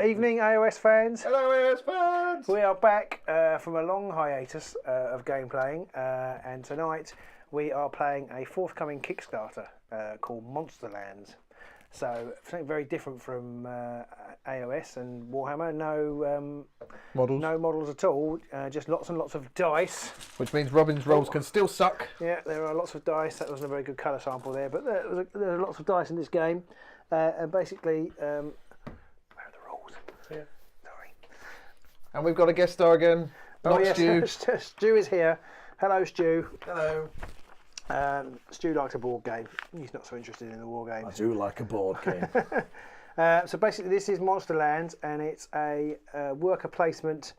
Evening, AOS fans. Hello, AOS fans. We are back from a long hiatus of game playing, and tonight we are playing a forthcoming Kickstarter called Monsterlands. So something very different from AOS and Warhammer. No Models. no models at all. Just lots and lots of dice. Which means Robin's rolls can still suck. Yeah, there are lots of dice. That wasn't a very good colour sample there, but there are lots of dice in this game, and basically. Where are the rules? Yeah. Sorry. And we've got a guest star again. Not Stu. Stu is here. Hello, Stu. Hello. Stu likes a board game. He's not so interested in the war games. I do like a board game. So basically, this is Monsterlands, and it's a worker placement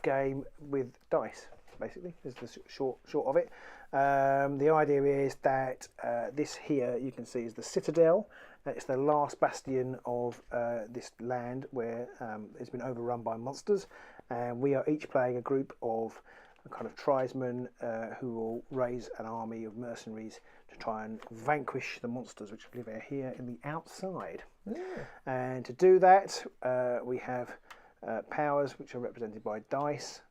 game with dice. Basically, is the short of it. The idea is that this here you can see is the Citadel. It's the last bastion of this land where it's been overrun by monsters, and we are each playing a group of kind of tribesmen who will raise an army of mercenaries to try and vanquish the monsters which live here in the outside. Yeah. And to do that, we have powers which are represented by dice,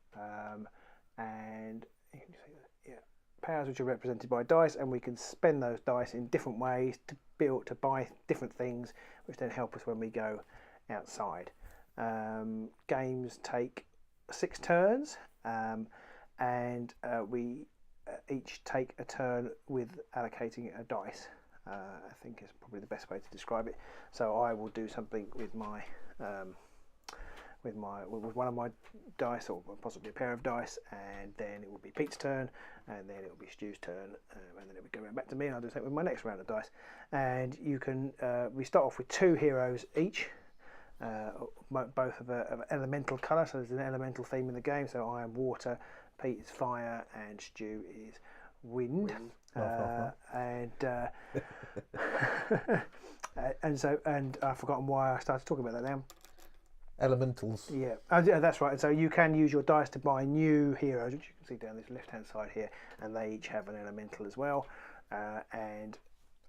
and you can see that, yeah, powers which are represented by dice, and we can spend those dice in different ways to buy different things, which then help us when we go outside. Games take 6 turns. And we each take a turn with allocating a dice. I think is probably the best way to describe it. So I will do something with my with one of my dice, or possibly a pair of dice, and then it will be Pete's turn, and then it will be Stu's turn, and then it will go back to me, and I'll do something with my next round of dice. And you can we start off with 2 heroes each. Both of an elemental colour, so there's an elemental theme in the game. So I am water, Pete is fire, and Stu is wind. And I've forgotten why I started talking about that now. Elementals. Yeah, that's right. And so you can use your dice to buy new heroes, which you can see down this left-hand side here, and they each have an elemental as well. And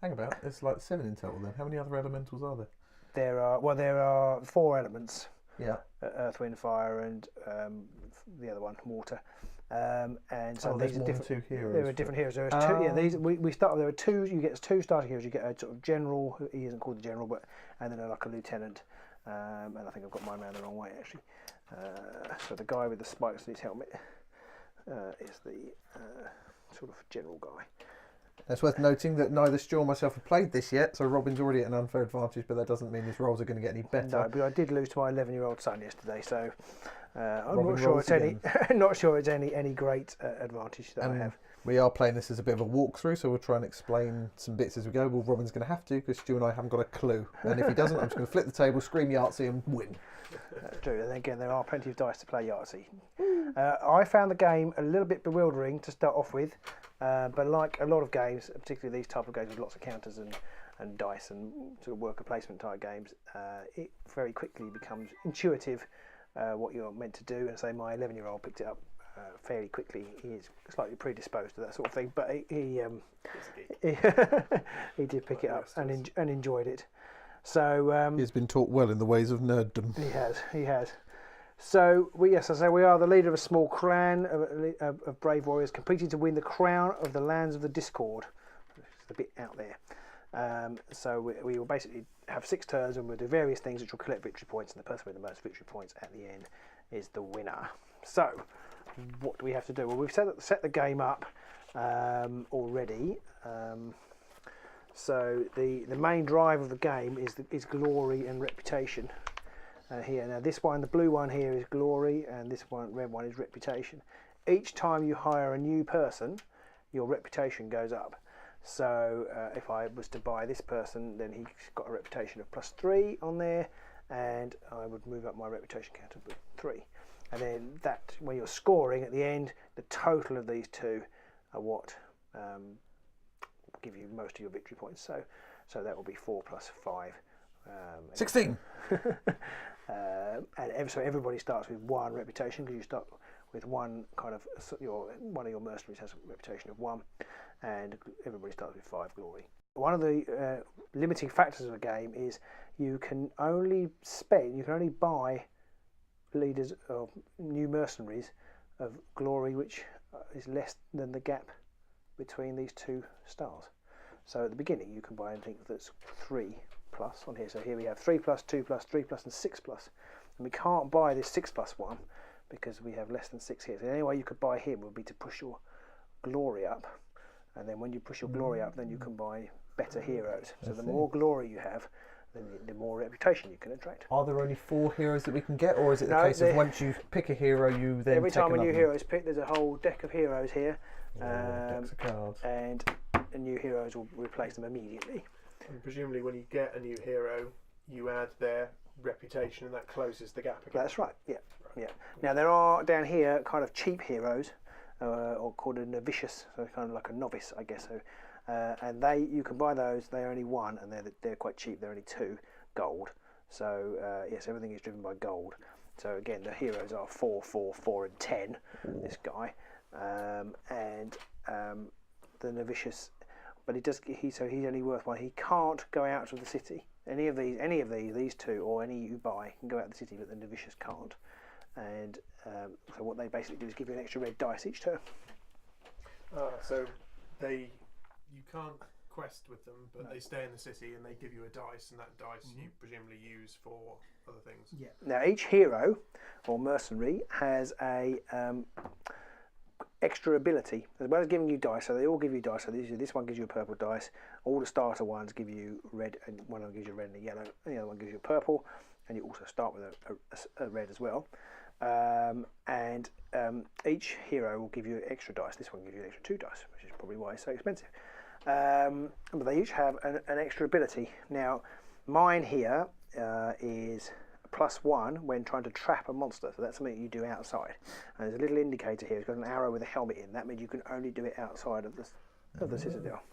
hang about, there's like 7 in total then. How many other elementals are there? There are 4 elements. Yeah. Earth, wind, fire, and the other one, water. And so these are different. 2 heroes. There are different heroes. There are 2. Yeah, these we start. There are 2. You get 2 starting heroes. You get a sort of general. He isn't called the general, but and then like a lieutenant. And I think I've got mine around the wrong way actually. So the guy with the spikes in his helmet is the sort of general guy. It's worth noting that neither Stu or myself have played this yet, so Robin's already at an unfair advantage, but that doesn't mean his rolls are going to get any better. No, but I did lose to my 11-year-old son yesterday, so I'm Robin not sure it's again. any great advantage that I have. We are playing this as a bit of a walkthrough, so we'll try and explain some bits as we go. Well, Robin's going to have to, because Stu and I haven't got a clue. And if he doesn't, I'm just going to flip the table, scream Yahtzee and win. That's true. And again, there are plenty of dice to play Yahtzee. I found the game a little bit bewildering to start off with, but like a lot of games, particularly these type of games with lots of counters and dice and sort of worker placement type games, it very quickly becomes intuitive what you're meant to do. And so my 11-year-old picked it up fairly quickly. He is slightly predisposed to that sort of thing, but he did pick it up and enjoyed it. So he's been taught well in the ways of nerddom. He has. So we are the leader of a small clan of brave warriors competing to win the crown of the lands of the Discord. It's a bit out there. So we will basically have 6 turns, and we'll do various things which will collect victory points, and the person with the most victory points at the end is the winner. So what do we have to do? Well, we've set the game up already. So the main drive of the game is glory and reputation. Here now, this one, the blue one here is glory, and this one, red one, is reputation. Each time you hire a new person, your reputation goes up. So if I was to buy this person, then he's got a reputation of +3 on there, and I would move up my reputation counter with 3. And then that, when you're scoring at the end, the total of these two are what give you most of your victory points. So that will be 4 + 5. 16. And so everybody starts with 1 reputation, because you start with one kind of one of your mercenaries has a reputation of 1, and everybody starts with 5 glory. one of the limiting factors of the game is you can only buy leaders of new mercenaries of glory which is less than the gap between these two stars. So at the beginning you can buy anything that's 3+ on here. So here we have 3+, 2+, 3+, and 6+. And we can't buy this 6+ one because we have less than 6 here. So the only way you could buy him would be to push your glory up. And then when you push your glory up, then you can buy better heroes. So the more glory you have, then the more reputation you can attract. Are there only 4 heroes that we can get, or is it the case of once you pick a hero, you then every take time a new another hero is picked, there's a whole deck of heroes here, decks of cards. and new heroes will replace them immediately. And presumably, when you get a new hero, you add their reputation, and that closes the gap again. That's right. Yeah, yeah. Now there are down here kind of cheap heroes, or called a novitius, so kind of like a novice, I guess. So, and you can buy those. They're only 1, and they're quite cheap. They're only 2 gold. So yes, everything is driven by gold. So again, the heroes are 4, 4, 4, and 10. Ooh. This guy, and the novitius, but he's only worth 1. He can't go out of the city. Any of these 2, or any you buy can go out of the city, but the novitius can't. And so what they basically do is give you an extra red dice each turn. So you can't quest with them, but they stay in the city and they give you a dice, and that dice you presumably use for other things. Yeah. Now each hero or mercenary has a extra ability as well as giving you dice. So they all give you dice. So this one gives you a purple dice. All the starter ones give you red, and one of them gives you red and a yellow, and the other one gives you a purple. And you also start with a red as well. Each hero will give you extra dice. This one gives you an extra 2 dice, which is probably why it's so expensive. But they each have an extra ability. Now, mine here is +1 when trying to trap a monster. So that's something that you do outside. And there's a little indicator here. It's got an arrow with a helmet in. That means you can only do it outside of the citadel.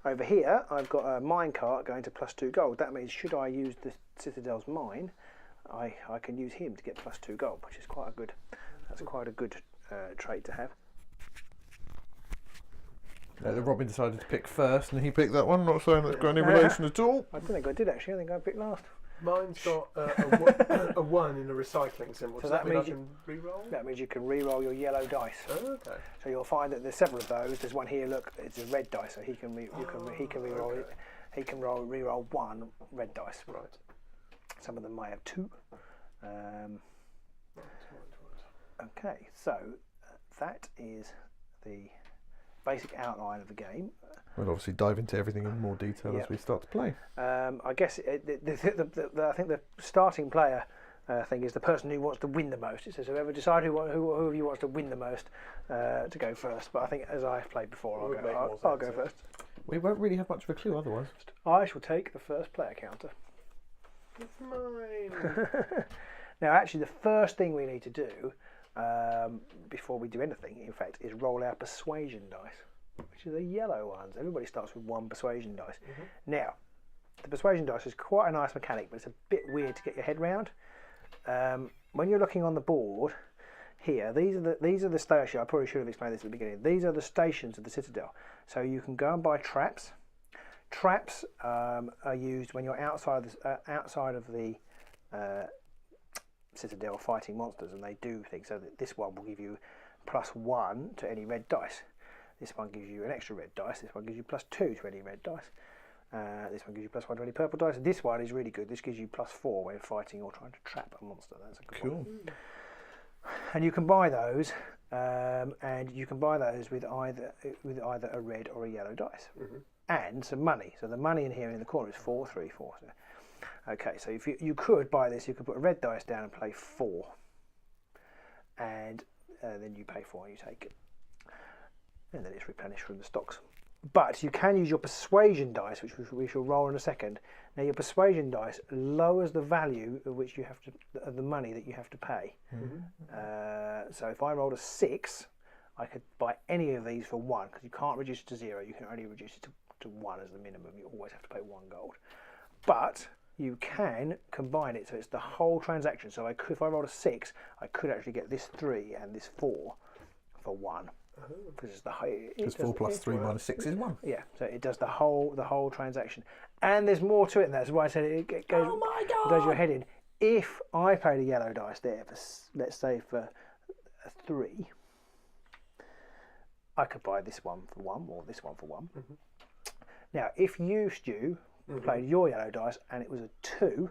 Over here, I've got a mine cart going to +2 gold. That means should I use the citadel's mine, I can use him to get +2 gold, which is quite a good. That's quite a good trait to have. Robin decided to pick first, and he picked that one. Not saying that's got any relation at all. I don't think I did actually. I think I picked last. Mine's got a 1 in a recycling symbol. So that means I can re-roll? That means you can re-roll your yellow dice. Oh, okay. So you'll find that there's several of those. There's one here. Look, it's a red dice, so he can re-roll it. He can re-roll 1 red dice. Right. Some of them might have 2. Okay, so that is the basic outline of the game. We'll obviously dive into everything in more detail as we start to play. I guess I think the starting player thing is the person who wants to win the most. It says whoever decide who of you wants to win the most to go first. But I think as I've played before, I'll go first. We won't really have much of a clue otherwise. I shall take the first player counter. It's mine. Now, actually, the first thing we need to do before we do anything, in fact, is roll our persuasion dice, which are the yellow ones. Everybody starts with 1 persuasion dice. Now, the persuasion dice is quite a nice mechanic, but it's a bit weird to get your head round. When you're looking on the board here, these are the stations. I probably should have explained this at the beginning. These are the stations of the citadel. So you can go and buy traps. Traps are used when you're outside of the citadel fighting monsters, and they do things. So that this one will give you +1 to any red dice. This one gives you an extra red dice. This one gives you +2 to any red dice. This one gives you +1 to any purple dice. This one is really good. This gives you +4 when fighting or trying to trap a monster. That's a good one. And you can buy those, with either a red or a yellow dice, and some money. So the money in here in the corner is 4, 3, 4. So, okay, so if you could buy this, you could put a red dice down and play 4, and then you pay 4 and you take it, and then it's replenished from the stocks. But you can use your persuasion dice, which we shall roll in a second. Now your persuasion dice lowers the value of which you have to, of the money that you have to pay. So if I rolled a 6, I could buy any of these for 1, because you can't reduce it to 0. You can only reduce it to 1 as the minimum. You always have to pay 1 gold. But you can combine it, so it's the whole transaction. So if I rolled a 6, I could actually get this 3 and this 4 for 1. because it's the high. Because 4 plus 3 minus 6 is 1. Yeah, so it does the whole transaction, and there's more to it. And that's why I said it goes. Oh my God! Does your head in? If I played a yellow dice there, for, let's say for a 3, I could buy this one for 1 or this one for 1. Now, if you, Stu, played your yellow dice and it was a 2,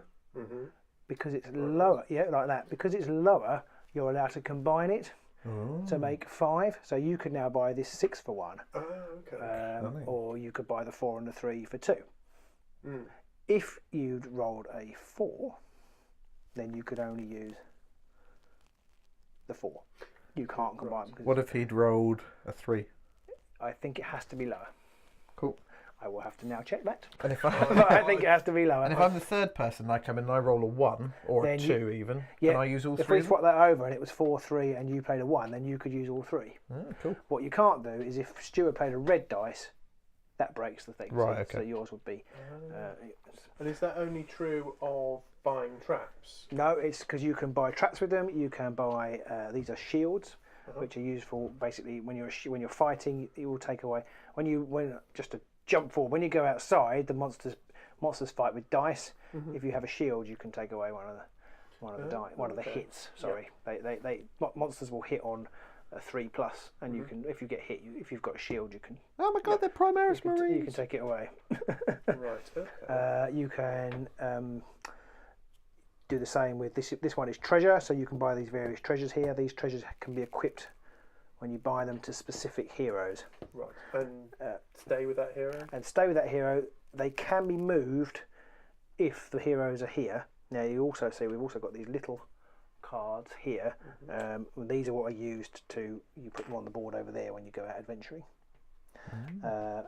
because it's lower, like that, because it's lower, you're allowed to combine it to make 5. So you could now buy this 6 for 1. Oh, okay. Or you could buy the 4 and the 3 for 2. If you'd rolled a 4, then you could only use the 4. You can't combine them. What if he'd rolled a 3? I think it has to be lower. Cool. I will have to now check that. And if But I think it has to be lower. And if I'm the third person, and I come in and I roll a 1 or Then a 2 even, yeah, can I use all 3? If we swap that over and it was 4-3 and you played a 1, then you could use all 3. Oh, cool. What you can't do is if Stuart played a red dice, that breaks the thing. Right, So, okay. so yours would be. And is that only true of buying traps? No, it's because you can buy traps with them. You can buy these are shields, which are used for basically when you're fighting. It will take away when just to jump forward. When you go outside, the monsters fight with dice. If you have a shield, you can take away one of the hits. Sorry, they monsters will hit on a 3+, and you can, if you get hit, if you've got a shield, you can. Oh my God, they're Primaris Marines. You can take it away. Right. Okay. You can do the same with this. This one is treasure, so you can buy these various treasures here. These treasures can be equipped when you buy them to specific heroes. Right. And stay with that hero. And stay with that hero. They can be moved if the heroes are here. Now you also see we've also got these little cards here. These are what are used to, you put them on the board over there when you go out adventuring.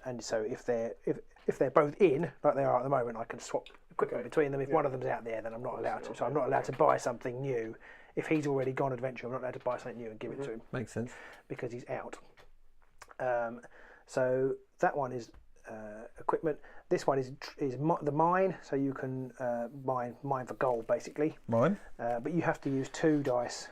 And so if they're both in, like they are at the moment, I can swap equipment between them. If one of them's out there, then I'm not allowed to. So I'm not allowed to buy something new. If he's already gone adventure, I'm not allowed to buy something new and give it to him. Makes sense. Because he's out. So that one is equipment. This one is the mine, so you can mine for gold basically. Mine. But you have to use 2 dice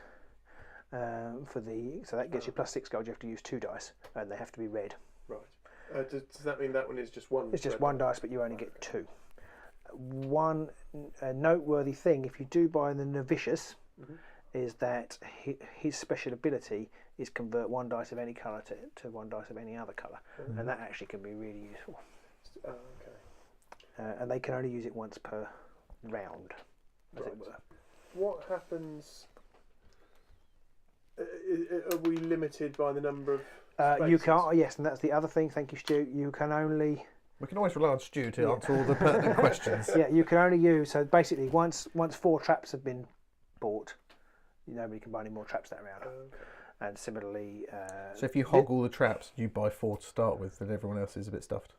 for the. So that gets you +6 gold. You have to use 2 dice, and they have to be red. Right. Does that mean that one is just 1? It's just 1 dice, but you only get 2. One noteworthy thing, if you do buy the Novitius, is that his special ability is convert 1 dice of any colour to 1 dice of any other colour, and that actually can be really useful. Okay. And they can only use it once per round, as it were. What happens? Are we limited by the number of spaces? You can't. Yes, and that's the other thing. Thank you, Stu. You can only. We can always rely on Stu to answer all the pertinent questions. Yeah, you can only use. So basically, once 4 traps have been bought, nobody can buy any more traps that round. Okay. And similarly. So if you hog all the traps, you buy 4 to start with, then everyone else is a bit stuffed.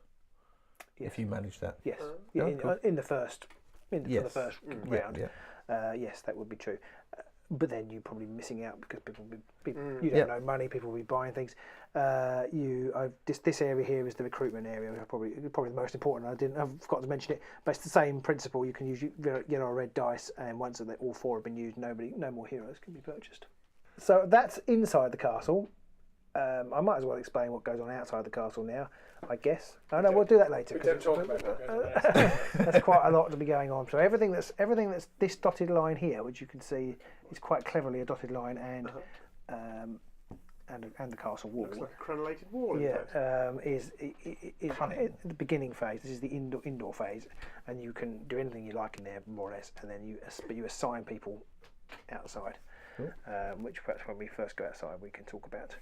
Yes. If you manage that. Yes. Cool. In the first. For the first round. Yeah. Yes, that would be true. But then you're probably missing out because you don't know money. People will be buying things. This area here is the recruitment area, which is probably the most important. I forgot to mention it, but it's the same principle. You can use yellow or red dice, and once all 4 have been used, no more heroes can be purchased. So that's inside the castle. I might as well explain what goes on outside the castle now, I guess. Oh no, we'll do that later. We don't talk about that. That's quite a lot to be going on. So everything that's this dotted line here, which you can see is quite cleverly a dotted line, and the castle wall. Looks like a crenellated wall. Is the beginning phase. This is the indoor phase, and you can do anything you like in there, more or less. And then you assign people outside, which perhaps when we first go outside we can talk about.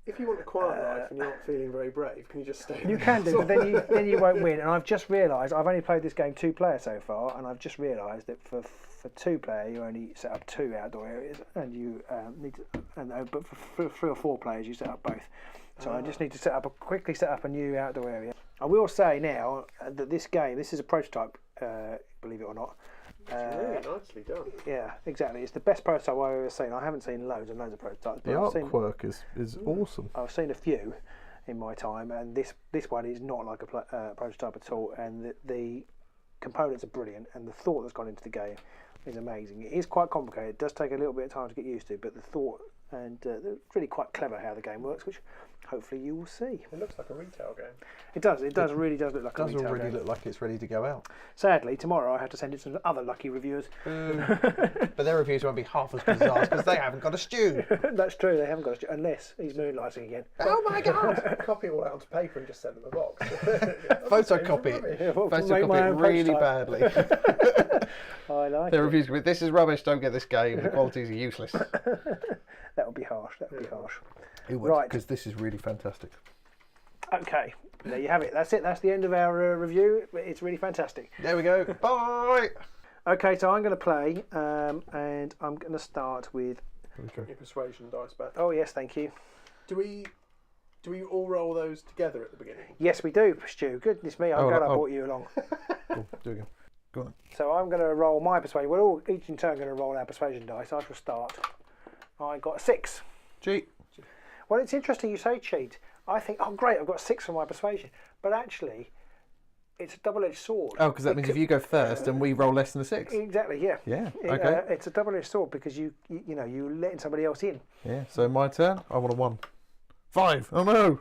If you want a quiet life and you're not feeling very brave, can you just stay? You can do, but then you won't win. And I've just realised I've only played this game 2-player so far, and I've just realised that for 2-player you only set up 2 outdoor areas, and you need to, but for 3 or 4 players you set up both. So I just need to quickly set up a new outdoor area. I will say now that this is a prototype, believe it or not. It's really nicely done. Yeah, exactly. It's the best prototype I've ever seen. I haven't seen loads and loads of prototypes. The artwork is awesome. I've seen a few in my time, and this one is not like a prototype at all. And the components are brilliant, and the thought that's gone into the game is amazing. It is quite complicated. It does take a little bit of time to get used to, but the thought and they're really quite clever how the game works, which hopefully you will see. It looks like a retail game. It does. It really does look like a Does retail already game. look like it's ready to go out. Sadly, tomorrow I have to send it to other lucky reviewers. But their reviews won't be half as good as ours because they haven't got a stew. That's true. They haven't got unless he's moonlighting again. Oh my god! Copy it all out onto paper and just send them a box. Photocopy it. Yeah, well, make Photocopy my it own really prototype. badly. I like Their it. reviews will be, this is rubbish, don't get this game, the qualities are useless. That would be harsh. That would be harsh. It would, Right. because this is really fantastic. Okay, there you have it. That's it. That's the end of our review. It's really fantastic. There we go. Bye! Okay, so I'm going to play, and I'm going to start with. Your persuasion dice back. Oh yes, thank you. Do we all roll those together at the beginning? Yes, we do, Stu. Goodness me, I'm glad I brought you along. Cool, do it again. Go on. So I'm going to roll my persuasion. We're all each in turn going to roll our persuasion dice. I shall start. I got a 6. Cheat. Well, it's interesting you say cheat. I think, oh great, I've got 6 for my persuasion, but actually, it's a double-edged sword. Oh, because that means if you go first and we roll less than a 6. Exactly, yeah. Yeah, okay. It's a double-edged sword because you letting somebody else in. Yeah, so my turn, I want a 1. 5, oh no!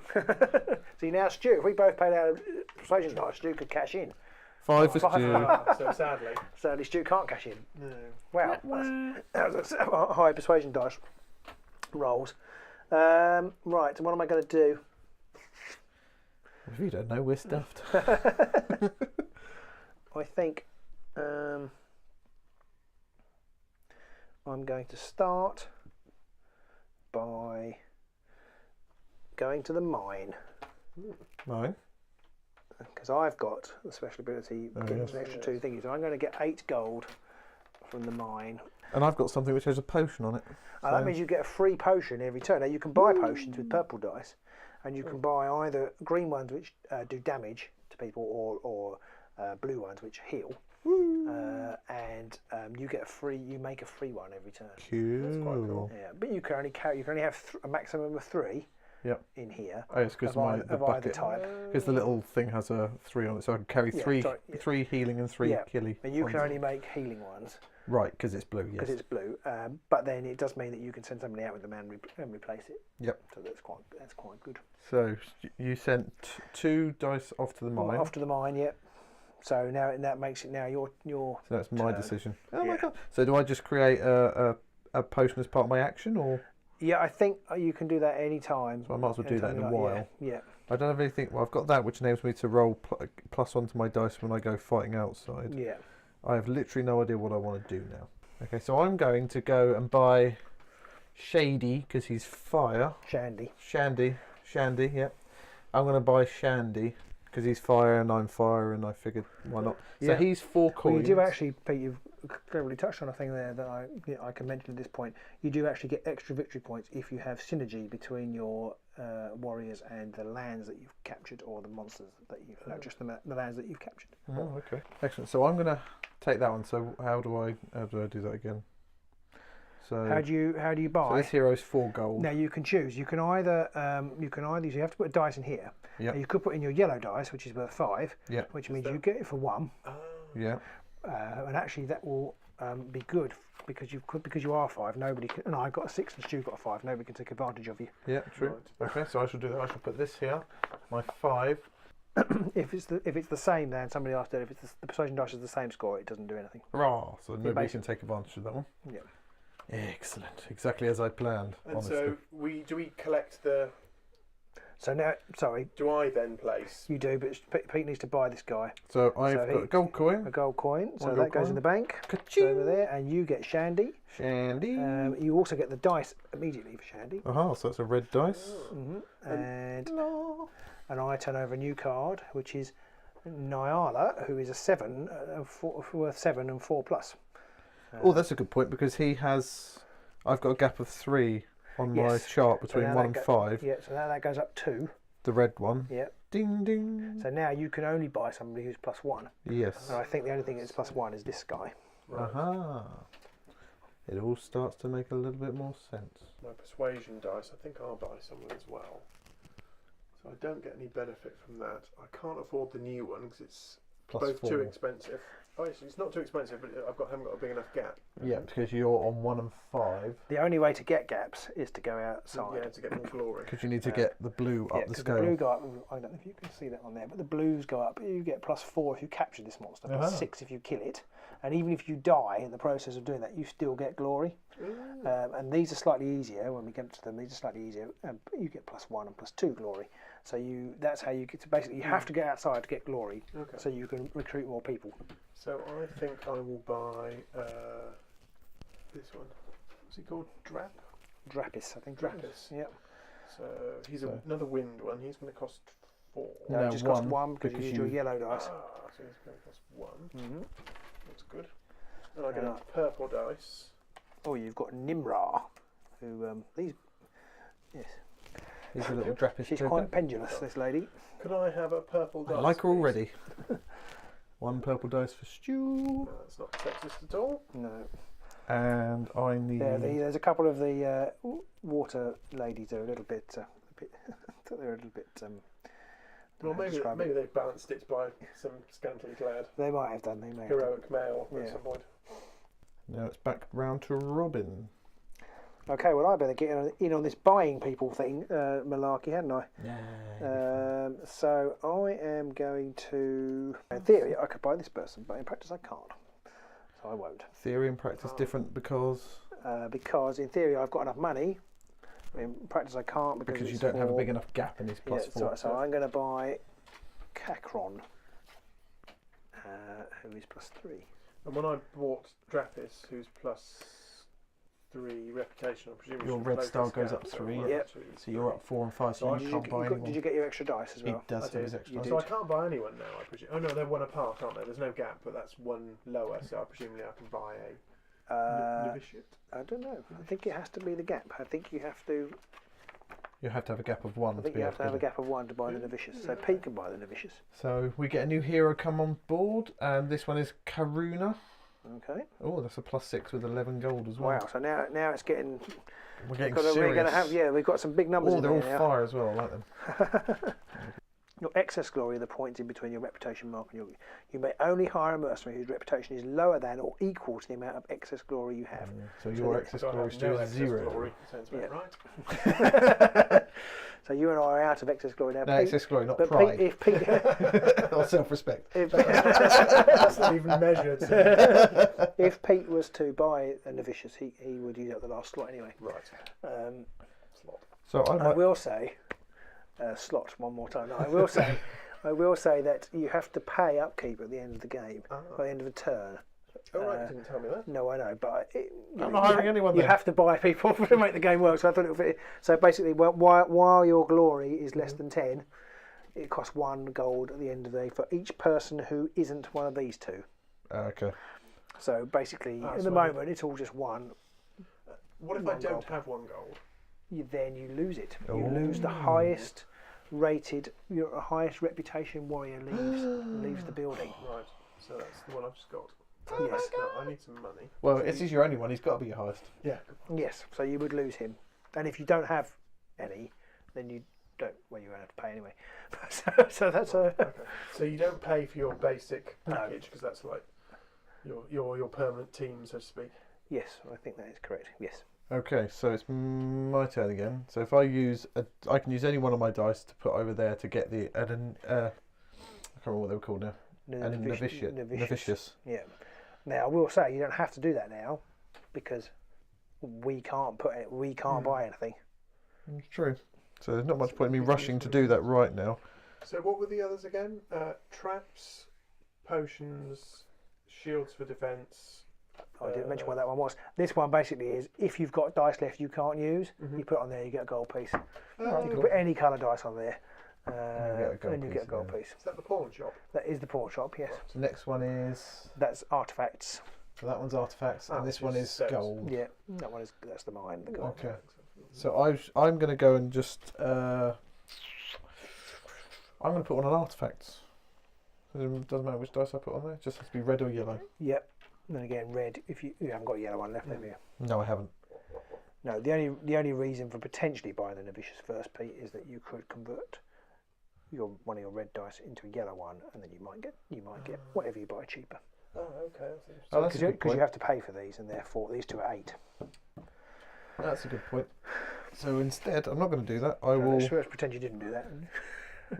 See now, Stu, if we both paid our persuasion dice, Stu could cash in. 5 for Stu. So sadly. Sadly, Stu can't cash in. No. Wow, that's high persuasion dice rolls. Right, so what am I going to do? If you don't know, we're stuffed. I think I'm going to start by going to the mine. Mine? Because I've got the special ability, getting an extra 2 thingies. So I'm going to get 8 gold from the mine. And I've got something which has a potion on it. And that means you get a free potion every turn. Now you can buy potions with purple dice, and you can buy either green ones which do damage to people, or blue ones which heal. And you get you make a free one every turn. Cool. That's quite cool. Yeah, but you can only have a maximum of 3. Yep. In here. Oh, it's because of the either bucket. type. Because the little thing has a 3 on it, so I can carry three healing and 3 Yeah. killy. And you ones. can only make healing ones Right, because it's blue, yes. because it's blue. But then it does mean that you can send somebody out with them and replace it. Yep. So that's quite good. So you sent 2 dice off to the mine. Off to the mine, yep. So now that makes it now your. So that's my turn. decision. Oh my Yeah. god! So do I just create a potion as part of my action, or Yeah, I think you can do that any time. so I might as well do that in a Anytime you like, while? Yeah. I don't have anything. Well, I've got that, which enables me to roll +1 to my dice when I go fighting outside. Yeah. I have literally no idea what I want to do now. Okay, so I'm going to go and buy Shady because he's fire. Shandy. Shandy, yeah. I'm going to buy Shandy because he's fire and I'm fire, and I figured why not. So Yeah. he's 4 coins. Well, you do actually, Pete, you've cleverly touched on a thing there that I can mention at this point. You do actually get extra victory points if you have synergy between your warriors and the lands that you've captured, or the monsters that you've, no, just the lands that you've captured. Oh, okay. Excellent. So I'm going to take that one. So how do I do that again? So How do you so buy? this hero's 4 gold. Now you can choose. You can either you have to put a dice in here. Yep. You could put in your yellow dice, which is worth 5. Yeah. Which means you get it for 1. Yeah. And actually that will be good because you are 5. Nobody can. And I got a 6 and Stu got a 5. Nobody can take advantage of you. Yeah. True. Right. Okay. So I shall do that. I shall put this here. My 5. If it's the same, then somebody else did. If it's the persuasion dice is the same score, it doesn't do anything. Hurrah! So nobody basically- can take advantage of that one. Yeah. Excellent. Exactly as I planned. And honestly. so do we collect the? So now, sorry, Do I then place? you do, but Pete needs to buy this guy So I've so got a gold a coin. gold coin. So One that gold goes coin. in the bank. Ka-ching. Over there, and you get Shandy. Shandy. You also get the dice immediately for Shandy. Aha, so it's a red dice. And I turn over a new card, which is Nyala, who is a 7, worth 7 and 4 plus. Oh, that's a good point because I've got a gap of 3 on my Yes. chart So between now 1 that and 5. Yeah, so now that goes up 2. The red one. Yeah. Ding ding. So now you can only buy somebody who's +1. Yes. And I think the only thing that's +1 is this guy. Aha. It all starts to make a little bit more sense. My persuasion dice. I think I'll buy someone as well. So I don't get any benefit from that. I can't afford the new one because it's plus both 4. too expensive. Oh, actually, it's not too expensive, but haven't got a big enough gap. Yeah, because you're on 1 and 5. The only way to get gaps is to go outside. Yeah, to get more glory. Because you need to get the blue up the 'cause scale. The blue go up. I don't know if you can see that on there, but the blues go up. You get +4 if you capture this monster, +6 if you kill it, and even if you die in the process of doing that, you still get glory. And these are slightly easier when we get to them. These are slightly easier. You get +1 and +2 glory. So that's how you get to basically. You have to get outside to get glory, so you can recruit more people. So I think I will buy this one. What's he called? Drappis, I think. Drappis. Yeah. So he's another wind one. He's going to cost 4. No, it just costs 1 because you use your yellow dice. So he's going to cost 1. Mm-hmm. That's good. And I get a purple dice. Oh, you've got Nimra, who these. Yes. These are little Drappis. She's quite pendulous, this lady. Could I have a purple dice? I like her please? already. 1 purple dice for Stu. No, that's not sexist at all. No. And I need. Yeah, there's a couple of the water ladies that are a little bit. They're a little bit. Well, maybe they've balanced it by some scantily clad They might have done. They may. heroic male at some point. Now it's back round to Robin. Okay, well I better get in on this buying people thing, malarkey, hadn't I? Yeah. So I am going to. In theory, I could buy this person, but in practice, I can't. So I won't. Theory and practice different because. Because in theory, I've got enough money. In practice, I can't because you don't have a big enough gap in his +4. So I'm going to buy Cacron, who is +3. And when I bought Drappis, who's +3 reputation, I presume your red star goes up 3. Yep. So you're up 4 and 5. So you can't buy anyone. Did you get your extra dice as well? He does have his extra dice. So I can't buy anyone now, I presume. Oh no, they're 1 apart, aren't they? There's no gap, but that's 1 lower. So presumably I can buy a novitiate. I don't know. I think it has to be the gap. I think you have to. You have to have a gap of 1. I think you have to have a gap of 1 to buy the novitiate. So Pete can buy the novitiate. So we get a new hero come on board, and this one is Karuna. Okay. Oh, that's a +6 with 11 gold as well. Wow. So now it's getting. We're getting We're serious. going to have we've got some big numbers. Oh, they're all now. fire as well. I like them. Your excess glory are the points in between your reputation mark and your. You may only hire a mercenary whose reputation is lower than or equal to the amount of excess glory you have. So your excess glory is 0. Glory. Sounds about right. So you and I are out of excess glory now. No, Pete, excess glory, not but pride. Pete, Or self-respect. That's not even measured. if Pete was to buy a novitiate, he would use up the last slot anyway. Right. Slot. So I will say, slot one more time. No, I will say that you have to pay upkeep at the end of the game, by the end of a turn. Oh right, you didn't tell me that. No, I know, but I'm not hiring anyone. You have to buy people to make the game work. So I thought it would. So basically, while your glory is less than 10, it costs 1 gold at the end of the day for each person who isn't one of these 2. Okay. So basically, at the moment, it's all just 1. What if I don't have 1 gold? Then you lose it. You lose the highest rated, your highest reputation warrior leaves the building. Right. So that's the one I've just got. Yes. No, I need some money. Well, this is your only one. He's got to be your highest. Yeah. Yes. So you would lose him, and if you don't have any, then you don't. Well, you won't have to pay anyway. so that's a. Okay. So you don't pay for your basic package because that's like your permanent team, so to speak. Yes, I think that is correct. Yes. Okay, so it's my turn again. So if I I can use any one of my dice to put over there to get the I can't remember what they were called now. Novitiate. Yeah. Now I will say you don't have to do that now because we can't buy anything. It's true. So there's not much point in me rushing to do that right now. So what were the others again? Traps, potions, shields for defence. I didn't mention what that one was. This one basically is if you've got dice left you can't use, you put it on there, you get a gold piece. You can put any colour dice on there, and you get a gold piece. Is that the pawn shop? That is the pawn shop, yes. So the next one is. That's artifacts. So that one's artifacts, and this one is gold. Yeah, that's the mine. The gold. Okay. So I'm going to go and just. I'm going to put one on artifacts. It doesn't matter which dice I put on there. It just has to be red or yellow. Yep. And then again, red. If you haven't got a yellow one left, have you? No, I haven't. No. The only reason for potentially buying the novitiate first, Pete, is that you could convert one of your red dice into a yellow one, and then you might get whatever you buy cheaper. Oh, okay. That's a good Because point. you have to pay for these, and therefore these two are 8. That's a good point. So instead, I'm not going to do that. I will. Let's pretend you didn't do that.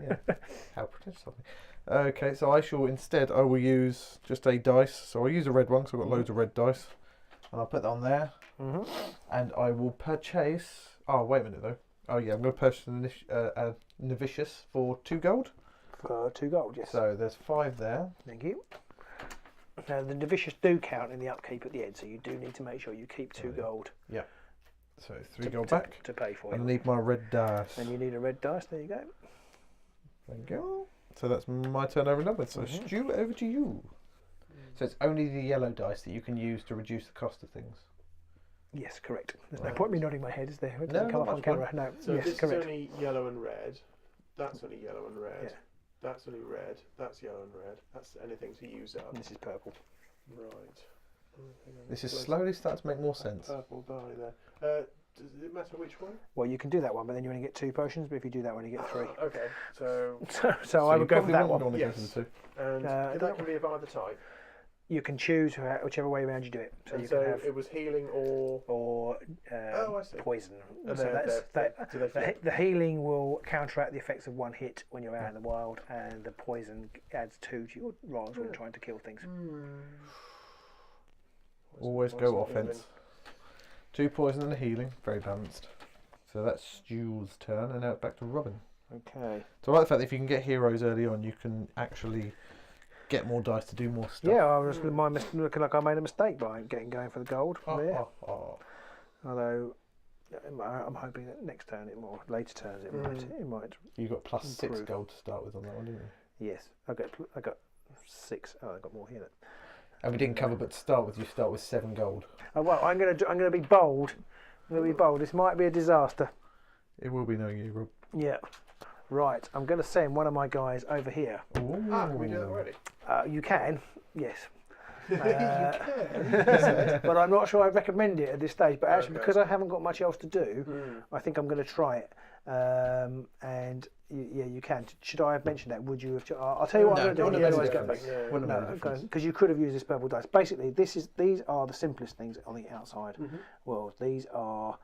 Yeah. How pretentious of me. Okay, so I will use just a dice. So I'll use a red one because I've got loads of red dice. And I'll put that on there. Mm-hmm. And I will purchase... Oh, wait a minute though. Oh yeah, I'm going to purchase a Novitius for 2 gold. For 2 gold, yes. So there's 5 there. Thank you. Now the Novitius do count in the upkeep at the end, so you do need to make sure you keep 2 gold. Yeah. So 3 gold back. To pay for I it. need my red dice. And you need a red dice, there you go. There you go. So that's my turn over and done with. So Stu, over to you. So it's only the yellow dice that you can use to reduce the cost of things. Yes, correct. There's no point in me nodding my head, is there? It No, doesn't come not up on much camera. point. No, So yes, this correct. is only yellow and red. That's only yellow and red. Yeah. That's only red. That's yellow and red. That's anything to use up. This is purple. Right. This is slowly starting to make more sense. Purple die there. Does it matter which one? Well, you can do that one, but then you only get 2 potions. But if you do that one, you get 3. Okay. So so I would go for that one. Go Yes. for the 2. and that can be of either type. You can choose whichever way around you do it. So And you so can have it was healing or I see. poison. And So do they flip? the healing will counteract the effects of 1 hit when you're out in the wild, and the poison adds 2 to your rolls when trying to kill things. Always go offense. 2 poison and a healing. Very balanced. So that's Stu's turn, and now it's back to Robin. Okay. So I like the fact that if you can get heroes early on, you can actually get more dice to do more stuff. Yeah, I was looking like I made a mistake by going for the gold there. Although I'm hoping that next turn, later turns, it might. You got plus improve. 6 gold to start with on that one, didn't you? Yes, I got 6. Oh, I got more here. And we didn't cover, but to start with, you start with 7 gold. Oh, well, I'm gonna be bold. I'm gonna be bold. This might be a disaster. It will be knowing you, Rob. Yeah. Right. I'm gonna send one of my guys over here. Can we do that already? You can, yes. You can. But I'm not sure I recommend it at this stage. But actually, Okay. because I haven't got much else to do, I think I'm going to try it. And you can. Should I have mentioned that? Would you have? I'll tell you what I'm going to do. Yes, Otherwise, yes. no, because you could have used this purple dice. Basically, these are the simplest things on the outside world. These are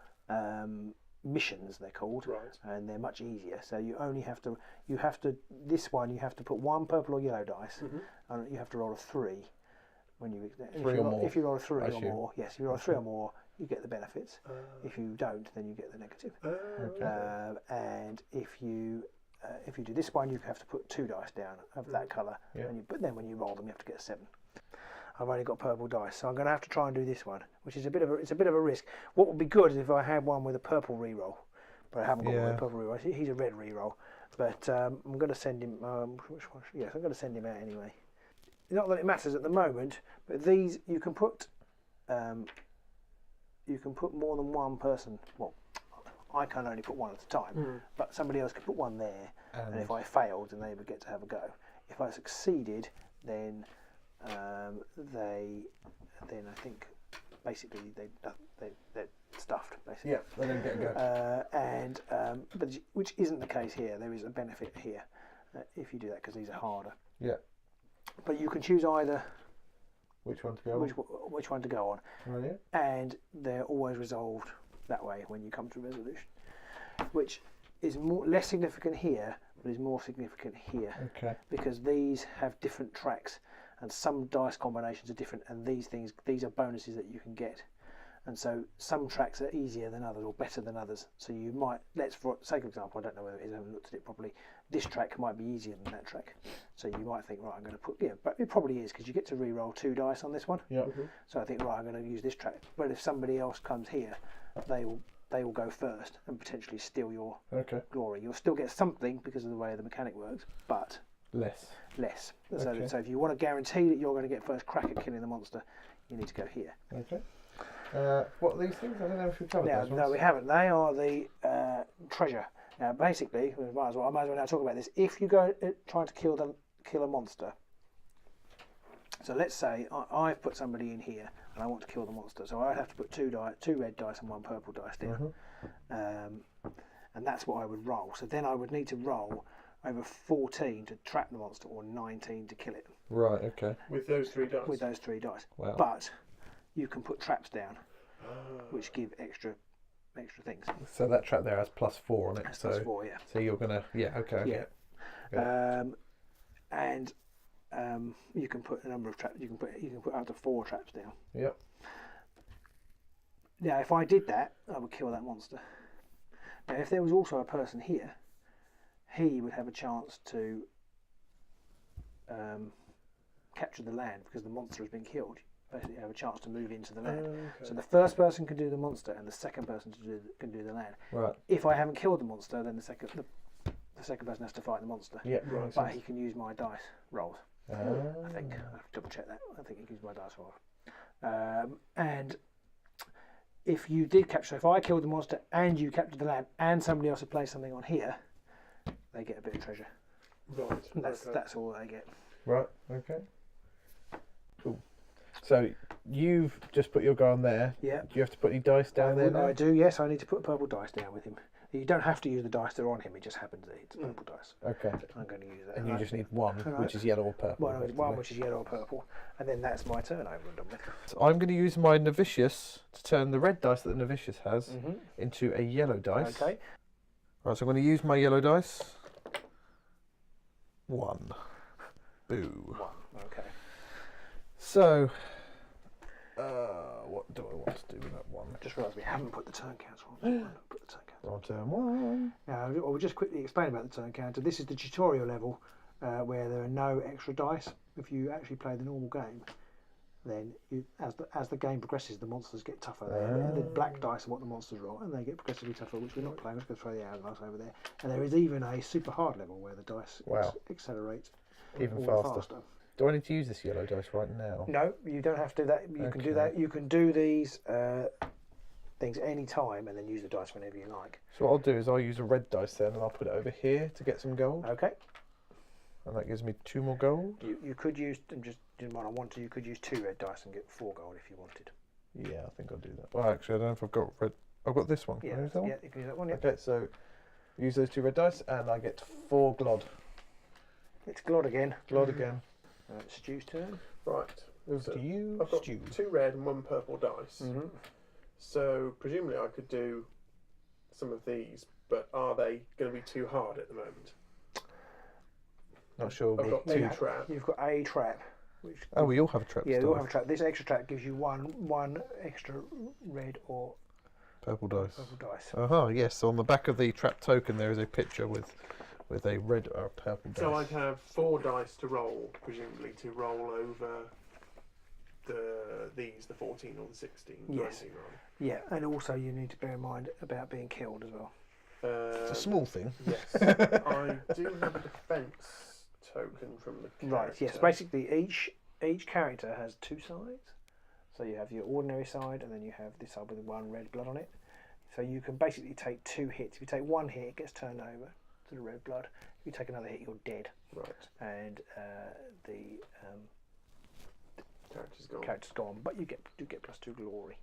missions, they're called, Right. and they're much easier. So you only have to. This one you have to put 1 purple or yellow dice, and you have to roll a 3. When you 3 or more. If you roll a 3 I or assume. more, yes, if you roll a 3 or more, you get the benefits. If you don't, then you get the negative. And if you do this one, you have to put 2 dice down of that colour. Yeah. But then when you roll them, you have to get a 7. I've only got purple dice, so I'm going to have to try and do this one, which is a bit of a risk. What would be good is if I had one with a purple reroll, but I haven't got one with a purple reroll. He's a red reroll, but I'm going to send him. Which one? Yes, I'm going to send him out anyway. Not that it matters at the moment, but these you can put more than 1 person. Well, I can only put 1 at a time, but somebody else could put 1 there, and if I failed, then they would get to have a go. If I succeeded, then I think basically they're stuffed basically. Yeah, they don't get a go. But which isn't the case here. There is a benefit here if you do that because these are harder. Yeah. But you can choose either Which one to go on? which one to go on, Oh, yeah. and they're always resolved that way when you come to resolution, which is less significant here, but is more significant here. Okay. Because these have different tracks, and some dice combinations are different, and these are bonuses that you can get. And so some tracks are easier than others or better than others. So you might, for sake of example, I don't know whether it is, I haven't looked at it properly, this track might be easier than that track. So you might think, right, I'm going to put, but it probably is because you get to re-roll 2 dice on this one. Yeah. So I think, right, I'm going to use this track. But if somebody else comes here, they will go first and potentially steal your glory. You'll still get something because of the way the mechanic works, but less. So if you want to guarantee that you're going to get first crack at killing the monster, you need to go here. Okay. What are these things? I don't know if we've covered those ones. No, we haven't. They are the treasure. Now, basically, I might as well now talk about this. If you go trying to kill a monster, so let's say I've put somebody in here and I want to kill the monster, so I'd have to put 2 red dice and 1 purple dice down, and that's what I would roll. So then I would need to roll over 14 to trap the monster, or 19 to kill it. Right. Okay. With those 3 dice. With those 3 dice. Wow. But you can put traps down, which give extra things. So that trap there has +4 on it. That's so +4, yeah. So you're gonna, okay. Yeah. And you can put a number of traps. You can put up to 4 traps down. Yep. Now, if I did that, I would kill that monster. Now, if there was also a person here, he would have a chance to capture the land because the monster has been killed. Basically, have a chance to move into the land. Okay. So the first person can do the monster, and the second person can do the land. Right. If I haven't killed the monster, then the second person has to fight the monster. Yeah. Right. But he can use my dice rolls. I think. I have to double check that. I think he can use my dice rolls. And if you did capture, if I killed the monster and you captured the land, and somebody else had placed something on here, they get a bit of treasure. Right. And that's all they get. Right. Okay. Cool. So you've just put your guy on there. Yeah. Do you have to put any dice down there now? I do. Yes, I need to put purple dice down with him. You don't have to use the dice that are on him. It just happens that it's purple dice. Okay. I'm going to use that. And you just need one, Right. which is yellow or purple. One which is yellow or purple, and then that's my turn over and done with. So I'm going to use my Novitius to turn the red dice that the Novitius has into a yellow dice. Okay. Right, so I'm going to use my yellow dice. 1. Boo. 1. Okay. So, what do I want to do with that 1? Just realised we haven't put the turn counter on. Put the turn counter On turn 1. Now, I'll just quickly explain about the turn counter. This is the tutorial level where there are no extra dice. If you actually play the normal game, then as the game progresses, the monsters get tougher. The black dice are what the monsters roll, and they get progressively tougher, which we're not playing. We're just going to throw the hourglass over there. And there is even a super hard level where the dice accelerate Even all faster. Do I need to use this yellow dice right now? No, you don't have to do that. You can do that. You can do these things any time, and then use the dice whenever you like. So what I'll do is I'll use a red dice then, and I'll put it over here to get some gold. Okay. And that gives me 2 more gold. You could use, just didn't want to want to. You could use 2 red dice and get 4 gold if you wanted. Yeah, I think I'll do that. Well, actually, I don't know if I've got red. I've got this one. Can I use that one? Yeah, you can use that one. Yeah. Okay, so use those 2 red dice, and I get 4 glod. It's Glod again. Glod again. Stu's turn. Right. So So you, I've got Stu. 2 red and 1 purple dice. Mm-hmm. So presumably I could do some of these, but are they going to be too hard at the moment? Not sure. I've got 2 trap. You've got a trap. Which We all have a trap. yeah, you all have a trap. This extra trap gives you one extra red or Purple dice. purple dice. Yes. So on the back of the trap token, there is a picture with a red or a purple dice. So I'd have 4 dice to roll, presumably, to roll over the 14 or the 16. Yes. Yeah, and also you need to bear in mind about being killed as well. It's a small thing. Yes. I do have a defence token from the character. Right. Yes. Basically, each character has 2 sides. So you have your ordinary side, and then you have this side with 1 red blood on it. So you can basically take 2 hits. If you take 1 hit, it gets turned over to the red blood. If you take another hit, you're dead. Right. And the Character's gone. but you do get +2 glory.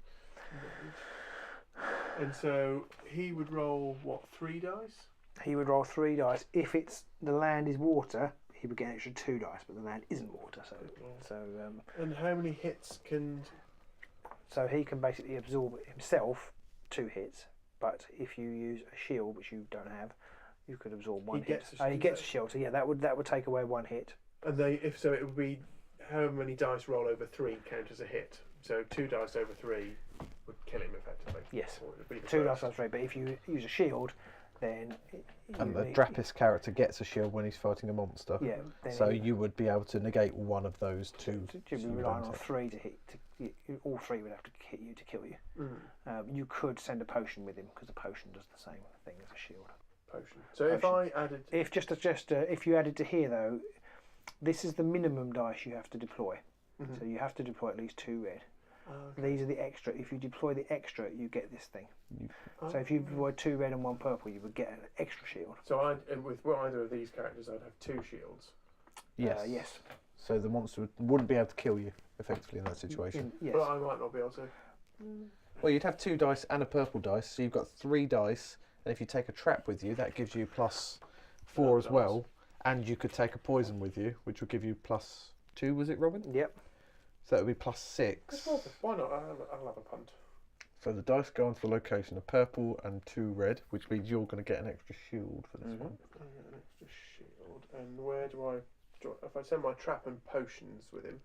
And so he would roll, what, 3 dice? He would roll 3 dice. If the land is water, he would get an extra 2 dice, but the land isn't water, And how many hits can... So he can basically absorb himself 2 hits, but if you use a shield, which you don't have, you could absorb 1 hit. He gets a shield, so yeah, that would take away 1 hit. And if so, it would be how many dice roll over 3 count as a hit. So 2 dice over 3 would kill him effectively. Yes. Or it would be the 2 dice first. over 3, but if you use a shield, then And the Drappist character gets a shield when he's fighting a monster. Yeah. So you would be able to negate one of those 2. You'd be relying on 3 to hit. All 3 would have to hit you to kill you. You could send a potion with him because the potion does the same thing as a shield. Potion. So if I added... If you added to here though, this is the minimum dice you have to deploy. So you have to deploy at least 2 red. Okay. These are the extra. If you deploy the extra, you get this thing. So if you deploy 2 red and 1 purple, you would get an extra shield. So with either of these characters, I'd have 2 shields. Yes. Yes. So the monster wouldn't be able to kill you effectively in that situation. Yes. But I might not be able to. Well, you'd have 2 dice and a purple dice, so you've got 3 dice. And if you take a trap with you, that gives you +4 as well. and you could take a poison with you, which will give you +2. Was it, Robin? Yep. So that would be +6. Why not? I'll have a punt. So the dice go onto the location of purple and 2 red, which means you're going to get an extra shield for this one. An extra shield. And where do I? If I send my trap and potions with him,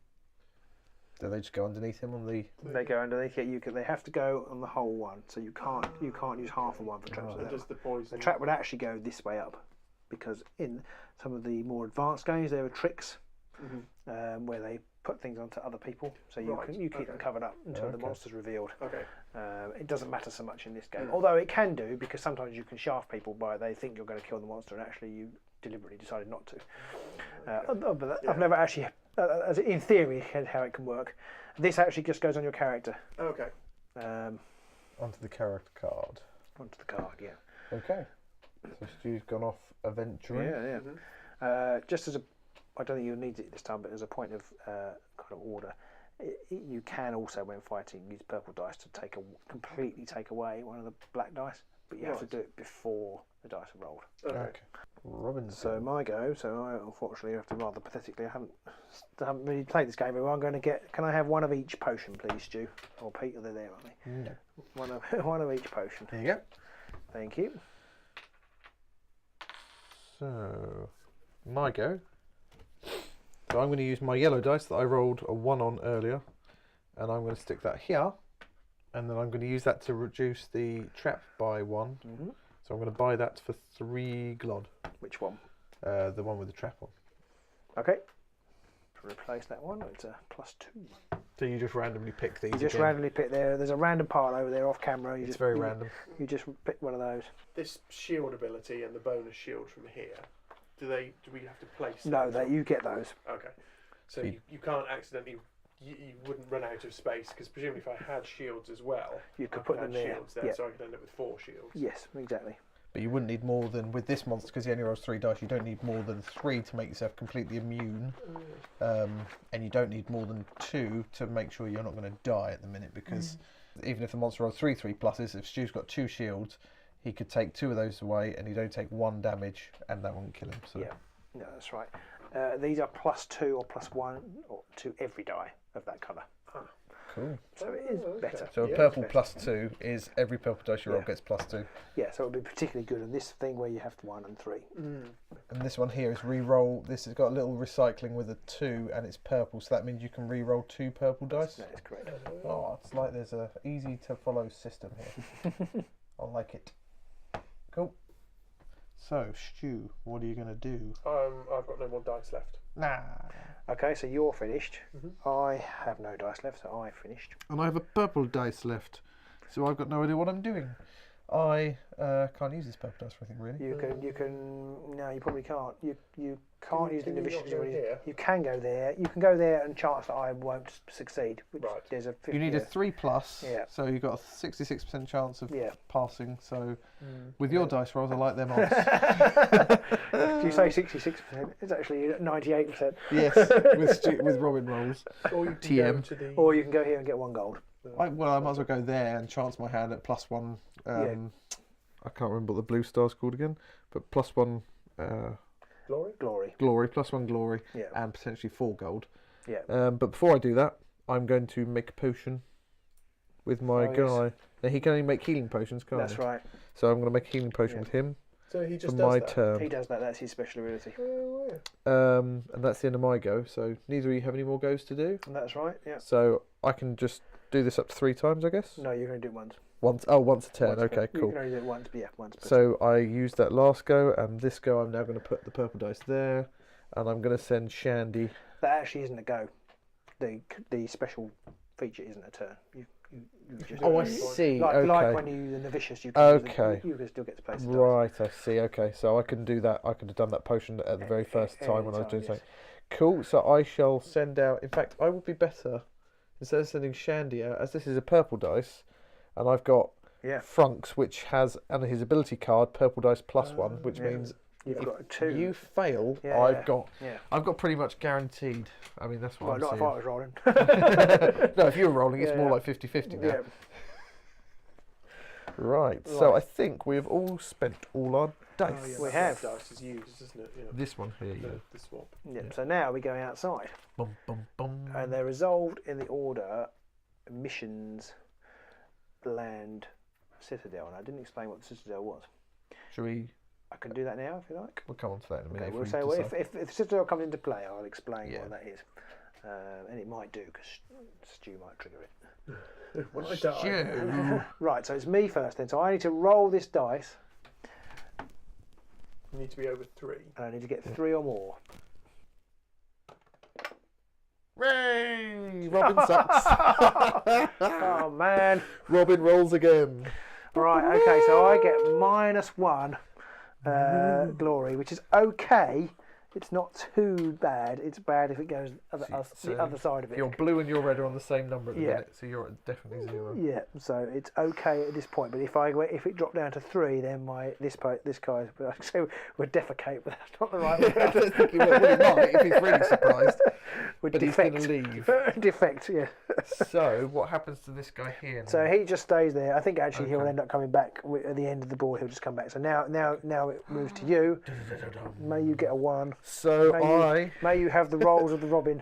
do they just go underneath him on the? They go underneath it. They have to go on the whole one, so you can't use half of one for traps. Just the poison. The trap would actually go this way up, because in some of the more advanced games there are tricks where they put things onto other people, so you keep them covered up until the monster's revealed. Okay. It doesn't matter so much in this game, although it can do, because sometimes you can shaft people by they think you're going to kill the monster and actually you deliberately decided not to. But I've never actually, as in theory, how it can work. This actually just goes on your character. Okay. Onto the character card. Onto the card, yeah. Okay. So Stu's gone off adventuring. Yeah, yeah. Just as a, I don't think you'll need it this time, but as a point of kind of order, you can also, when fighting, use purple dice to completely take away one of the black dice, but you have to do it before the dice are rolled. Okay. Robin. So my go. So I unfortunately have to rather pathetically. I haven't really played this game. But I'm going to get. Can I have one of each potion, please, Stu? Or Peter? They're there, aren't they? No. One of each potion. There you go. Thank you. So my go. So I'm going to use my yellow dice that I rolled a 1 on earlier, and I'm going to stick that here, and then I'm going to use that to reduce the trap by 1. So I'm going to buy that for 3 glod. Which one? The one with the trap on. Okay. Replace that one. It's a +2. So you just randomly pick these. You just randomly pick there. There's a random part over there off camera. It's very random. You just pick one of those. This shield ability and the bonus shield from here. Do we have to place? No, you get those. Okay. So you can't accidentally. You wouldn't run out of space, because presumably if I had shields as well, you could put them there. Shields there, so I could end up with 4 shields. Yes, exactly. But you wouldn't need more than, with this monster, because he only rolls 3 dice, you don't need more than 3 to make yourself completely immune. And you don't need more than 2 to make sure you're not going to die at the minute, because even if the monster rolls 3 3+, if Stu's got 2 shields, he could take 2 of those away and he'd only take 1 damage, and that wouldn't kill him. So. Yeah, no, that's right. These are +2 or +1 to every die of that colour. Cool. So it is better. So a purple +2 is every purple dice you roll gets +2. Yeah, so it would be particularly good on this thing where you have 1 and 3. And this one here is re-roll. This has got a little recycling with a 2, and it's purple, so that means you can re-roll 2 purple dice. That is correct. Oh, it's like there's a easy to follow system here. I like it. Cool. So, Stu, what are you going to do? I've got no more dice left. Nah. Okay, so you're finished. I have no dice left, so I finished. And I have a purple dice left, so I've got no idea what I'm doing. I can't use this purple dice for anything, really. You can. No, you probably can't. You can't use the inhibitions. Here? You can go there. You can go there and chance that I won't succeed. Which there's a 50, you need a 3+, yeah. So you've got a 66% chance of passing. So with Yeah. your dice rolls, I like them odds. If you say 66%, it's actually 98%. Yes, with Robin rolls. Or you can TM. go to the... Or you can go here and get 1 gold. I might as well go there and chance my hand at +1. I can't remember what the blue star's called again, but +1 Glory, +1 glory, Yeah. and potentially 4 gold. Yeah. But before I do that, I'm going to make a potion with my guy. Yes. Now, he can only make healing potions, can't That's he? right. So I'm going to make a healing potion with him So he just for does my that. turn. He does that. That's his special ability. Oh, yeah. And that's the end of my go. So neither of you have any more goes to do. And that's right. Yeah. So I can just do this up to 3 times, I guess. No, you're going to do it once. Once a turn. Once Okay, You cool. can only do it once, but yeah, once. So I used that last go, and this go I'm now going to put the purple dice there, and I'm going to send Shandy. That actually isn't a go. The special feature isn't a turn. You just Oh, I see. like, okay. like when you the vicious, you can you can still get to place the dice. Right, I see. Okay, so I can do that. I could have done that potion at the very first time when I was doing something. Cool. So I shall send out. In fact, I would be better instead of sending Shandy out, as this is a purple dice, and I've got Frunks, which has under his ability card purple dice +1, which means You've if got 2. you fail, Yeah, I've got pretty much guaranteed. I mean, that's what Well, I'm not seeing. if I was rolling. No, if you were rolling, it's Yeah, more yeah. like 50-50 now. Yeah. Right, so I think we've all spent all our dice. Oh, yeah, We that have. dice is used, isn't it? Yeah. This one here, yeah. The swap. Yeah. So now we're going outside. Bum, bum, bum. And they're resolved in the order missions, land, citadel. And I didn't explain what the citadel was. Shall we? I can do that now if you like. We'll come on to that in a minute. Okay, if we'll we say well, decide. if the citadel comes into play, I'll explain Yeah. what that is. And it might do because Stu might trigger it. When I die. Stew. Right, so it's me first then. So I need to roll this dice You need to be over 3. and I need to get 3 or more. Ray! Robin sucks. Oh man. Robin rolls again. Right, okay, so I get -1 glory, which is okay. It's not too bad. It's bad if it goes the other side of it. Your blue and your red are on the same number at the Yeah. minute, so you're at definitely 0. Yeah, so it's okay at this point. But if it dropped down to 3, then this guy's. So would defecate, but that's not the right I word. don't think he will. Well, he might if he's really surprised. Would But defect. he's going to leave. Defect, yeah. So, what happens to this guy here? So now? he just stays there. I think actually he'll Okay. end up coming back at the end of the board. He'll just come back. So now it moves to you. May you get a 1. So May you have the rolls of the Robin.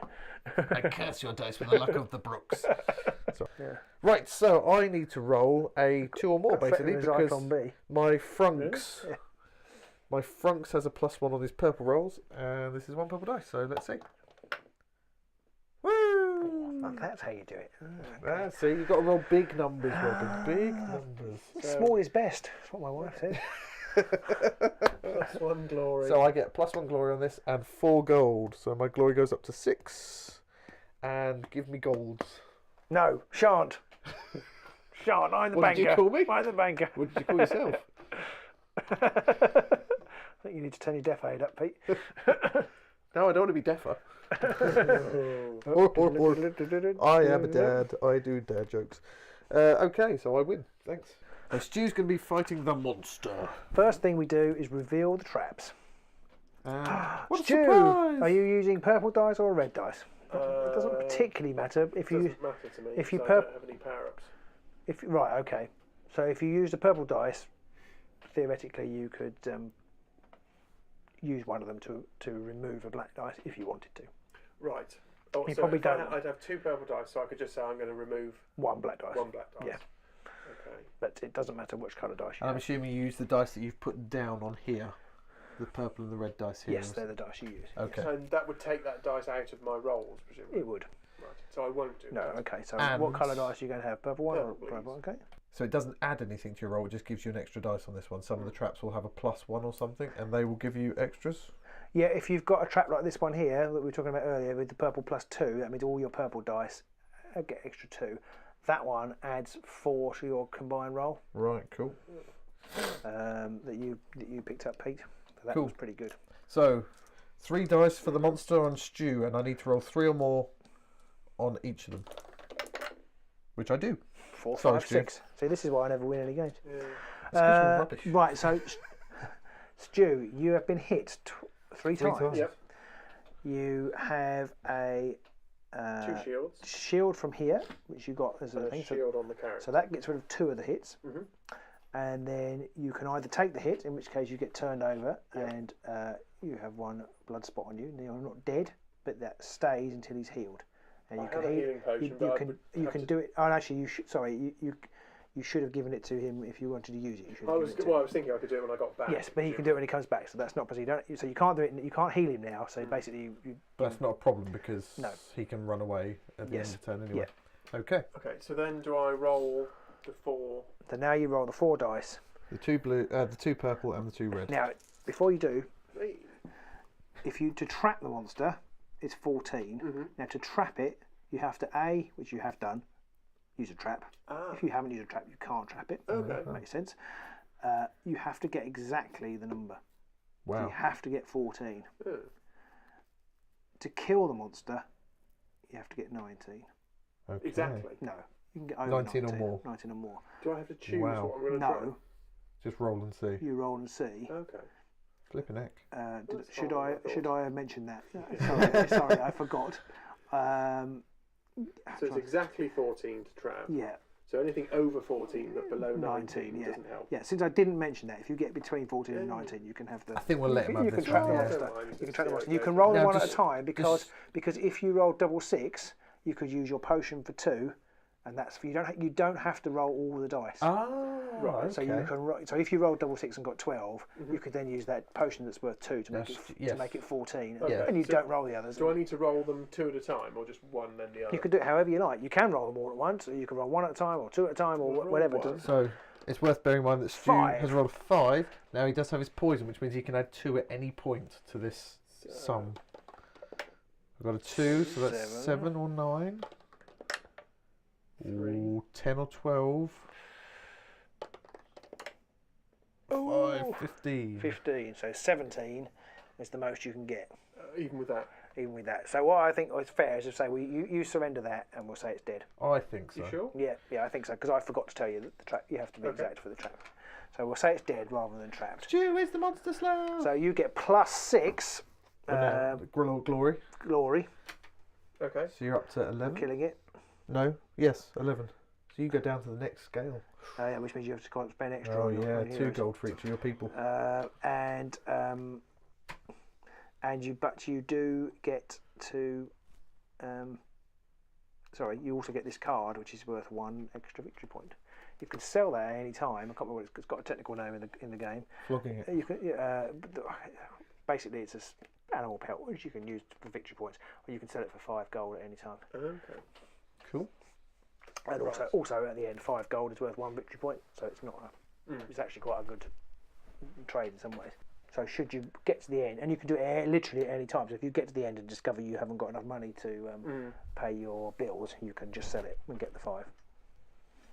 I curse your dice with the luck of the Brooks. Yeah. Right, so I need to roll a 2 or more basically because on B. my Frunks, Yeah. my Frunks has a +1 on his purple rolls, and this is 1 purple dice. So let's see. Woo! Oh, that's how you do it. So you've got to roll big numbers, Robin. Big numbers. Small is best. That's what my wife said. +1 glory. So I get +1 glory on this and 4 gold. So my glory goes up to 6. And give me golds. No, shan't. Shan't. I'm the What banker. did you call me? I'm the banker. What did you call yourself? I think you need to turn your deaf aid up, Pete. No, I don't want to be deafer. I am a dad. I do dad jokes. Okay, so I win. Thanks. So Stu's going to be fighting the monster. First thing we do is reveal the traps. What a Stu, surprise! are you using purple dice or red dice? It doesn't Uh, particularly matter if you doesn't matter to me. if you 'cause per- I don't have any power-ups. right. Okay, so if you use the purple dice, theoretically you could use one of them to remove a black dice if you wanted to. Right. Oh, You so probably if I don't. I'd have 2 purple dice, so I could just say I'm going to remove One black dice. 1 black dice. Yeah. Okay. But it doesn't matter which colour dice you And I'm have. assuming you use the dice that you've put down on here. The purple and the red dice here. Yes, they're the dice you use. Okay. And that would take that dice out of my rolls, presumably. It would. Right. So I won't do No, that. okay. So And- what colour dice are you going to have? Purple one or Purple, purple? Okay. So it doesn't add anything to your roll, it just gives you an extra dice on this one. Some of the traps will have a +1 or something, and they will give you extras. Yeah, if you've got a trap like this one here that we were talking about earlier with the purple +2, that means all your purple dice get extra 2. That one adds 4 to your combined roll Right, cool. that you picked up, Pete. So that Cool. was pretty good. So, 3 dice for the monster on Stu, and I need to roll 3 or more on each of them. Which I do. 4, Sorry, 5, Stu. 6. See, this is why I never win any games. Yeah. It's 'cause you're rubbish. Right, so Stu, you have been hit 3 times. Yep. You have a 2 shields. shield from here, which you got as a And a thing. shield on the character. So that gets rid of 2 of the hits. Mhm. And then you can either take the hit, in which case you get turned over, Yep. and you have 1 blood spot on you. Now you're not dead, but that stays until he's healed. And I you have can a heal. healing potion, You but I can would you have can to- do it. Oh, actually, you should have given it to him if you wanted to use it. You should have I was given it to I was thinking I could do it when I got back. Yes, but he can do it when he comes back, so that's not possible. So you can't do it. You can't heal him now. So basically, But that's not a problem because No. he can run away at the Yes. end of the turn anyway. Okay. Okay, so then do I roll the 4? so now you roll the 4 dice. The 2 blue, the 2 purple, and the 2 red. Now, before you do, Hey. if you to trap the monster, it's 14. Mhm. Now to trap it, you have to which you have done, use a trap. Ah. If you haven't used a trap, you can't trap it. Okay. That makes sense. You have to get exactly the number. So Wow. you have to get 14. Oh. To kill the monster, you have to get 19. Okay. Exactly. No, you can get over 19 or 19 more. 19 or more. Do I have to choose Wow. what I'm going to No, Just roll and see. you roll and see. Okay. Flipping heck. That's Should fine, I I thought. should I have mentioned that? Sorry, I forgot. So it's exactly 14 to trap. Yeah, So anything over 14 but below 19 yeah. doesn't help. Yeah, since I didn't mention that, if you get between 14 and 19, you can have the. I think we'll let him have You can this track one. the Yeah. monster. Don't mind, You can just track the see how monster. it You goes. can roll them Now one at a just- time because if you roll double 6, you could use your potion for 2, and that's you don't have to roll all the dice. Ah, Right, so you okay. can. So if you roll double 6 and got 12, you could then use that potion that's worth 2 to make Yes. to make it 14, Okay, and you so don't roll the others. Do I need to roll them 2 at a time, or just one then the other? You can do it however you like. You can roll them all at once, or you can roll 1 at a time, or 2 at a time, or We'll roll whatever. one. So it's worth bearing in mind that Stu 5. has rolled a 5. Now he does have his poison, which means he can add 2 at any point to this sum. I've got a 2, so that's 7 or 9. 3. 10 or 12. 5, 15. 15. So 17 is the most you can get, Even with that. even with that. So what I think is fair is to say you surrender that, and we'll say it's dead. I think so. You sure? Yeah, I think so, because I forgot to tell you that the trap you have to be Okay. exact for the trap. So we'll say it's dead rather than trapped. Stu, is the monster slow? So you get +6 Glory. glory Okay. So you're up to 11. killing it, No, yes, 11. So you go down to the next scale. yeah, which means you have to kind of spend extra. Oh on your yeah, on 2 heroes. gold for each of your people. But you do get to. Sorry, you also get this card, which is worth 1 extra victory point. You can sell that at any time. I can't remember what it's got a technical name in the game. Flogging it. You can basically it's an animal pelt which you can use for victory points, or you can sell it for 5 gold at any time. Okay. Cool. And Right. also at the end, 5 gold is worth 1 victory point, so it's not. It's actually quite a good trade in some ways. So should you get to the end, and you can do it literally at any time. So if you get to the end and discover you haven't got enough money to pay your bills, you can just sell it and get the 5.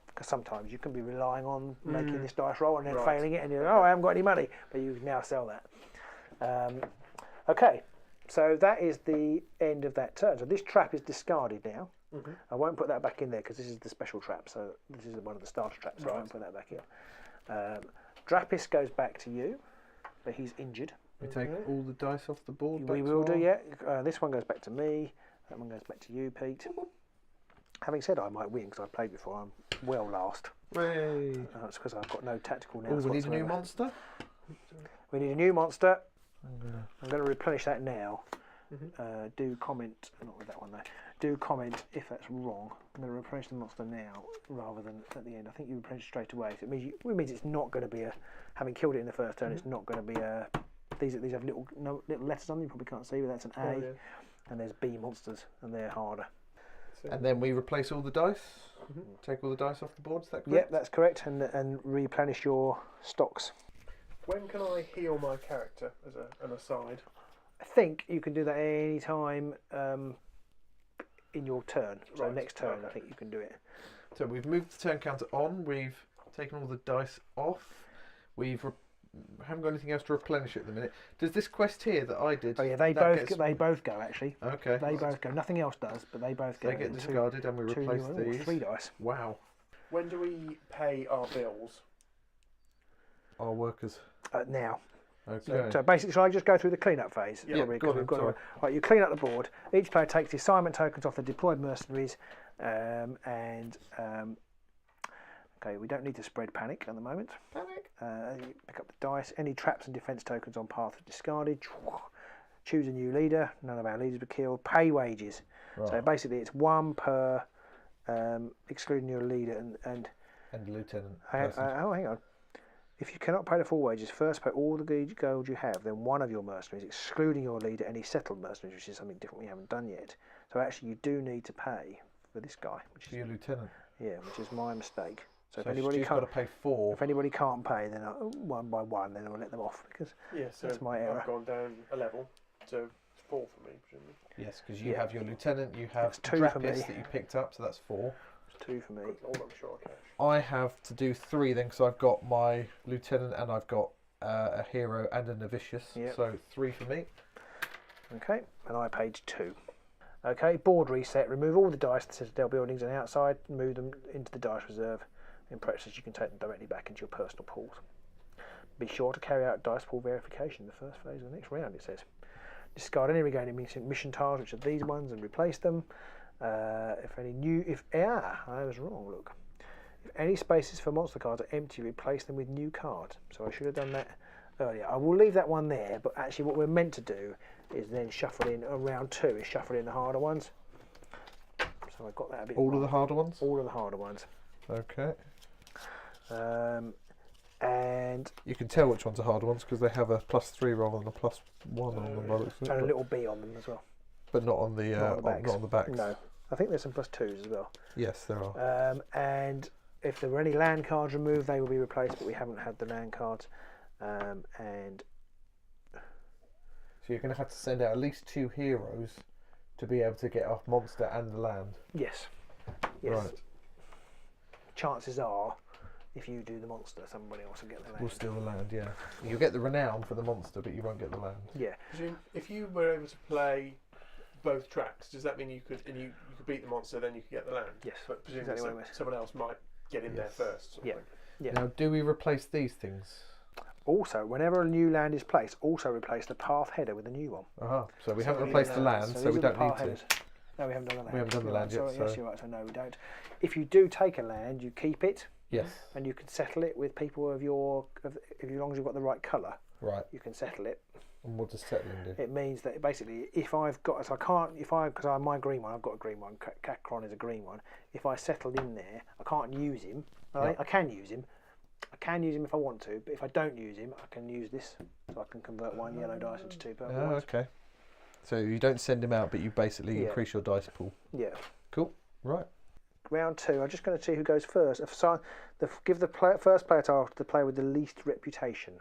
Because sometimes you can be relying on making this dice roll and then Right. failing it, and you're I haven't got any money, but you can now sell that. Okay, so that is the end of that turn. So this trap is discarded now. I won't put that back in there because this is the special trap. So this is one of the starter traps. So I won't put that back in. Drapis goes back to you, but he's injured. We take all the dice off the board. We back to will do, our- yeah. This one goes back to me. That one goes back to you, Pete. Having said I might win because I've played before, I'm well last. Hey. That's because I've got no tactical Oh, nous we need a new whatsoever. monster. We need a new monster. I'm going to replenish that now. Do comment, not with that one though. Do comment if that's wrong. I'm going to replenish the monster now rather than at the end. I think you replenish straight away. So it means it's not going to be having killed it in the first turn. It's not going to be these have little letters on them. You probably can't see, but that's an A, and there's B monsters, and they're harder. And then we replace all the dice. Take all the dice off the board. Is that correct? Yep, that's correct, and replenish your stocks. When can I heal my character as an aside? I think you can do that any time in your turn. So Right, next turn, okay. I think you can do it. So we've moved the turn counter on. We've taken all the dice off. We've haven't got anything else to replenish at the minute. Does this quest here that I did? Oh yeah, they both go actually. Okay. They both go. Nothing else does, but they both go. They get in discarded, and we two replace new- these. 3 dice. Wow. When do we pay our bills? Our workers. Now. Okay. So basically, shall I just go through the clean-up phase? Yeah, Probably, go on 'cause we've then, got right, you clean up the board. Each player takes the assignment tokens off the deployed mercenaries, okay, we don't need to spread panic at the moment. Panic. You pick up the dice. Any traps and defence tokens on path are discarded. Choose a new leader. None of our leaders were killed. Pay wages. Right. So basically, it's 1 per, excluding your leader and lieutenant. hang on. If you cannot pay the full wages, first pay all the gold you have, then one of your mercenaries, excluding your leader, any settled mercenaries, which is something different we haven't done yet. So actually, you do need to pay for this guy, which For your lieutenant. is my mistake. So if So anybody Stu's got can't, to pay 4. if anybody can't pay, then one by one, then I'll let them off because Yeah, so that's my error. I've gone down a level, so it's 4 for me, presumably. Yes, because you Yeah. have your lieutenant, you have It's 2 for Drapis me. that you picked up, so that's 4. it's 2 for me. All I'm sure I cash. I have to do 3 then, because I've got my lieutenant and I've got a hero and a novitius. Yep. So 3 for me. Okay, and I paid 2. Okay, board reset. Remove all the dice, the Citadel buildings and outside. Move them into the dice reserve. In practice, you can take them directly back into your personal pools. Be sure to carry out dice pool verification in the first phase of the next round, it says. Discard any remaining mission tiles, which are these ones, and replace them. I was wrong, look. If any spaces for monster cards are empty, replace them with new cards. So I should have done that earlier. I will leave that one there, but actually what we're meant to do is then shuffle in round 2, is shuffle in the harder ones. So I've got that a bit. All of the harder ones? All of the harder ones. Okay. And you can tell which ones are harder ones because they have a +3 rather than a +1 on them. And a little B on them as well. But not on the not on the backs. No, I think there's some +2s as well. Yes, there are. And if there were any land cards removed, they will be replaced. But we haven't had the land cards. And so you're going to have to send out at least 2 heroes to be able to get off monster and the land. Yes. Yes. Right. Chances are, if you do the monster, somebody else will get the land. We'll steal the land, yeah. You'll get the renown for the monster, but you won't get the land. Yeah. If you were able to play both tracks, does that mean you could beat the monster, then you could get the land? Yes. But presumably someone else might get in there first. Yeah. Yeah. Now, do we replace these things? Also, whenever a new land is placed, also replace the path header with a new one. So we haven't replaced the land, so we don't need to. No, we haven't done the land. We haven't done the land yet. So yes, you're right. So no, we don't. If you do take a land, you keep it. Yes. And you can settle it with people of as long as you've got the right colour. Right. You can settle it. And what does settling do? It means that basically, because my green one, I've got a green one. Cacron is a green one. If I settled in there, I can't use him. Right? I can use him. I can use him if I want to, but if I don't use him, I can use this, so I can convert 1 yellow dice into 2 purple ones. Okay. So you don't send him out, but you basically increase your dice pool. Yeah. Cool. Right. Round 2. I'm just going to see who goes first. Give the first player to the player with the least reputation.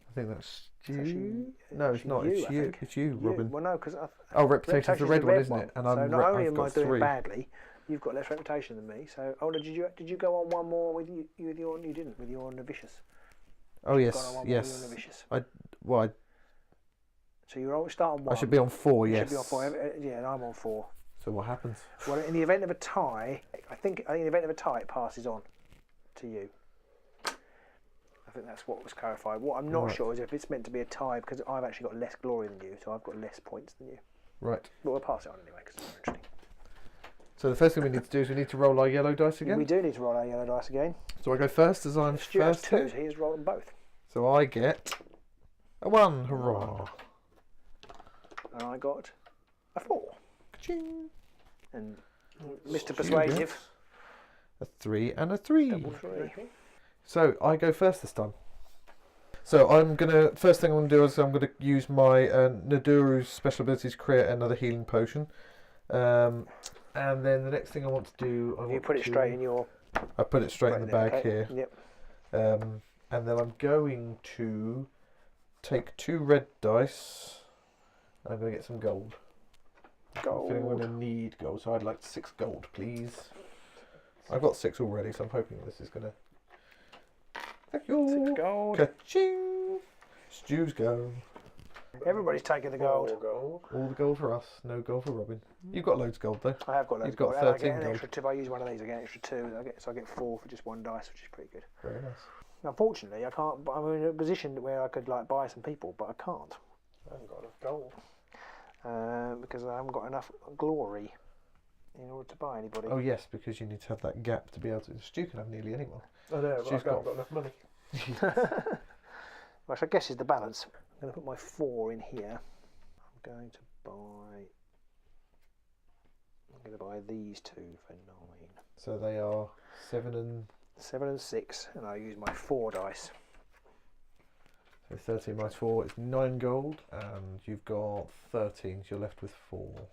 I think that's you. No, it's not. It's you. It's you, Robin. Well, no, because reputation's the red one, isn't it? And so not only am I doing 3. badly, you've got less reputation than me. So, did you go on one more with you didn't with your novicious? Oh yes, yes. So you always start on 1. I should be on 4. You yes. should be on 4. Yeah, and I'm on 4. So what happens? Well, in the event of a tie, I think in the event of a tie, it passes on to you. I think that's what was clarified. What I'm not sure is if it's meant to be a tie, because I've actually got less glory than you, so I've got less points than you. Right. But we'll pass it on anyway, because it's more interesting. So the first thing we need to do is we need to roll our yellow dice again. We do need to roll our yellow dice again. So I go first as I'm first. 2, so he's rolling both. So I get a 1. Hurrah! And I got a 4. Ka-ching. And Mr. Persuasive. A 3 and a 3. Double 3. So I go first this time. So first thing I'm gonna do is I'm gonna use my Naduru's special ability to create another healing potion. And then the next thing I want to do, You put it straight in your. I put it straight in the bag here. Yep. And then I'm going to take 2 red dice. And I'm going to get some gold. Gold. I think I'm going to need gold, so I'd like 6 gold, please. I've got 6 already, so I'm hoping this is going to. Thank you. 6 gold. Ka-ching! Stews go. Everybody's taking the gold. All the gold for us, no gold for Robin. You've got loads of gold though. I have got loads. You've got of gold. 13 I get an gold. extra 2. If I use one of these, I get an extra 2. So I get 4 for just 1 dice, which is pretty good. Very nice. Unfortunately, I can't. I'm in a position where I could buy some people, but I can't. I haven't got enough gold. Because I haven't got enough glory in order to buy anybody. Oh yes, because you need to have that gap to be able to. Stu can have nearly anyone. I know, but She's I've got enough money. Which I guess is the balance. I'm going to put my 4 in here. I'm going to buy these 2 for 9. So they are 7 and 6, and I use my 4 dice. So 13 minus 4 is 9 gold, and you've got 13, so you're left with 4.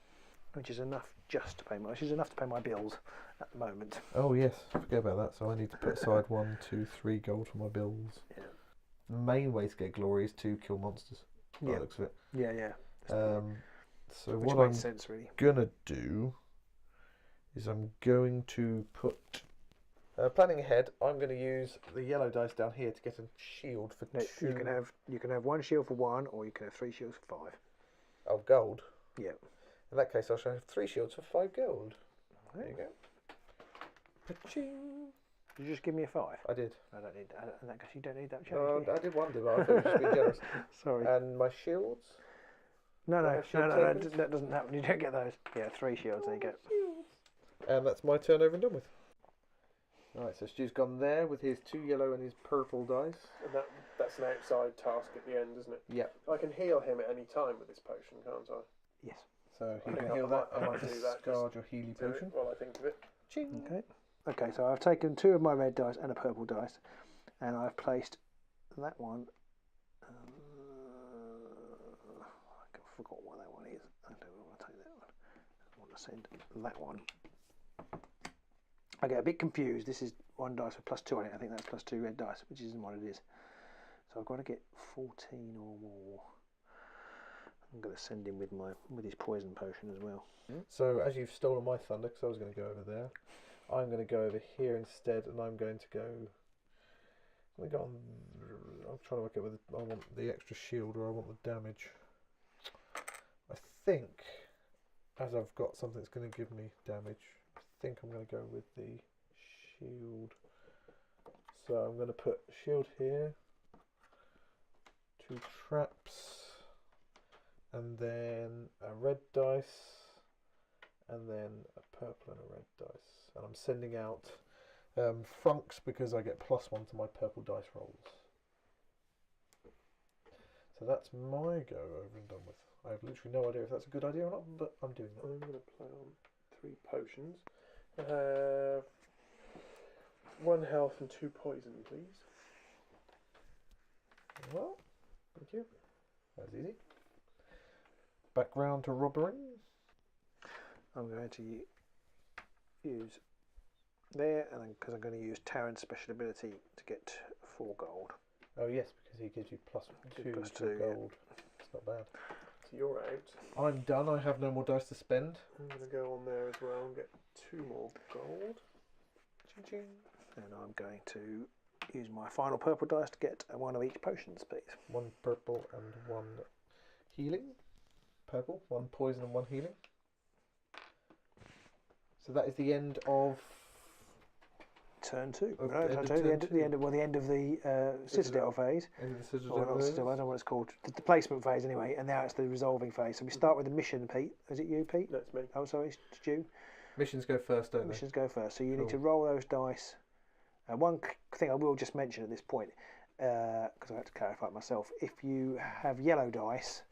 Which is enough just to pay my. Which is enough to pay my bills at the moment. Oh yes, forget about that. So I need to put aside 1, 2, 3 gold for my bills. Yeah. The main way to get glory is to kill monsters. By the looks of it. Yeah, yeah. So Which what makes I'm sense, really. gonna do is I'm going to put. Planning ahead, I'm going to use the yellow dice down here to get a shield for 2. You can have 1 shield for 1, or you can have 3 shields for 5. Oh, gold. Yeah. In that case, I shall have 3 shields for 5 gold. Right. There you go. Pa-ching. Did you just give me a 5? I did. I don't need. In that case, you don't need that. No, I did wonder, but I thought you were just being generous. Sorry. And my shields. No, I have shield tokens? that doesn't happen. You don't get those. Yeah, 3 shields. There you go. And that's my turn over and done with. Right, so Stu's gone there with his 2 yellow and his purple dice. And that's an outside task at the end, isn't it? Yep. I can heal him at any time with this potion, can't I? Yes. So I you think can heal that. I I might might do that, discard your Healy Do it potion. while I think of it. Ching. Okay. Okay, so I've taken 2 of my red dice and a purple dice, and I've placed that one. I forgot what that one is. I don't want to take that one. I want to send that one. I get a bit confused. This is 1 dice with +2 on it. I think that's +2 red dice, which isn't what it is. So I've got to get 14 or more. I'm going to send him with his poison potion as well. So as you've stolen my thunder, because I was going to go over there, I'm going to go over here instead, and I'm going to go. I'm trying to work out whether I want the extra shield or I want the damage. I think, as I've got something that's going to give me damage, I think I'm going to go with the shield. So I'm going to put shield here, 2 traps, and then a red dice, and then a purple and a red dice. And I'm sending out frunks because I get +1 to my purple dice rolls. So that's my go over and done with. I have literally no idea if that's a good idea or not, but I'm doing that. I'm going to play on 3 potions. 1 health and 2 poison, please. Well, Thank you. that's easy. Back round to robbery. I'm going to use there, and because I'm going to use Taryn's special ability to get 4 gold. Oh yes, because he gives you +2 Plus to 2, gold. It's not bad. So you're out. I'm done. I have no more dice to spend. I'm going to go on there as well and get 2 more gold. Ching-ching. And I'm going to use my final purple dice to get 1 of each potions, please. 1 purple and 1 healing. Purple, 1 poison and 1 healing. So that is the end of Turn 2. Of- No, end turn of 2. turn The end of the Citadel phase. end of the Or Citadel not phase. Citadel, I don't know what it's called. The placement phase, anyway, and now it's the resolving phase. So we start with the mission, Pete. Is it you, Pete? That's me. Oh, sorry, it's you. Missions go first, don't Missions go first. So you need Cool. to roll those dice. One thing I will just mention at this point, because I have to clarify it myself, if you have yellow dice,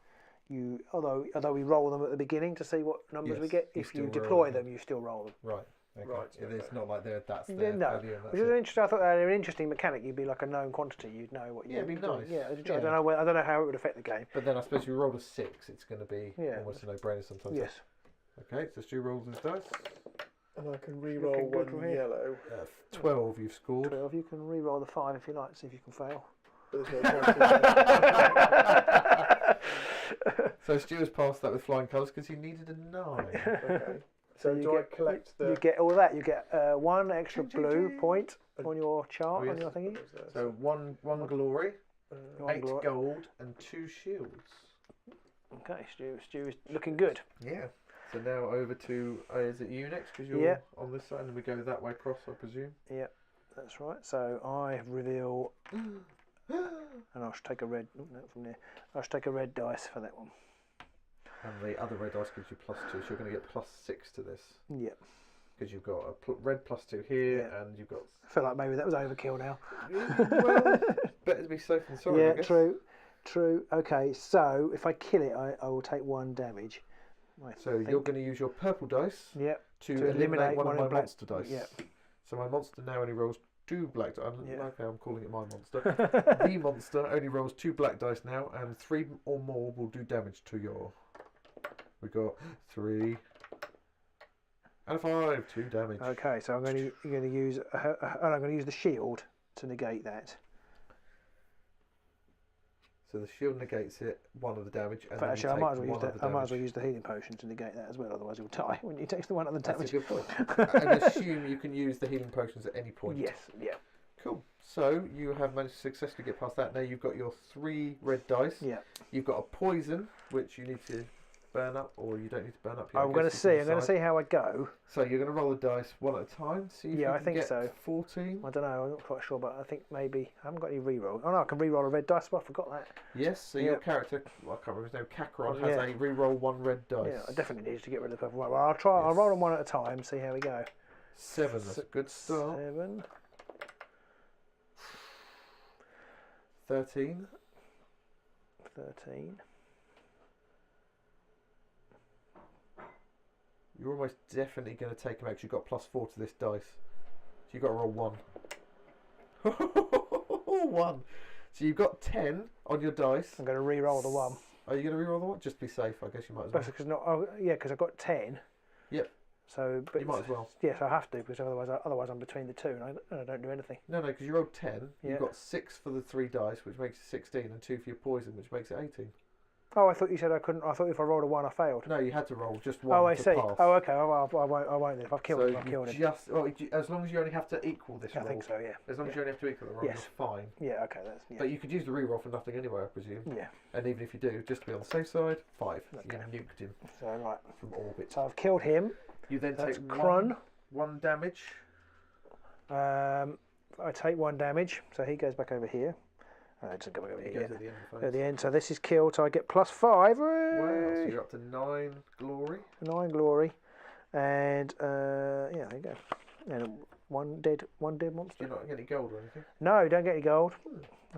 although we roll them at the beginning to see what numbers we Yes, get, you if still you roll deploy them. them, you still roll them. they? Right. Okay. Right, It's okay. not like that's Yeah, their no, value and that's which is it. interesting. I thought they're an interesting mechanic. You'd be like a known quantity. You'd know what. Yeah, it'd be nice. Yeah, I Yeah. don't know. I don't know how it would affect the game. But then I suppose if you roll a 6, it's going to be Yeah. almost a no-brainer sometimes. Yes. Okay, so Stu rolls his dice. And I can Looking re-roll good from 1 here. yellow. 12 you've scored. 12. You can re-roll the 5 if you like. See if you can fail. But there's no point in So Stu has passed that with flying colours because he needed a 9. Okay. So you do I get- collect the... You get all that. You get 1 extra Ching, ching, blue ching. point on your chart Oh, on yes. your thingy. So one glory, One 8 glory. gold, and 2 shields. Okay, Stu is looking good. Yeah. So now over to, is it you next? Because you're Yeah. on this side, and we go that way across, I presume. Yeah, that's right. So I reveal, and I should take a red. Oh, no, from there. I should take a red dice for that one. And the other red dice gives you +2, so you're going to get +6 to this. Yeah. Because you've got a red +2 here, Yeah. and you've got... I feel like maybe that was overkill now. Well, better to be safe than sorry, I Yeah, guess. true. Okay, so if I kill it, I will take 1 damage. So you're going to use your purple dice Yep. to eliminate one of my black- monster dice. Yep. So my monster now only rolls 2 black dice. Yeah. Like how I'm calling it my monster. The monster only rolls 2 black dice now, and 3 or more will do damage to your... We got 3 and a 5, 2 damage. Okay, so I'm going to use I'm going to use the shield to negate that. So the shield negates it, 1 of the damage, and But then actually, you I take might as well use one of the I might as well damage. use the healing potion to negate that as well. Otherwise, he'll die when he takes the 1 of the That's damage. a good point. And assume you can use the healing potions at any point. Yes. Yeah. Cool. So you have managed to successfully get past that. Now you've got your 3 red dice. Yeah. You've got a poison, which you need to burn up, or you don't need to burn up. I'm going to see. I'm going to see how I go. So you're going to roll the dice 1 at a time. See if Yeah, you I can think get so. 14. I don't know. I'm not quite sure, but I think maybe I haven't got any re-roll. Oh no, I can re-roll a red dice. But I forgot that. Yes. So Yeah. your character, well, I can't remember his name, Kakron, Yeah. has a re-roll 1 red dice. Yeah, I definitely needed to get rid of the purple one. Well, I'll try. I'll Yes. roll them 1 at a time. See how we go. 7. That's a good start. 7. 13. 13. You're almost definitely going to take him out 'cause you've got +4 to this dice. So you've got to roll 1. 1. So you've got 10 on your dice. I'm going to re-roll the 1. Are you going to re-roll the 1? Just to be safe, I guess you might as well. Because not. Oh, yeah, because I've got 10. Yep. So, but You might as well. Yes, I have to, because otherwise I'm between the two and I don't do anything. No, because you rolled 10. Yeah. You've got 6 for the 3 dice, which makes it 16, and 2 for your poison, which makes it 18. Oh, I thought you said I couldn't. I thought if I rolled a 1, I failed. No, you had to roll just 1 Oh, I to see. pass. Oh, okay. I won't then. If I've killed him, I've killed him. Just, well, as long as you only have to equal this I roll. think so, yeah. As long as you only have to equal the roll, Yes. you're fine. Yeah, okay. That's, yeah. But you could use the reroll for nothing anyway, I presume. Yeah. And even if you do, just to be on the safe side, 5. Okay. You nuked him So, right. from orbit. So I've killed him. You then That's take Krun. 1 damage. I take 1 damage, so he goes back over here. Oh, it doesn't go back over He here goes yet. at the end of the phase. At the end, so this is killed, so I get +5. Wow, so you're up to 9 glory. 9 glory. And, yeah, there you go. And one dead Do monster. you not get any gold or anything? No, don't get any gold.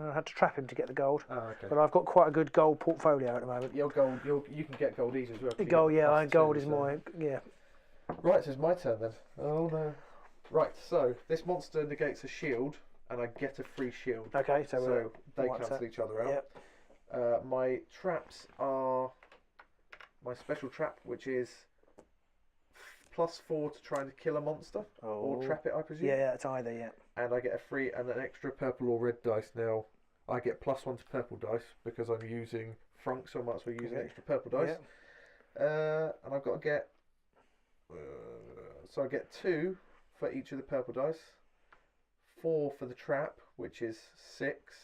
I had to trap him to get the gold. Oh, okay. But I've got quite a good gold portfolio at the moment. Your gold, you can get gold easy as well. 'cause you Gold, get yeah, +2, gold is so- my, yeah. Right, so it's my turn then. Oh no. Right, so this monster negates a shield, and I get a free shield. Okay, so they what's cancel that? each other out. Yep. My traps are my special trap, which is +4 to try and kill a monster or trap it, I presume. Yeah, it's either, yeah. And I get a free and an extra purple or red dice now. I get +1 to purple dice because I'm using Frunk, so I might as well use an extra purple dice. And I've got to get. So I get 2 for each of the purple dice, 4 for the trap, which is 6,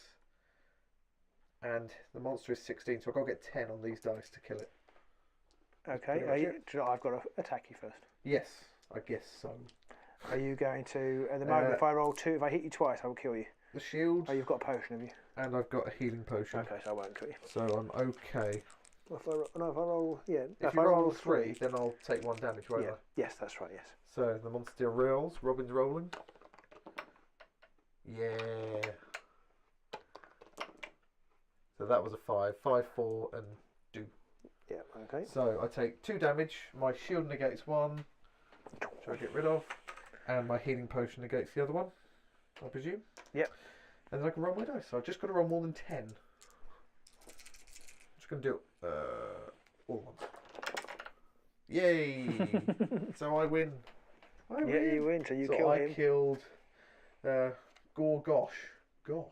and the monster is 16. So I've got to get 10 on these dice to kill it. Okay, pretty much do you know, I've got to attack you first. Yes, I guess so. Are you going to, at the moment, if I roll 2, if I hit you twice, I will kill you. The shield, Oh, you've got a potion, have you? and I've got a healing potion. Okay, so I won't kill you. So I'm okay. If I roll, yeah. If you roll 3, then I'll take 1 damage, won't Yeah. I? Yes, that's right, yes. So the monster rolls. Robin's rolling. Yeah. So that was a 5. 5, 4, and do. Yeah, okay. So I take 2 damage. My shield negates 1, which I get rid of, and my healing potion negates the other one, I presume. Yep. And then I can roll my dice. So I've just got to roll more than 10. I'm just going to do it all at once. Yay! So I win. Yeah, you win, so you So kill I him. killed Gorgosh. Oh,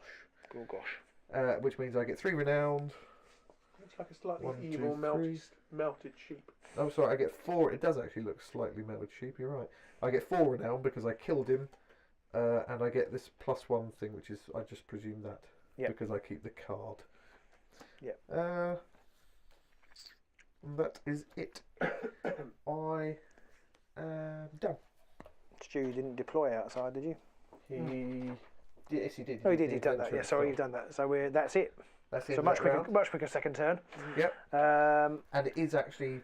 gosh. Which means I get 3 renowned. It's like a slightly 1, 2, evil 3. melted sheep. Oh, sorry, I get 4. It does actually look slightly melted sheep, you're right. I get 4 renown because I killed him. And I get this +1 thing, which is, I just presume that. Yep. Because I keep the card. Yep. That is it. I am done. Stu, you didn't deploy outside, did you? Yes, he did. Oh, he did. You've done that. Yeah, sorry, you've done that. So that's it. That's it. So much quicker second turn. Yep. Um, And it is actually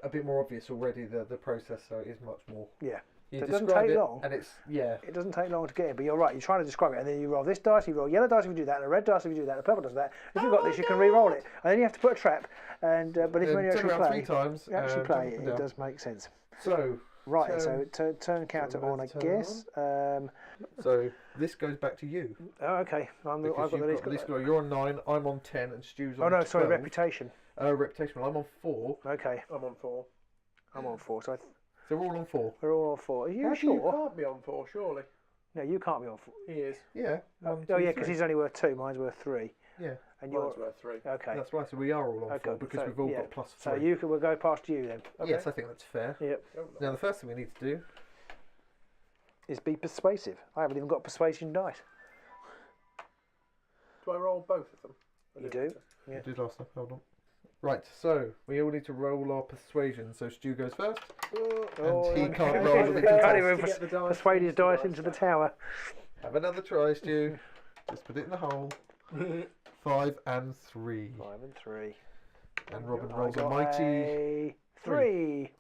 a bit more obvious already, the process, so it is much more. yeah. You So it doesn't describe take it, long. and it's, yeah. It doesn't take long to get it, but you're right. You're trying to describe it, and then you roll this dice, you roll yellow dice if you do that, and a red dice if you do that, and a purple does that. If you've got this, you can re-roll it, and then you have to put a trap. And but if when you Turn actually around play, 3 times. you actually and play jump it, up and it down. does make sense. So, Right. So turn counter we're on, I about to turn guess. so this goes back to you. Oh, okay. I've Because got the you've least. got this guy. You're on 9. I'm on 10, and Stu's on. Oh no, 12. sorry, reputation. Reputation. Well, I'm on 4. Okay, I'm on 4. I'm on 4. So So we're all on 4. we're all on 4. Are you Actually, you sure? can't be on 4, surely. No, you can't be on 4. He is. Yeah. Oh, 1, yeah, 2, because 3. he's only worth 2. Mine's worth 3. Yeah. And Mine's you're worth 3. okay. That's right. So we are all on 4 because so, we've all yeah. got +3. So we'll go past you then. Okay. Yes, I think that's fair. Yep. Now the first thing we need to do. Is be persuasive. I haven't even got persuasion dice. Do I roll both of them? You do. Yeah. We did last time. Hold on. Right. So we all need to roll our persuasion. So Stu goes first. Oh, he I can't roll with the can't dice. even To get the dice persuade his into the dice dice into the stack. tower. Have another try, Stu. Just put it in the hole. 5 and 3. 5 and 3. And Robin I rolls a got mighty. a 3.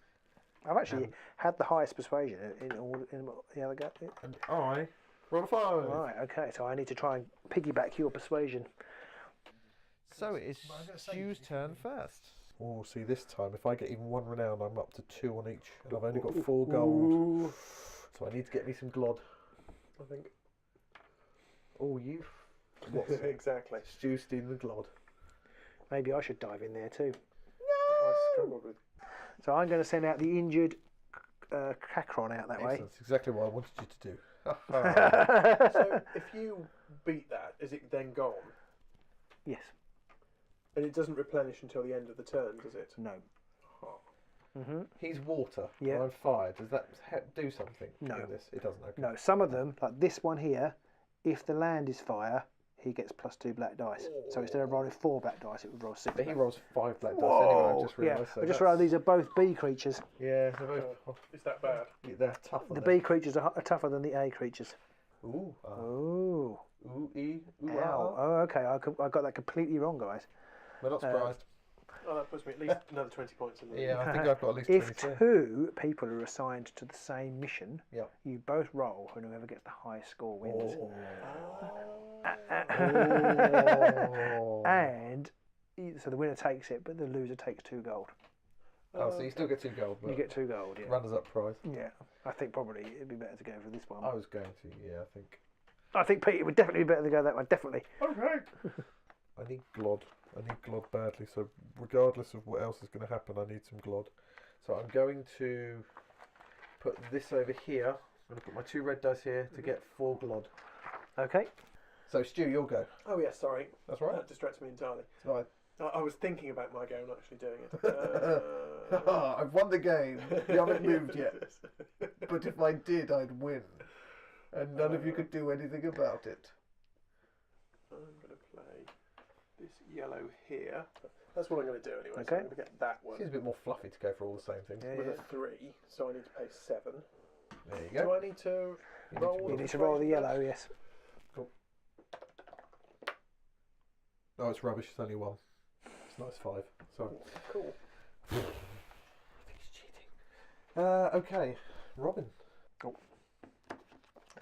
I've actually had the highest persuasion in all in the other go. And I roll a 5. Right, okay, so I need to try and piggyback your persuasion. So it is Stu's turn first. Oh, see, this time, if I get even 1 renown, I'm up to 2 on each. And I've only got 4 gold. So I need to get me some glod. I think. Oh, you. Exactly. Stu stealing the glod. Maybe I should dive in there too. I struggled with. So I'm going to send out the injured Cacron out that way. That's exactly what I wanted you to do. So if you beat that, is it then gone? Yes. And it doesn't replenish until the end of the turn, does it? No. Oh. He's water. Yeah. I'm fire. Does that do something? No. In this? It doesn't. Okay. No, some of them, like this one here, if the land is fire, he gets +2 black dice. So instead of rolling 4 black dice, it would roll 6. But he black. rolls 5 black dice Whoa. anyway. I just realised. Yeah, So I just realised these are both B creatures. Yeah, they're both. Is that bad? They're tough. The B creatures are tougher than the A creatures. Ooh. Ooh. Ooh. Ooh. Ow. Oh, okay. I got that completely wrong, guys. We're not surprised. Oh, that puts me at least another 20 points in there. Yeah, I think I've got at least If 20. 2 people are assigned to the same mission, Yep. you both roll, and whoever gets the highest score wins. Oh. And so the winner takes it, but the loser takes 2 gold. Oh, so you still get 2 gold, but You get 2 gold. Yeah. runners-up prize. Yeah. I think probably it'd be better to go for this one. I was going to, yeah, I think. I think Pete, it would definitely be better to go that one. Definitely. Okay. I need glod. I need glod badly, so regardless of what else is going to happen, I need some glod. So I'm going to put this over here. I'm going to put my 2 red dice here to get 4 glod. Okay. So Stu, you'll go. Oh, yeah, sorry. That's right. That distracts me entirely. Right. I was thinking about my go, not actually doing it. I've won the game. You haven't moved yet. But if I did, I'd win. And none of you could do anything about it. I'm going to play this yellow here. That's what I'm going to do anyway. So Okay. I'm going to get that one Seems a bit more fluffy to go for all the same things. Yeah, with yeah. a 3, so I need to pay 7. There you Do go. I need to roll? You need to roll the yellow, yes. Oh, it's rubbish. It's only 1. It's nice 5. Sorry. Cool. I think he's cheating. Okay. Robin. Oh.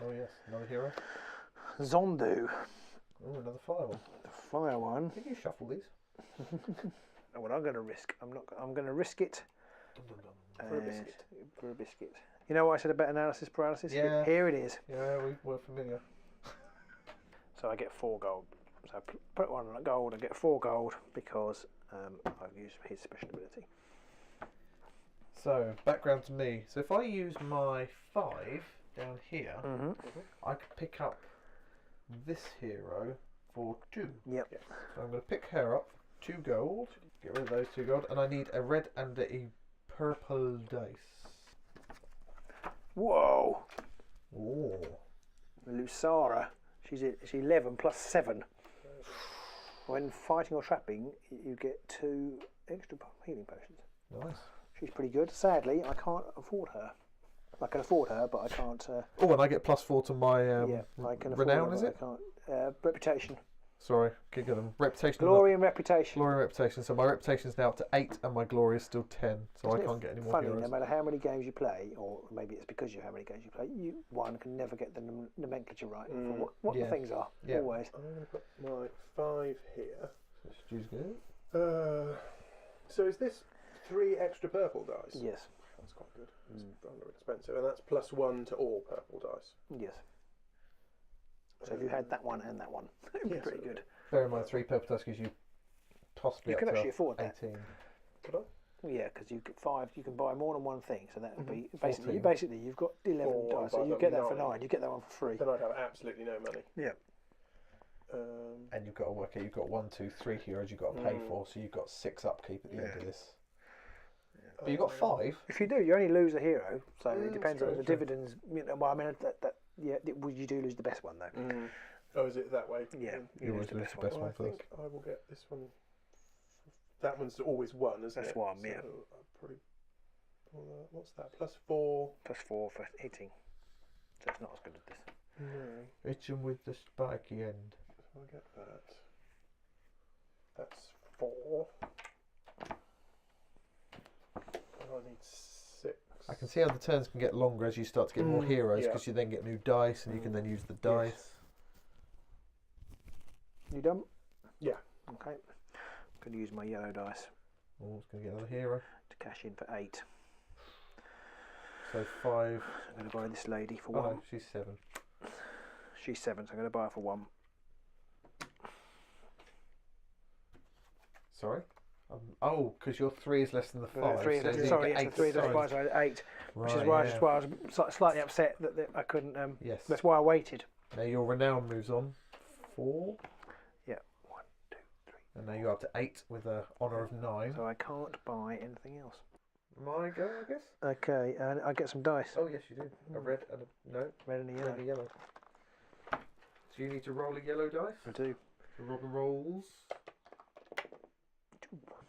Oh, yes. Another hero. Zondu. Oh, another fire one. The fire one. Can you shuffle these? What I'm going to risk. I'm going to risk it. For a biscuit. For a biscuit. You know what I said about analysis paralysis? Yeah. Here it is. Yeah, we're familiar. So I get 4 gold. So I put 1 on gold. I get 4 gold because I've used his special ability. So, background to me. So if I use my 5 down here, I could pick up this hero for 2. Yep. So I'm going to pick her up, 2 gold, get rid of those 2 gold, and I need a red and a purple dice. Whoa. Oh. Lusara. She's 11 plus 7. When fighting or trapping, you get 2 extra healing potions. Nice. She's pretty good. Sadly, I can't afford her. I can afford her, but I can't. Oh, and I get +4 to my I can afford renown, her, is but it? I can't. Reputation. Sorry, keep going. Reputation. Glory and reputation. Glory and reputation. So my reputation is now up to 8, and my glory is still 10. So Isn't I it can't get any more funny, heroes. no matter how many games you play, or maybe it's because of how many games you play, one can never get the nomenclature right for what the things are. Yeah. Always. I'm going to put my 5 here. Stu's good. So is this 3 extra purple dice? Yes. That's quite good. It's rather expensive, and that's +1 to all purple dice. Yes. So if you had that one and that one, it would be pretty good. Bear in mind, 3 purple dice gives you possibly You up can to actually afford that. 18. Could I? Well, yeah, because you get 5, you can buy more than one thing. So that would be 14. basically you've got 11 Or dice. So buy you them get that for 9. 9. You get that one for free. Then I'd have absolutely no money. Yeah. And you've got to work out, you've got 1, 2, 3 heroes you've got to pay for, so you've got 6 upkeep at the end of this. But you've got 5. If you do, you only lose a hero. So it depends true, on the true. dividends. You know, well, I mean, you do lose the best one though. Oh, is it that way? Yeah, You always lose the best Well, one I think first. I will get this one. That one's always 1, isn't it? That's 1, So yeah. I'll probably pull that. What's that? +4. Plus 4 for hitting. So it's not as good as this. No. Hit him with the spiky end. So I get that. That's 4. And I need 6. I can see how the turns can get longer as you start to get more heroes, yeah. because you then get new dice and you can then use the dice. You done? Yeah. Okay. I'm going to use my yellow dice Oh, it's going to get another hero. to cash in for 8. So 5. I'm going to buy this lady for Oh, 1. no, she's 7. She's 7, so I'm going to buy her for 1. Sorry? Oh, because your 3 is less than the 5. Three so is you sorry, get yes, the 8 3 is sides. less, so I had 8, which is Right, why, yeah. I was slightly upset that I couldn't. Yes. That's why I waited. Now your renown moves on. 4. Yeah, 1, 2, 3. And now you're up to 8 with a honour of 9. So I can't buy anything else. My go, I guess? Okay, and I get some dice. Oh, yes, you do. A red and a... No, Red and a yellow. red and a yellow. So you need to roll a yellow dice. I do. So Robin rolls.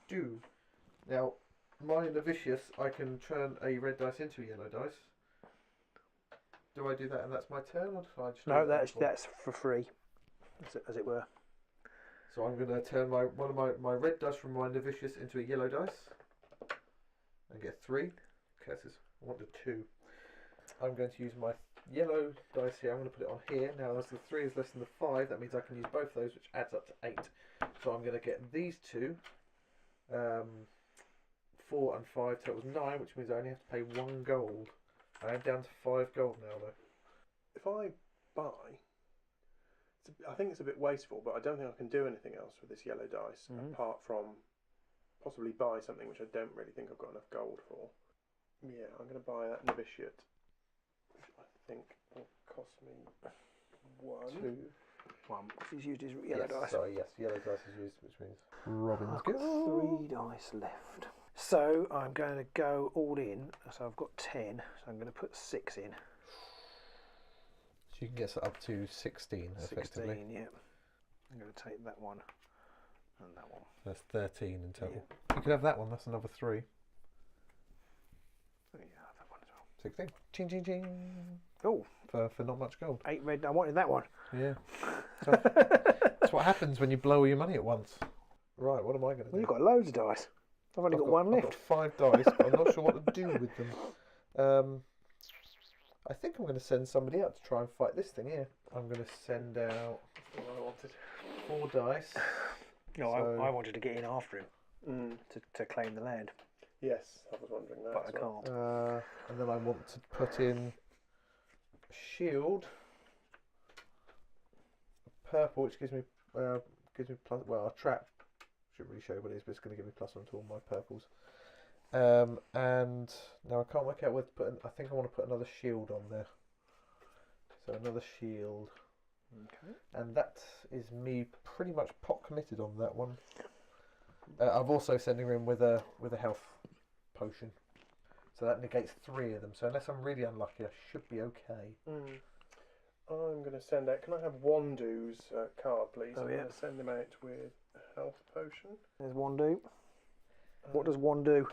2. Now, mine, the vicious, I can turn a red dice into a yellow dice. Do I do that and that's my turn, or do I just No, do that that's for free, as it were. So I'm going to turn one of my red dice from my vicious into a yellow dice and get 3. Curses. I want a 2. I'm going to use my yellow dice here. I'm going to put it on here. Now, as the 3 is less than the 5, that means I can use both those, which adds up to 8. So I'm going to get these 2. 4 and 5 totals 9, which means I only have to pay 1 gold. I am down to 5 gold now, though. If I buy, I think it's a bit wasteful, but I don't think I can do anything else with this yellow dice apart from possibly buy something which I don't really think I've got enough gold for. Yeah, I'm going to buy that novitiate, which I think will cost me 1. 1. He's used his yellow dice. Sorry, yes, yellow dice is used, which means Robin's I've got go. 3 dice left. So I'm going to go all in. So I've got 10. So I'm going to put 6 in. So you can get up to 16, effectively. 16, yeah. I'm going to take that one and that one. That's 13 in total. You could have that one, that's another 3. Oh, yeah, I'll have that one as well. 16. Ching, ching, ching. Oh, For not much gold. 8 red. I wanted that one. Yeah. That's what happens when you blow all your money at once. Right, what am I going to do? Well, you've got loads of dice. I've only got 1 I've left. got 5 dice, but I'm not sure what to do with them. I think I'm going to send somebody out to try and fight this thing here. I'm going to send out That's what I wanted. 4 dice. No, So- I wanted to get in after him to claim the land, Yes, I was wondering that. but as I well. can't. And then I want to put in a shield. Purple, which gives me plus. Well, a trap. Shouldn't really show what it is, but it's going to give me +1 to all my purples. And now I can't work out where to put. I think I want to put another shield on there. So another shield. Okay. And that is me pretty much pot committed on that one. I'm also sending her in with a health potion, so that negates 3 of them. So unless I'm really unlucky, I should be okay. I'm going to send out. Can I have Wandu's card, please? Oh, I'm yeah. going to send him out with a health potion. There's one do. What does one do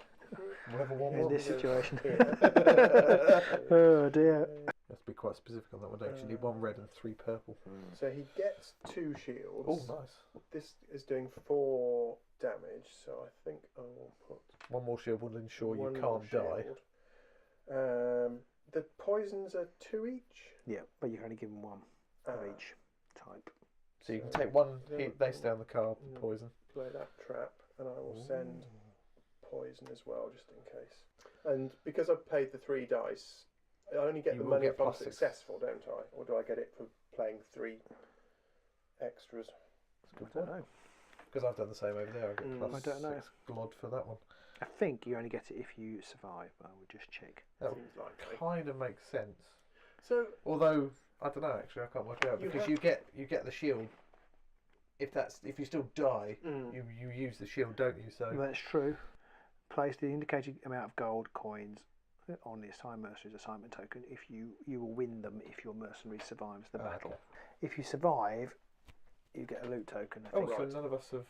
Whatever one in wants. this situation? Yeah. Oh dear. You have to be quite specific on that one. Don't you need 1 red and 3 purple? So he gets 2 shields. Oh, nice. This is doing 4 damage, so I think I will put 1 more shield will ensure you 1 more can't die. shield. The poisons are 2 each. Yeah, but you can only give them 1 of Ah. each type. So you can take 1 hit, they stay on the card, poison. Play that trap, and I will send poison as well, just in case. And because I've paid the 3 dice, I only get You the will money get if I'm +6. successful, don't I? Or do I get it for playing 3 extras? I don't know. Because I've done the same over there. I get Mm. I don't know. +6 glod for that one. I think you only get it if you survive, but I would just check. That Seems likely. kind of makes sense. So Although I don't know, actually, I can't work it out You because have- you get the shield. If you still die, you use the shield, don't you? So That's true. Place the indicated amount of gold coins on the assigned mercenary's assignment token. If you will win them if your mercenary survives the battle. okay. If you survive, you get a loot token. I Oh, think. so Right. none of us have.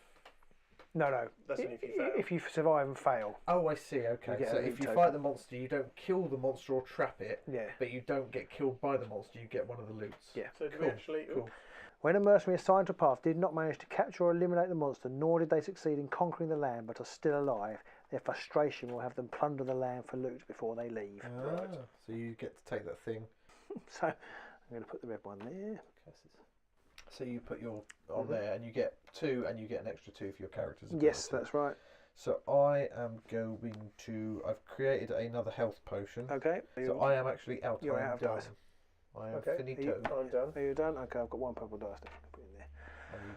that's only if you fail. If you survive and fail, Oh, I see. Okay, get so a if loot you token. fight the monster, you don't kill the monster or trap it, yeah. but you don't get killed by the monster. You get one of the loots. Yeah. So do we Cool, actually? cool. When a mercenary assigned to a path did not manage to capture or eliminate the monster, nor did they succeed in conquering the land but are still alive, their frustration will have them plunder the land for loot before they leave. Right. So you get to take that thing. So I'm going to put the red one there. So you put your on there, and you get 2, and you get an extra 2 for your characters. Yes, that's right. So I am going to. I've created another health potion. Okay. So I am actually out. You're I am out of done. dice. I am Okay. finito. I'm done. Are you done? Okay, I've got 1 purple dice left. Put in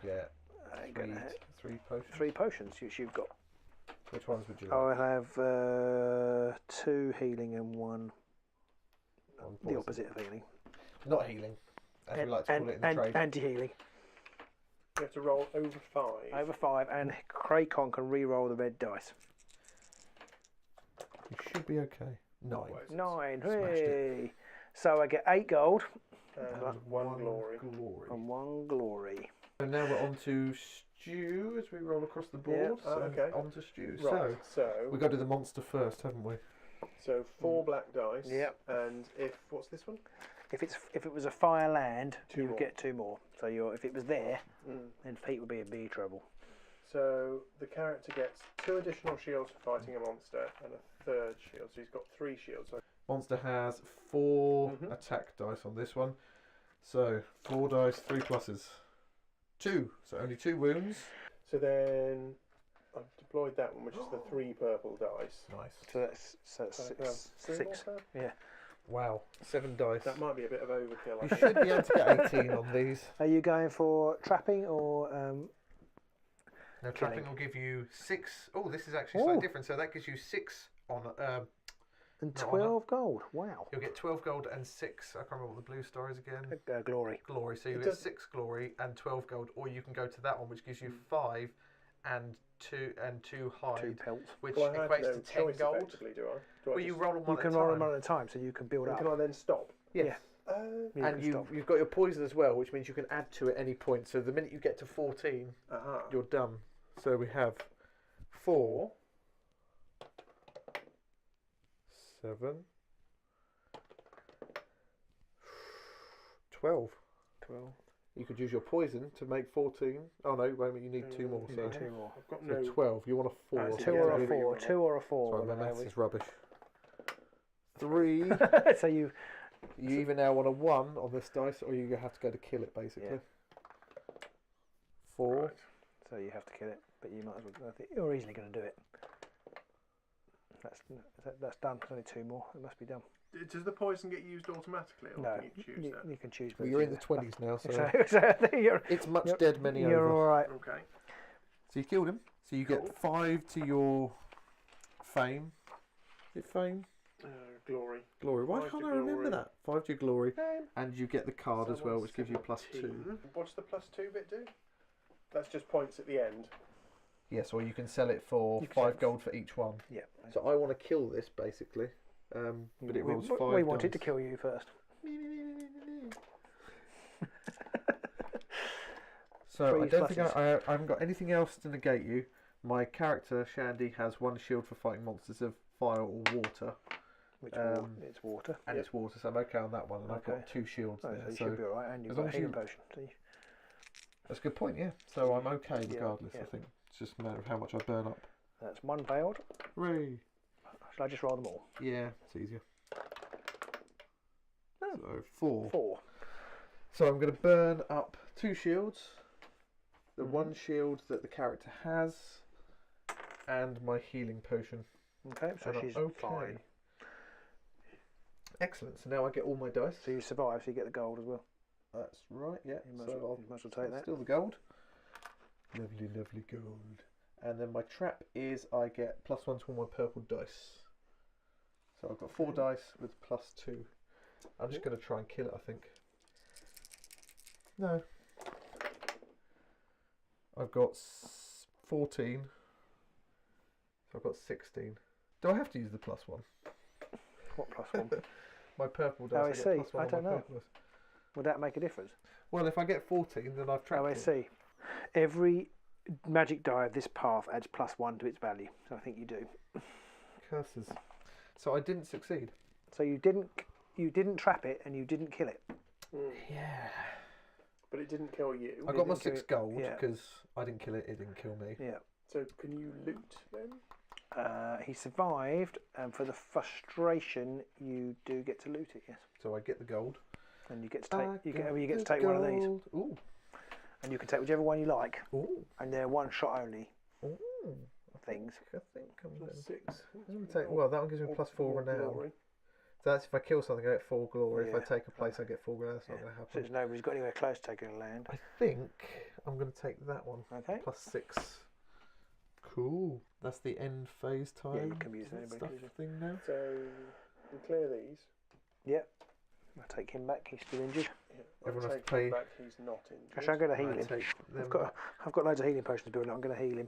there. And you get 3 potions. 3 potions, which you've got. Which ones would you Oh, like? I have 2 healing and 1 the opposite of healing. Not healing, as we like to call it in the trade. Anti-healing. You have to roll over 5. Over 5, and Craycon can re-roll the red dice. You should be okay. 9. 9, Smashed it. hey! So I get 8 gold And 1 glory. and 1 glory. So now we're on to stew as we roll across the board. Yeah. So Okay. on to stew. Right. So We've got to do the monster first, haven't we? 4 black dice. Yep. And what's this one? If it was a fire land, 2 you more. would get 2 more. So if it was there, then feet would be in big trouble. So the character gets 2 additional shields for fighting a monster and a 3rd shield. So he's got 3 shields. So Monster has 4 attack dice on this one. So 4 dice, 3 pluses. 2. So only 2 wounds. So then I've deployed that one, which is the 3 purple dice. Nice. So that's So I can have 6. 3 more, Yeah. Wow. 7 dice. That might be a bit of overkill. I You think. should be able to get 18 on these. Are you going for trapping or? Now trapping will give you 6. Oh, this is actually slightly different. So that gives you 6 on. And Not 12 gold. Wow. You'll get 12 gold and 6. I can't remember what the blue star is again. Glory. Glory. So you It get does- 6 glory and 12 gold, or you can go to that one, which gives you 5 and 2 hide, 2 pelts. which Well, I have equates no to 10 choice gold. effectively, do I? Well, you roll them You one can at a roll time. them at a time, so you can build And up. can I then stop? Yes. You And can stop. you've got your poison as well, which means you can add to at any point. So the minute you get to 14, you're done. So we have 4, 7, 12. 12. You could use your poison to make 14. Oh no, wait a minute, you need 2 more. You So, need 2 more. I've got so no. 12. You want a 4. That's 2 Yeah, or yeah, a 4. yeah. 2 or a 4. Sorry, my we'll maths go is rubbish. 3. with. So you. You either now want a 1 on this dice, or you have to go to kill it, basically. Yeah. 4. Right. So you have to kill it, but you might as well. I think you're easily going to do it. That's done. There's only 2 more. It must be done. Does the poison get used automatically, or No, can you choose that? you can choose. Well, you're in the 20s now, so So I think it's much you're- dead, many you're over. all right. Okay. So you killed him. So you get 5 to your fame. Is it fame? Glory. Glory. Why 5 can't to I remember glory. that? 5 to your glory. And you get the card as well, which gives you +2. 17. What's the +2 bit do? That's just points at the end. Yes, or you can sell it for You can 5 sell- gold for each one. Yeah. So I want to kill this, basically. But it rolls 5 We wanted to dice. kill you first. So I 3 don't think pluses. I haven't got anything else to negate you. My character Shandy has 1 shield for fighting monsters of fire or water, Which it's water. and it's water, so I'm okay on that one. And I've Okay. got 2 shields Oh, there, so you so should be alright, and you've as got long a as healing you- potion. So that's a good point. Yeah, so I'm okay Yeah, regardless. yeah. I think it's just a matter of how much I burn up. that's 1 failed. Hooray! Shall I just roll them all? Yeah, it's easier. Oh. So 4. 4. So I'm going to burn up 2 shields. The 1 shield that the character has, and my healing potion. Okay, so And I'm she's okay. fine. Excellent. So now I get all my dice. So you survive, so you get the gold as well. That's right. Yeah. You might So as well, I'll you might as well take that. still the gold. Lovely, lovely gold. And then my trap is I get +1 to all my purple dice. So I've got 4 dice with +2. I'm just going to try and kill it, I think. No. I've got 14. So I've got 16. Do I have to use the +1? What +1? My purple dice. Oh, I get see. +1 I on don't my know. purple dice. Would that make a difference? Well, if I get 14, then I've trapped Oh, I it. see. Every magic die of this path adds +1 to its value. So I think you do. Curses. So I didn't succeed. So you didn't trap it and you didn't kill it. Yeah. But it didn't kill you. I got my didn't kill 6 it, gold yeah. because I didn't kill it. It didn't kill me. Yeah. So can you loot then? He survived, and for the frustration, you do get to loot it. Yes. So I get the gold. And you get to take. You get to take one of these. Ooh. And you can take whichever one you like. Ooh. And they're one shot only Ooh. things. I think I'm going Plus to 6. take. Well, that one gives me plus 4 renown. Glory. So that's if I kill something, I get 4 glory. If I Yeah. take a place, I get 4 glory. That's not going to So happen. there's nobody's got anywhere close to taking a land. I think I'm going to take that one. Okay. Plus 6. Cool. That's the end phase time. Yeah, you can use anybody. stuff can use it. thing now. So we clear these. Yep. I'll take him back. He's still injured. Yeah, Everyone has take to him pay- back. He's not injured. Actually, I'm going to heal I him. take them I've got loads of healing potions building. I'm going to heal him.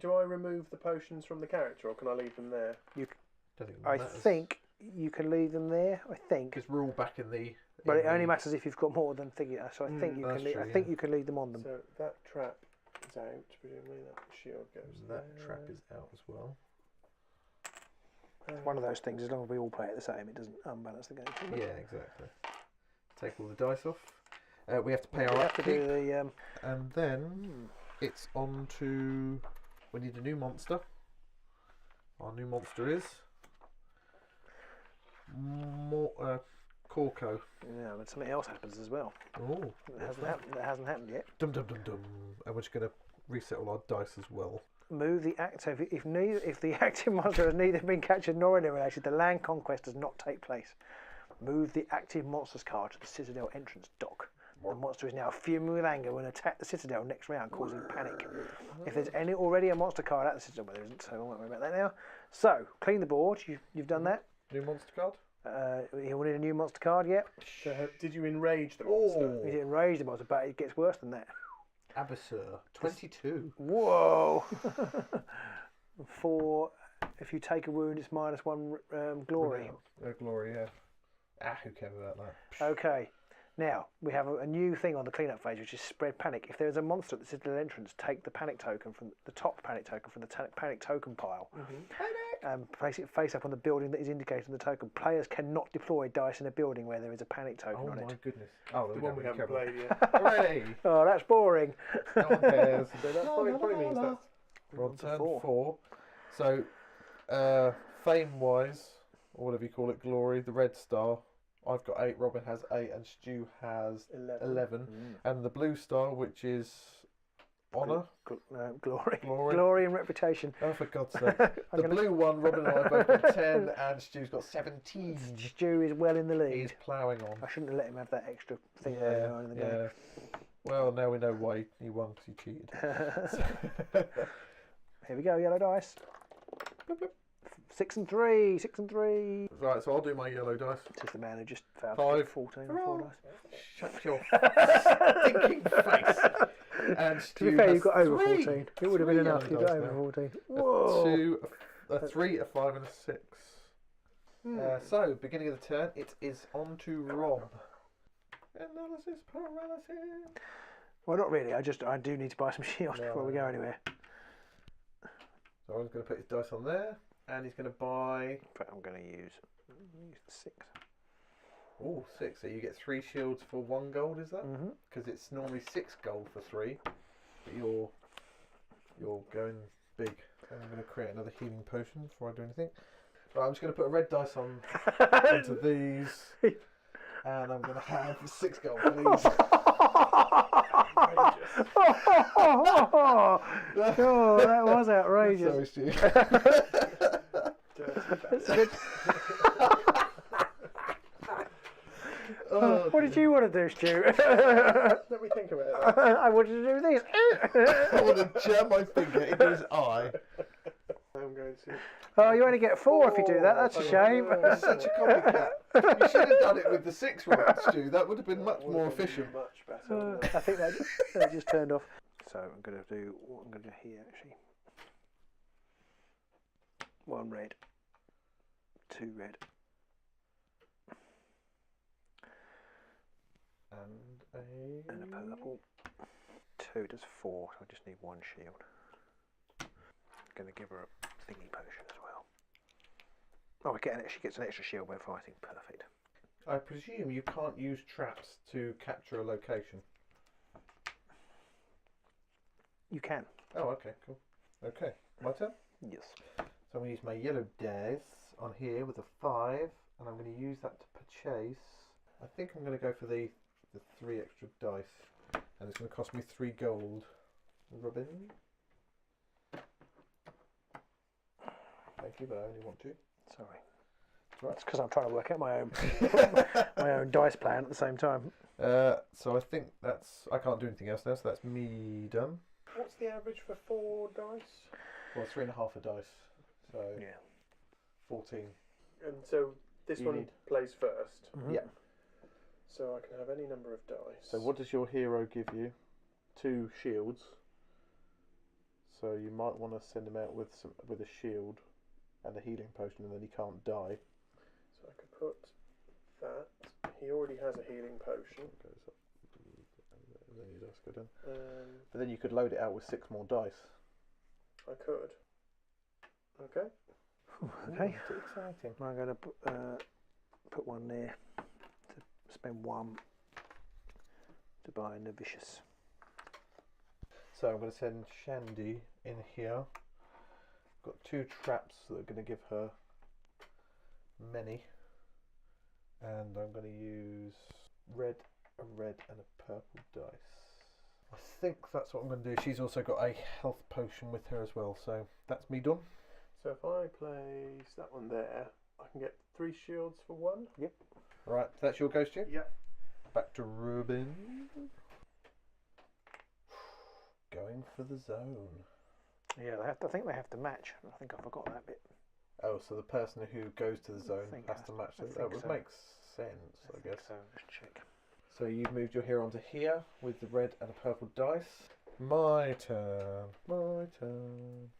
Do I remove the potions from the character, or can I leave them there? Don't think it I matters. think you can leave them there. I think. Because we're all back in the. But in it only the- matters if you've got more than thingy. So I think you that's can. true, I think yeah. you can leave them on them. So that trap is out. Presumably that shield goes. That there. trap is out as well. It's one of those things. As long as we all play it the same, it doesn't unbalance the game. Yeah, exactly. Take all the dice off. We have to pay our We have to do upkeep, the. and then it's on to. We need a new monster. Our new monster is. Corco. Yeah, but something else happens as well. Oh, That hasn't happened yet. dum dum dum dum. And we're just going to reset all our dice as well. Move the act. So if the active monster has neither been captured nor eliminated, the land conquest does not take place. Move the active monsters card to the Citadel entrance dock. The monster is now fuming with anger when attack the Citadel next round, causing panic. If there's already a monster card at the Citadel, but there isn't, so I won't worry about that now. So clean the board. You've done that. New monster card? You will need a new monster card. Yep. So did you enrage the monster? You didn't raise the monster, but it gets worse than that. Abyssur, 22. Whoa! If you take a wound, it's -1 glory. Glory, yeah. Who cares about that? Okay. Now, we have a new thing on the cleanup phase, which is spread panic. If there is a monster at the Citadel entrance, take the panic token from the top panic token from the panic token pile. Place it face up on the building that is indicated on the token. Players cannot deploy dice in a building where there is a panic token on Oh my it. goodness. Oh, The one we haven't covered. played yet. Hooray! Oh, that's boring. No one cares. So that probably means that's We're on turn 4. 4. So, fame-wise, or whatever you call it, glory, the red star. I've got 8, Robin has 8, and Stu has 11. And the blue star, which is honour. Glory. Glory. Glory and reputation. Oh, for God's sake. The blue one, Robin and I both got 10, and Stu's got 17. Stu is well in the lead. He's ploughing on. I shouldn't have let him have that extra thing earlier on in the game. Yeah. Well, now we know why he won, because he cheated. Here we go, yellow dice. 6 and 3. 6 and 3. Right, so I'll do my yellow dice. This is the man who just found 5. 14 and 4 dice. Shut your stinking face. And To Stu be fair, has you've got over 3. 14. It would have been 3 enough. yellow You've got dice over now. 14. A Whoa. 2, a 3, a 5, and a 6. So, beginning of the turn, it is on to Rob. Analysis paralysis. Well, not really. I do need to buy some shields before we go anywhere. So I'm going to put his dice on there, and he's going to buy. But I'm going to use the 6. Oh, 6. So you get 3 shields for 1 gold, is that? Mm-hmm. Because it's normally 6 gold for 3. But you're going big. So I'm going to create another healing potion before I do anything. Right, I'm just going to put a red dice on onto these, and I'm going to have 6 gold, please. Oh, that was outrageous. Sorry, Stu. That's good. Oh, What did you want to do, Stu? Let me think about that. I wanted to do this. I want to jam my finger into his eye. I'm going to. Oh, you only get 4 if you do that. That's a shame. You're such a copycat. You should have done it with the 6 roll, Stu. That would have been much more efficient. Much better. I think that just turned off. So I'm going to do what I'm going to do here actually. 1 red, 2 red, and a purple. 2 does 4, so I just need 1 shield. I'm going to give her a thingy potion as well. Oh, she gets an extra shield when fighting. Perfect. I presume you can't use traps to capture a location. You can. Oh, okay, cool. Okay, my turn. Yes. So I'm going to use my yellow dice on here with a 5, and I'm going to use that to purchase. I think I'm going to go for the 3 extra dice, and it's going to cost me 3 gold. Robin. Thank you, but I only want 2. Sorry. That's right. It's because I'm trying to work out my own dice plan at the same time. So I think I can't do anything else now, so that's me done. What's the average for 4 dice? Well, 3.5 a dice, so Yeah. 14. And so this You one need- plays first. Mhm. Yeah. So I can have any number of dice. So what does your hero give you? 2 shields. So you might want to send him out with a shield and a healing potion, and then he can't die. So I could put that. He already has a healing potion. Goes up, and then your dice go down. But then you could load it out with 6 more dice. I could. Okay. Okay. Too exciting. I'm going to put one there to spend 1 to buy the vicious. So I'm going to send Shandy in here. Got 2 traps that are going to give her many. And I'm going to use a red and a purple dice. I think that's what I'm going to do. She's also got a health potion with her as well, so that's me done. So if I place that one there, I can get 3 shields for 1. Yep. Right, that's your ghost, Jim? Yep. Back to Ruben. Going for the zone. Yeah, I think they have to match. I think I forgot that bit. Oh, so the person who goes to the zone think has I- to match I it. think That would so. make sense, I guess. So let's check. So you've moved your hero onto here with the red and a purple dice. My turn. My turn.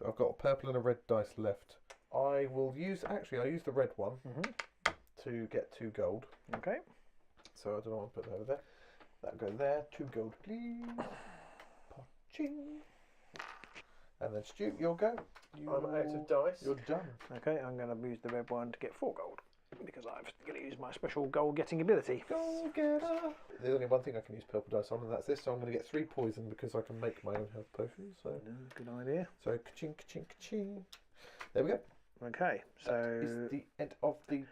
I've got a purple and a red dice left. I will use. Actually, I use the red one to get 2 gold. Okay. So I don't know what to put that over there. That'll go there. 2 gold, please. Ching. And then Stu, you'll go. I'm out of dice. You're done. Okay, I'm going to use the red one to get 4 gold because I'm going to use my special gold getting ability. Go getter. There's only one thing I can use purple dice on, and that's this. So I'm going to get 3 poison because I can make my own health potions. So Good idea. so ka-ching, ka-ching, ka-ching. There we go. Okay, so Is the end of the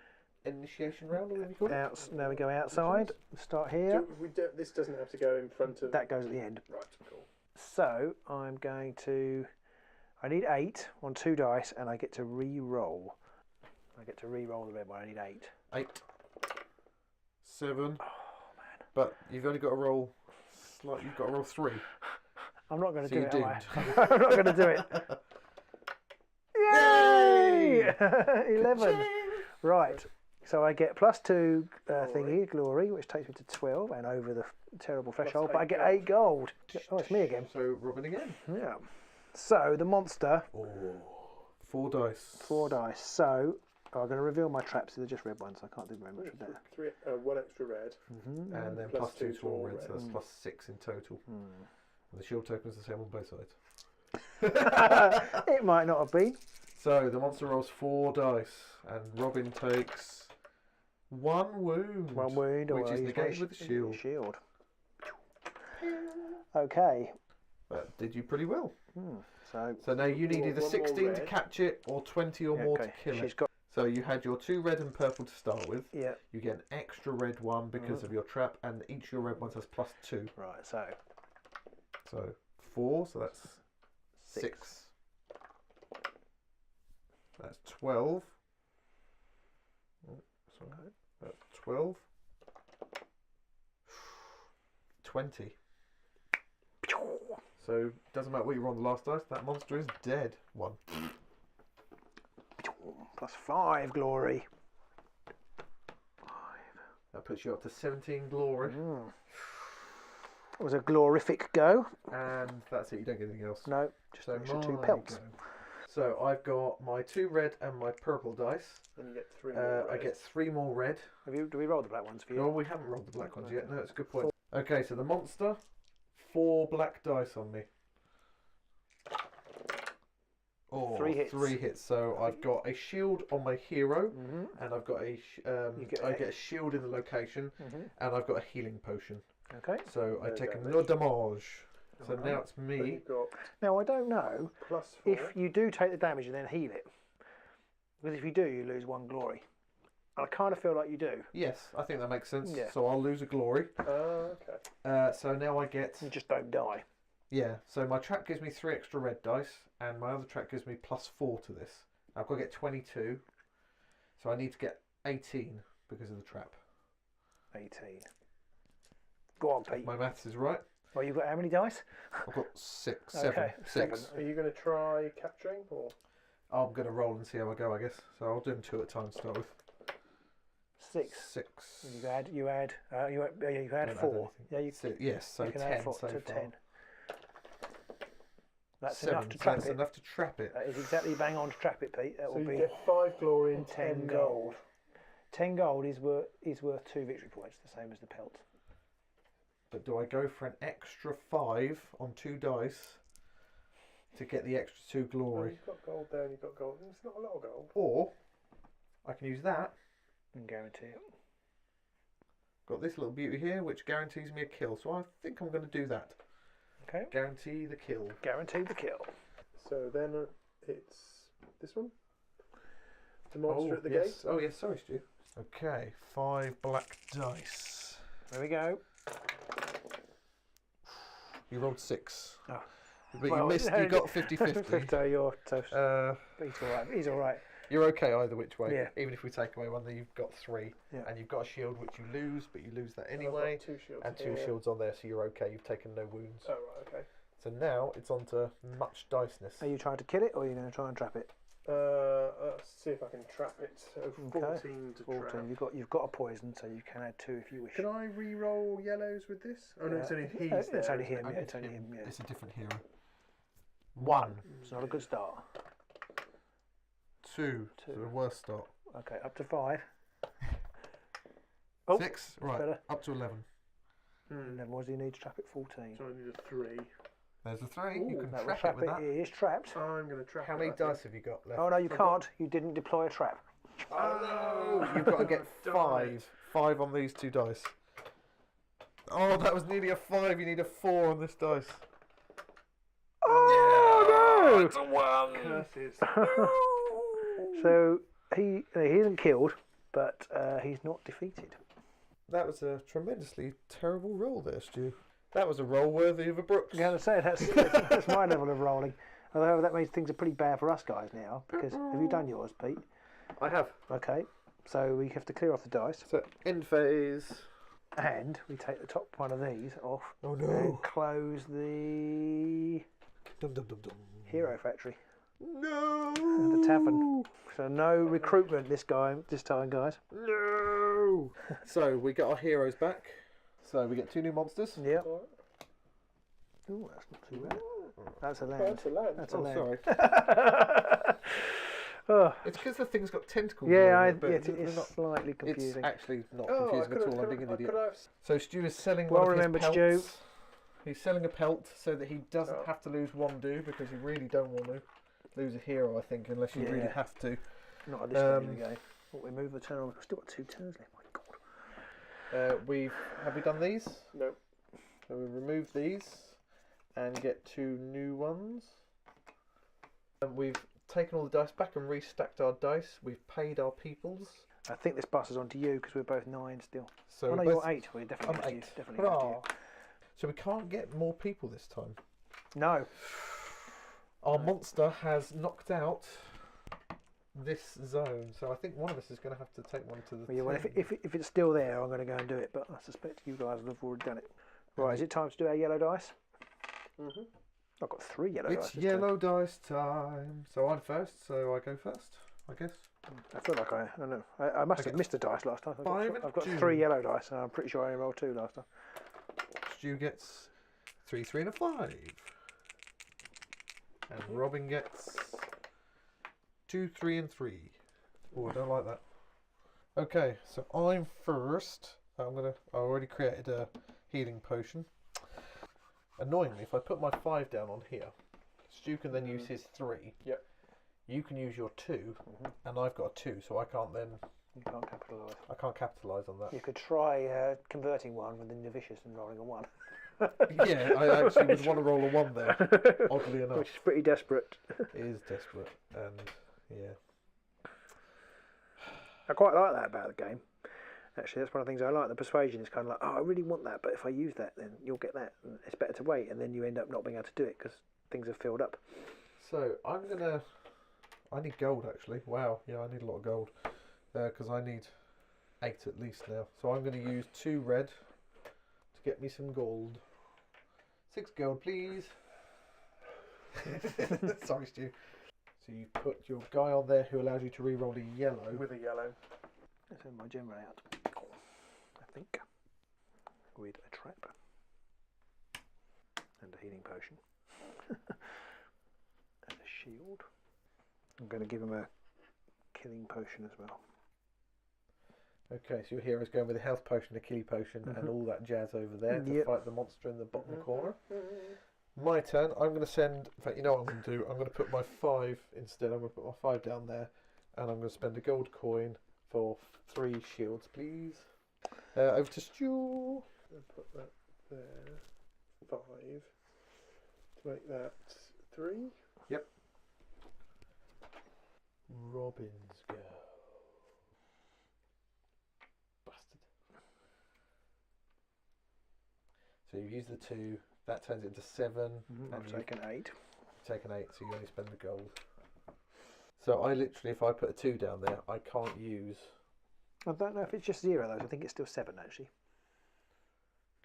initiation round, or whatever you call it? now we go outside. Start here. This doesn't have to go in front of... That goes at the end. Right, cool. So I'm going to. I need 8 on 2 dice, and I get to re-roll. I get to re-roll the red one. I need 8. 8, 7. Oh man! But you've only got to roll. You've got to roll 3. I'm not going to So do you're it. Am I? doomed. I'm not going to do it. Yay! 11. Right. So I get +2 thingy glory, which takes me to 12 and over the terrible threshold. But I get 8 gold. Oh, it's me again. So Robin again. Yeah. So the monster. Oh, 4 dice. 4 dice. So I'm going to reveal my traps. They're just red ones. So I can't do very much with that. 1 extra red. And then Plus +2 2 to all to all red, so that's +6 in total. Hmm. And the shield token is the same on both sides. It might not have been. So the monster rolls 4 dice, and Robin takes 1 wound. 1 wound. which or is I use my negated with the shield. Shield. Okay. That did you pretty well. So So now you need One either more 16 to red. catch it or 20 or more to kill she's it. got. So you had your 2 red and purple to start with. Yeah. You get an extra red one because of your trap, and each of your red ones has +2. Right. So So 4, so that's 6. That's 12. Oh, sorry. That's 12. 20. So doesn't matter what you roll on the last dice, that monster is dead. 1. +5 glory. That puts you up to 17 glory. It was a glorific go. And that's it, you don't get anything else. No, just So an extra 2 my pelts. go. So I've got my 2 red and my purple dice. And you get 3 more I red. get 3 more red. Do we roll the black ones for you? Oh, we haven't rolled the black ones yet. No, that's a good point. Okay, so the monster, 4 black dice on me. Oh, 3 hits. 3 hits. So I've got a shield on my hero, and I've got a I get a shield in the location, and I've got a healing potion. Okay. So I No take damage. no damage. So now it's So me. you've got Now, I don't know +4. if you do take the damage and then heal it. Because if you do, you lose 1 glory. And I kind of feel like you do. Yes, I think that makes sense. Yeah. So I'll lose a glory. Okay. So now I get... You just don't die. Yeah, so my trap gives me 3 extra red dice, and my other trap gives me +4 to this. I've got to get 22, so I need to get 18 because of the trap. 18. Go on, Pete. My maths is right. Well, you've got how many dice? I've got 7. Okay, 6. Are you going to try capturing or? I'm going to roll and see how I go, I guess. So I'll do them 2 at a time to start with. 6. 6. You add 4. Anything. Yeah, you, Yes, so you can 10 add 4 so to far. 10. That's 7, enough to so trap that's it. enough to trap it. That is exactly bang on to trap it, Pete. That So will you be get 5 glory and 10 10 gold. gold. 10 gold is worth 2 victory points, the same as the pelt. But do I go for an extra 5 on 2 dice to get the extra 2 Oh, glory? you've got gold there and you've got gold. It's not a lot of gold. Or I can use that. And guarantee it. Got this little beauty here, which guarantees me a kill. So I think I'm going to do that. Okay. Guarantee the kill. Guarantee the kill. So then it's this one. The monster at the yes. gate. Oh yes, sorry, Stu. Okay, 5 black dice. There we go. You rolled 6. Oh. But Well, you missed. You got 50-50. So you're toast. He's all right. He's all right. You're okay either which way. Yeah. Even if we take away one, then you've got 3, Yeah. and you've got a shield which you lose, but you lose that I've got anyway, 2 shields and 2 here. shields on there, so you're okay. You've taken no wounds. Oh right, okay. So now it's on to much diceness. Are you trying to kill it, or are you going to try and trap it? Let's see if I can trap it. So Okay. 14 to 14. trap. You've got a poison, so you can add 2 if you wish. Can I re-roll yellows with this? Oh no, it's only he's It's there. only him. I Yeah, get it's only him. Yeah. It's a different hero. 1. It's not a good start. 2. 2. So the worst start. Okay, up to 5. Oh, 6. Right. better. Up to 11. And then what do you need to trap it? 14. So I need a 3. There's a 3. You Ooh, can That will trap it with it. that. It is trapped. I'm going to trap How it, many I think. dice have you got left? Oh no, you I've can't. You didn't deploy a trap. Oh no! You've got to get 5. 5 on these 2 dice. Oh, that was nearly a 5. You need a 4 on this dice. Oh It's a 1. Curses. no! So he isn't killed, but he's not defeated. That was a tremendously terrible roll there, Stu. That was a roll worthy of a Brooks. Yeah, I was saying that's my level of rolling. Although that means things are pretty bad for us guys now. Because have you done yours, Pete? I have. Okay. So we have to clear off the dice, So, end phase. and we take the top one of these off Oh and close the Dum dum dum dum. hero factory, No! the tavern. So no recruitment this time, guys. No! So, we got our heroes back. So, we get 2 new monsters. Yep. Ooh, that's not too bad. That's a land. That's a land. That's a Oh, land. sorry. Oh, It's because the thing's got tentacles. yeah, on it, but it they're is not- slightly It's confusing. actually not Oh, confusing at all. I'm being an idiot. could I have So Stu is selling Well one of his remembered, pelts. Stu. He's selling a pelt so that he doesn't Oh. have to lose 1 do, because you really don't want to lose a hero, I think, unless you really Yeah. have to. Not at this stage of the game. What, we move the turn on. We've still got 2 turns left. My God. Have we done these? No. So we remove these and get 2 new ones. And we've taken all the dice back and restacked our dice. We've paid our peoples. I think this passes on to you because we're both 9 still. So Oh no, we're you're both- 8. We're definitely I'm next to 8. you. Definitely next to you. Hurrah. So we can't get more people this time. No. Our monster has knocked out this zone, so I think one of us is going to have to take one to the Well, yeah, well, team. if it's still there, I'm going to go and do it. But I suspect you guys will have already done it. Right, is it time to do our yellow dice? Mhm. I've got 3 yellow dice. It's this turn. yellow dice time. So I'm first, so I go first, I guess. I feel like I don't know. I must Okay. have missed a dice last time. 5 and I've got 2. 3 yellow dice, and I'm pretty sure I only rolled 2 last time. Stu gets 3, 3 and a 5. And Robin gets 2, 3 and 3. Oh, I don't like that. Okay, so I'm first. I already created a healing potion. Annoyingly, if I put my 5 down on here, Stu can then use his 3. Yep. You can use your 2, and I've got a 2, so I can't You can't capitalise. capitalise on that. You could try converting one within the vicious and rolling a 1. Yeah, I actually would want to roll a 1 there, oddly enough. Which is pretty desperate. It is desperate, and yeah. I quite like that about the game. Actually, that's one of the things I like. The persuasion is kind of like, oh, I really want that, but if I use that, then you'll get that. And it's better to wait, and then you end up not being able to do it because things are filled up. So I need gold actually. Wow, yeah, I need a lot of gold because I need 8 at least now. So I'm going to use 2 red to get me some gold. 6 gold, please. Sorry, Stu. So you put your guy on there who allows you to re-roll a yellow. With a yellow. Let's have my general out. I think. With a trap. And a healing potion. And a shield. I'm going to give him a killing potion as well. Okay, so your hero's going with a health potion, a killing potion, and all that jazz over there to fight the monster in the bottom corner. My turn. I'm going to send. In fact, you know what I'm going to do? I'm going to put my 5 instead. I'm going to put my 5 down there, and I'm going to spend a gold coin for 3 shields, please. Over to Stu. And put that there. 5. To make that 3. Yep. Robin's go. Bastard. So you use the 2. That turns it into 7. I've taken 8. Taken 8, so you only spend the gold. So I literally, if I put a 2 down there, I can't use. I don't know if it's just 0 though. I think it's still 7 actually.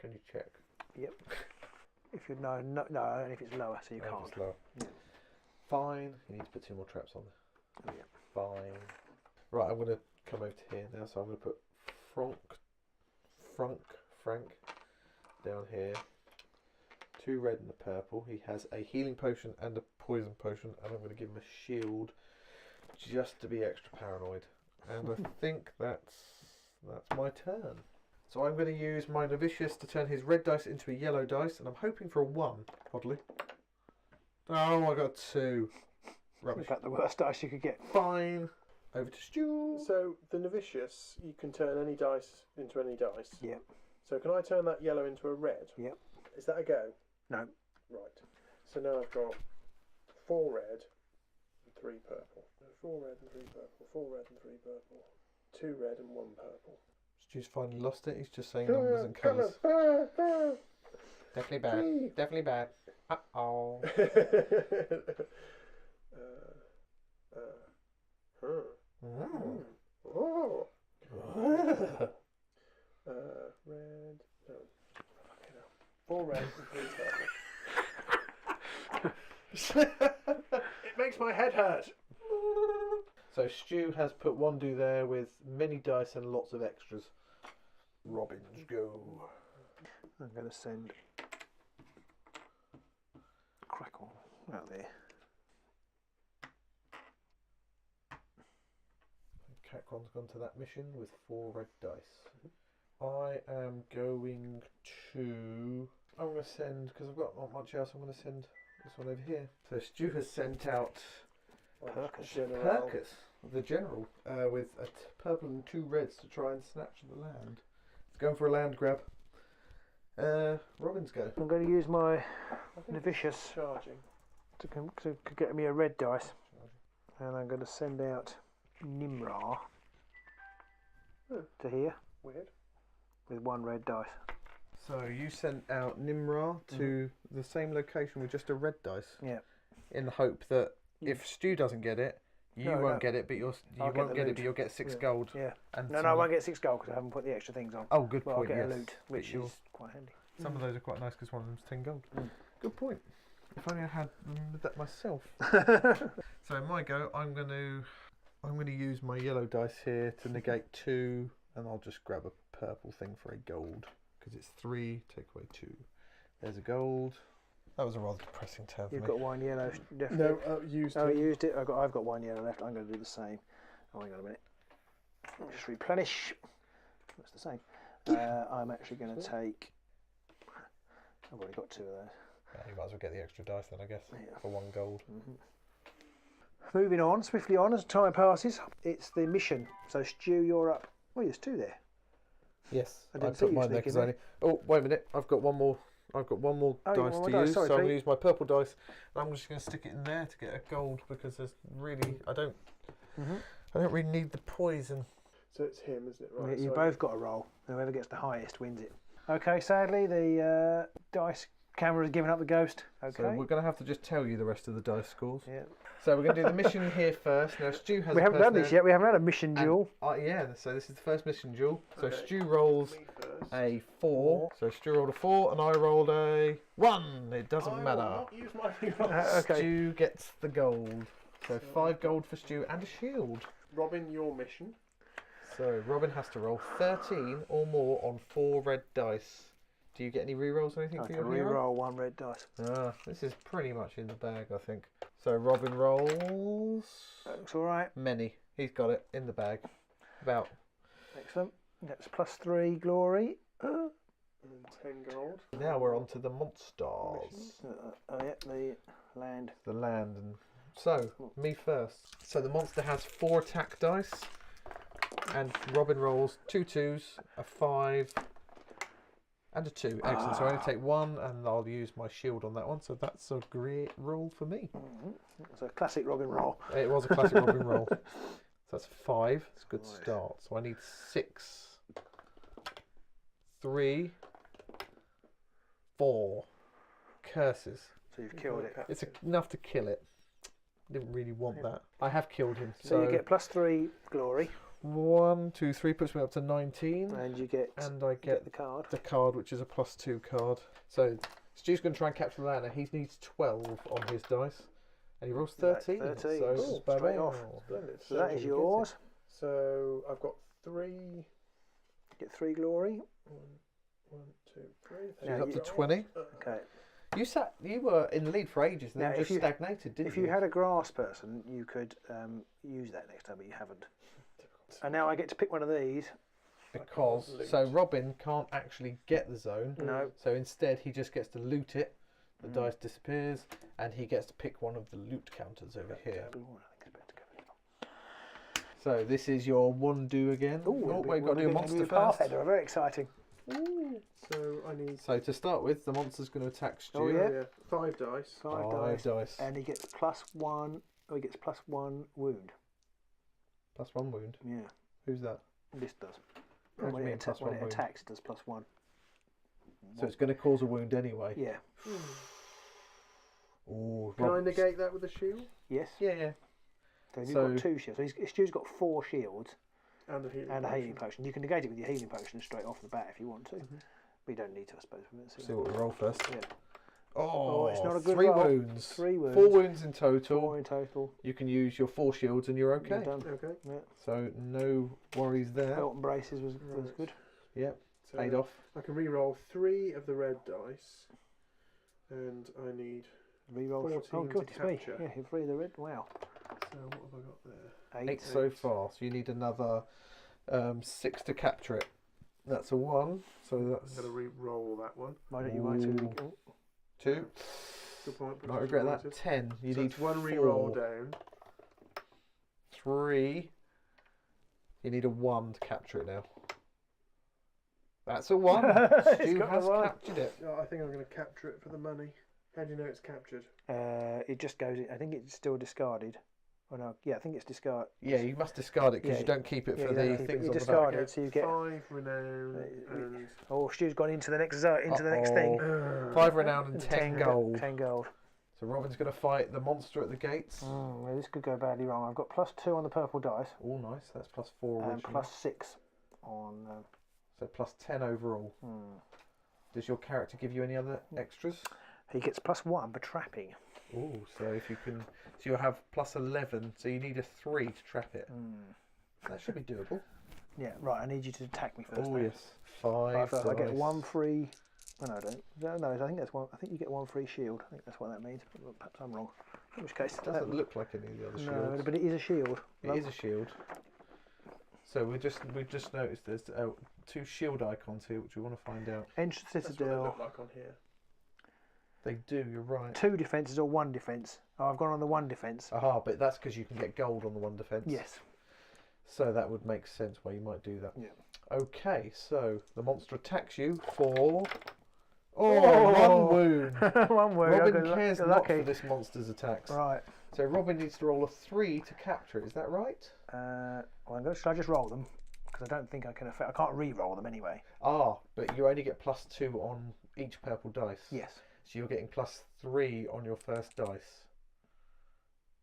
Can you check? Yep. If you no, only if it's lower, so you Oh, can't. it's lower. Yeah. Fine. You need to put 2 more traps on there. Oh, yeah. Fine. Right, I'm going to come over to here now. So I'm going to put Frank down here. 2 red and a purple. He has a healing potion and a poison potion, and I'm going to give him a shield just to be extra paranoid. And I think that's my turn. So I'm going to use my Novitius to turn his red dice into a yellow dice, and I'm hoping for a 1, oddly. Oh, I got 2. Rubbish. In fact, the worst dice you could get. Fine. Over to Stu. So the Novitius, you can turn any dice into any dice. Yep. So can I turn that yellow into a red? Yep. Is that a go? No. Right. So now I've got 4 red and 3 purple. 4 red and 3 purple. 4 red and 3 purple. 2 red and 1 purple. Stu's finally lost it. He's just saying numbers and colours. Definitely bad. 3. Definitely bad. Uh-oh. Oh. Red. No. Fucking hell. 4 red and 3 purple. It makes my head hurt. So Stu has put 1 do there with many dice and lots of extras. Robin's go. I'm going to send Crackle out there. Catron's gone to that mission with 4 red dice. I am going to. I'm going to send, because I've got not much else, I'm going to send this one over here. So Stu has sent out Percus, the general, with a purple and 2 reds to try and snatch the land. It's going for a land grab. Robin's go. I'm going to use my Novitius Charging. to get me a red dice. And I'm going to send out Nimra to here. Weird. With 1 red dice. So you sent out Nimra to the same location with just a red dice. Yeah. In the hope that if Stu doesn't get it, you won't get it, but you won't get it, but you'll get 6 gold. Yeah. And No, I won't get 6 gold because I haven't put the extra things on. Oh, good Well, point. I'll get Yes. a loot, which is quite handy. Some of those are quite nice because one of them's 10 gold. Good point. If only I had that myself. So in my go, I'm going to use my yellow dice here to negate 2, and I'll just grab a purple thing for a gold because it's 3. Take away 2. There's a gold. That was a rather depressing turn for You've me. got 1 yellow. Definitely. No, used Oh, it. you used it. I've got 1 yellow left. I'm going to do the same. Oh, hang on a minute. I'll just replenish. That's the same. I'm actually going to take. I've already got 2 of those. Yeah, you might as well get the extra dice then, I guess, Yeah. for 1 gold. Moving on, swiftly on as time passes. It's the mission. So Stu, you're up. Oh, there's 2 there. Yes, I I didn't see put you mine there sneaking because I only. Oh, wait a minute! I've got 1 more I've got one more Oh, dice one to more dice, use, sorry, so I'm going Pete. to use my purple dice. And I'm just going to stick it in there to get a gold because there's really I don't really need the poison. So it's him, isn't it? Right. You so both got a roll. Whoever gets the highest wins it. Okay, sadly the dice camera has given up the ghost. Okay. So we're going to have to just tell you the rest of the dice scores. Yeah. So we're going to do the mission here first. Now Stu has. We haven't done this yet. We haven't had a mission duel. Yeah, so this is the first mission duel. So Okay. Stu rolls me first. a 4. So Stu rolled a 4 and I rolled a 1. It doesn't I will matter. not use my rerolls. Okay. Stu gets the gold. So 5 gold for Stu and a shield. Robin, your mission. So Robin has to roll 13 or more on 4 red dice. Do you get any rerolls or anything I for can your hero? re-roll 1 red dice. This is pretty much in the bag, I think. So Robin rolls That looks all right. many. He's got it in the bag. About. Excellent. That's +3 glory. And 10 gold. Now we're on to the monsters. Oh yeah, the land. The land. And so, me first. So the monster has 4 attack dice. And Robin rolls 2 2s, a 5, and a 2. Excellent. So I only take 1 and I'll use my shield on that one. So that's a great roll for me. It's a classic Robin roll. It was a classic Robin roll. So that's a 5. It's a good start. So I need 6, 3, 4 curses. So you've killed it. It's enough to kill it. Didn't really want that. I have killed him. So you get +3 glory. 1, 2, 3 puts me up to 19. And you get, And I get the card. the card, which is a +2 card. So Stu's going to try and capture the land. Now he needs 12 on his dice. And he rolls 13. 13. So Ooh, straight off. Splendid. So that is yours. So I've got 3. Get 3 glory. 1, 2, 3. She's Now up you- to 20. Okay. You were in the lead for ages and Now, then if just you- stagnated, didn't If you had a grass person, you could use that next time, but you haven't. And now I get to pick one of these. Because so Robin can't actually get the zone. No. So instead he just gets to loot it. The dice disappears and he gets to pick one of the loot counters over here. Ooh, I think it's better to go for this one. So this is your one do again. Ooh, We've got to do a monster path first. header. Very exciting. So I need. So to start with, the monster's going to attack Stu. Oh, yeah. 5 dice. 5 dice. And he gets +1. Oh, he gets +1 wound. +1 wound. Yeah, Who's that? this does. What do When you it, mean, +1 when it wound? attacks, it does +1. So it's going to cause a wound anyway. Yeah. Ooh, Can I Rob- negate that with a shield? Yes. Yeah. So you've So- got 2 shields. So Stu's got 4 shields And a healing. and a healing potion. potion. You can negate it with your healing potion straight off the bat if you want to. But you don't need to, I suppose. See what we roll first. Yeah. Oh, it's not a good 3 roll. wounds. 3 wounds. 4 wounds in total. 4 in total. You can use your 4 shields and you're okay. You're done. Okay. Yeah. So no worries there. Belt and braces was good. Yep, So paid off. I can re-roll 3 of the red dice. And I need. Reroll. 14 Oh, good. to It's me. capture. Yeah, you're free of the red. Wow. So what have I got there? 8 so far, so you need another 6 to capture it. That's a 1, so I'm that's going to re-roll that one. Why don't you write Ooh. 2. Good point. Might regret that. 10. You So need it's 1 4. re-roll down. 3. You need a 1 to capture it now. That's a 1. It's Stu got a has 1. captured it. Oh, I think I'm going to capture it for the money. How do you know it's captured? It just goes in. I think it's still discarded. Oh no, yeah, I think it's discard. Yeah, you must discard it because Yeah, you don't keep it yeah, for you don't the keep it. things You on the discard back. it. So you get. 5 renown and. Oh, Stu's gone into the next zone, into the next thing. 5 renown and 10 gold. 10 gold. So Robin's going to fight the monster at the gates. Well, this could go badly wrong. I've got +2 on the purple dice Oh, nice. That's +4 and originally. +6 on. So +10 overall. Does your character give you any other extras? He gets +1 for trapping. Oh, so if you can, so you'll have +11. So you need a 3 to trap it. That should be doable. Yeah, right. I need you to attack me first. Oh then. yes, 5. First, I get dice. 1 free. Oh, no, I don't. No, I think that's one. I think you get 1 free shield. I think that's what that means. Perhaps I'm wrong. In which case, It doesn't look like any of the other no, shields. but it is a shield. It is a shield. So we've just noticed there's 2 shield icons here, which we want to find out. Entrance That's what they Citadel. look like on here. They do. You're right. 2 defences or 1 defence. Oh, I've gone on the 1 defence. Aha, but that's because you can get gold on the 1 defense. Yes. So that would make sense why you might do that. Yeah. Okay, so the monster attacks you for Oh, 1 wound. 1 wound. Robin You're cares not lucky. for this monster's attacks. Right. So Robin needs to roll a 3 to capture it. Is that right? Well, should I just roll them? Because I don't think I can affect. I can't re-roll them anyway. Ah, but you only get +2 on each purple dice. Yes. So you're getting +3 on your first dice.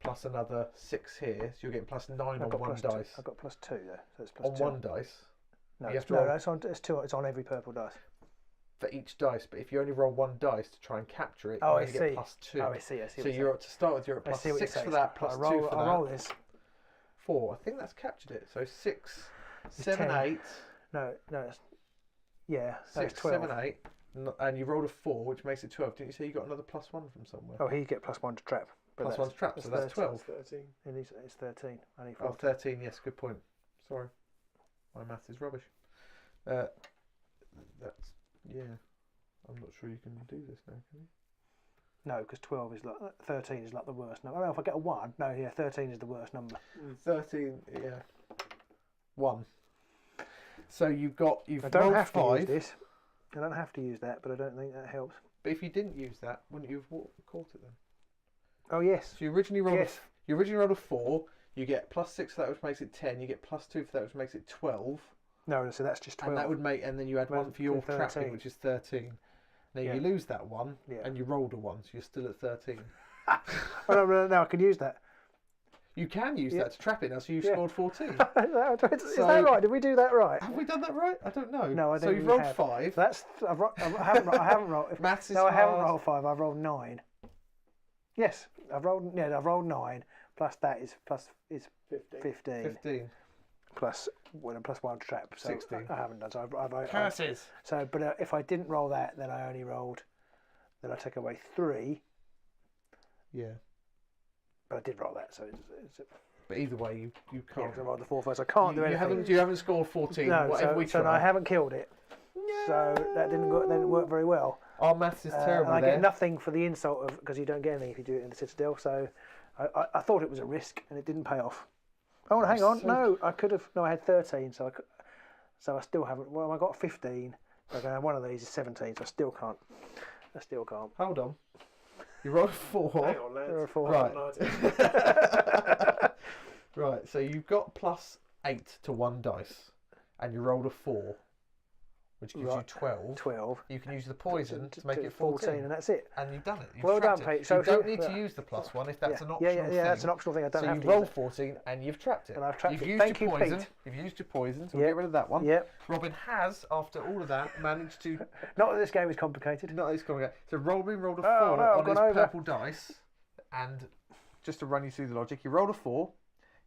Plus another 6 here. So you're getting +9 on one dice. I've got +2 there, so it's +2. On one dice. No, you have to roll it's 2. It's on every purple dice. for each dice. But if you only roll one dice to try and capture it, Oh, you I only see. get +2. Oh, I see. So you're up to start with. You're at +6 for that, +2 for that. I'll roll this. 4. I think that's captured it. So 6, It's 7, 10. 8. No. Yeah, that's 6, 12. 7, 8. And you rolled a 4, which makes it 12. Didn't you say you got another +1 from somewhere? Oh, he get +1 to trap. But +1's trap, so that's 12. 13. It's 13. I need 14. 13, yes, good point. Sorry. My math is rubbish. That's, yeah. I'm not sure you can do this now, can you? No, because 12 is like 13 is like the worst number. I don't know if I get a 1. No, yeah, 13 is the worst number. 13, yeah. 1. So you've I don't rolled have 5. to use this. I don't have to use that, but I don't think that helps. But if you didn't use that, wouldn't you have caught it then? Oh yes. So you originally rolled Yes. a 4. You get +6 for that, which makes it 10. You get +2 for that, which makes it 12. No, so that's just 12. And that would make, and then you add Well, 1 for your 13. trapping, which is 13. Now Yeah. you lose that 1, Yeah. and you rolled a 1, so you're still at 13. Oh, no, I can use that. You can use Yeah. that to trap it now, so you've Yeah. scored 14. Is that So- right? Did we do that right? Have we done that right? I don't know. No, I So don't you've think we rolled have. 5. That's I haven't rolled. Maths is No, I haven't hard. rolled 5. I've rolled 9. Yes, I've rolled 9. Plus that is 15. 15. Plus +1 trap. So 16. I haven't done. So I've Curses. So, but if I didn't roll that, then I only rolled. Then I take away 3. Yeah. But I did roll that, so it's But either way, you yeah, can't. 'cause I rolled the 4 first. I can't do You anything. haven't scored 14. No, whatever we so try. I haven't killed it. So that didn't work very well. Our maths is terrible And I there. get nothing for the insult of because you don't get anything if you do it in the Citadel. So I thought it was a risk and it didn't pay off. Oh, hang on, no, I could have. No, I had 13, so I still haven't. Well, I got 15. So one of these is 17, so I still can't. Hold on. You rolled a 4. Hang on, lads. There are 4. Right. Right, so you've got +8 to 1 dice, and you rolled a 4, which gives you Right. 12. 12. You can use the poison to make it 14, 14. and that's it. And you've done it. You've Well trapped done, it. Pete. So you don't need yeah. to use the +1 if that's an Yeah, optional thing. that's an optional thing. I don't So have you've to use rolled it. 14 and you've trapped it. And I've trapped you've it. used Thank your you, poison. Pete. You've used your poison, so we'll Yep. get rid of that one. Yep. Robin has, after all of that, managed to. Not that this game is complicated. Not this coming. So Robin rolled a 4 Oh, no, I've on gone his over. purple dice, and just to run you through the logic, he rolled a 4.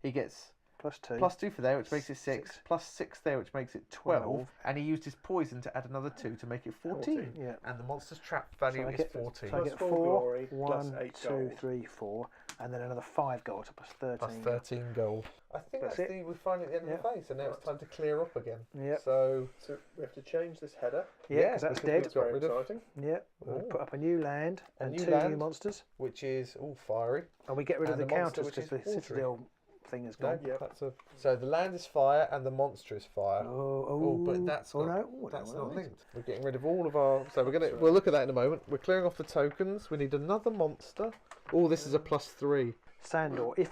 He gets +2. +2 for there, which makes it 6. +6 there, which makes it 12. 12. And he used his poison to add another 2 to make it 14. Yeah. And the monster's trap value So I is get- 14. So I Plus get 4 4, glory, plus 1, 8 2, gold. 3, 4, and then another 5 gold, so plus 13. Plus 13 gold. I think That's that's it. we're finally at the end of the phase, and now it's time to clear up again. Yep. So, So we have to change this header. Yeah, because that's because dead. That's got very rid of- exciting. Yeah, we'll Ooh. put up a new land A and new 2 new land. monsters, which is all fiery. and we get rid of And the the monster, counters which because the is watery. Citadel thing is No, gone. Yep. that's a. So the land is fire and the monster is fire. Oh, but that's oh, not, no. Oh, that's no, not no. linked. We're getting rid of all of our. So we'll look at that in a moment. We're clearing off the tokens. We need another monster. Oh, this is a +3. Sandor. If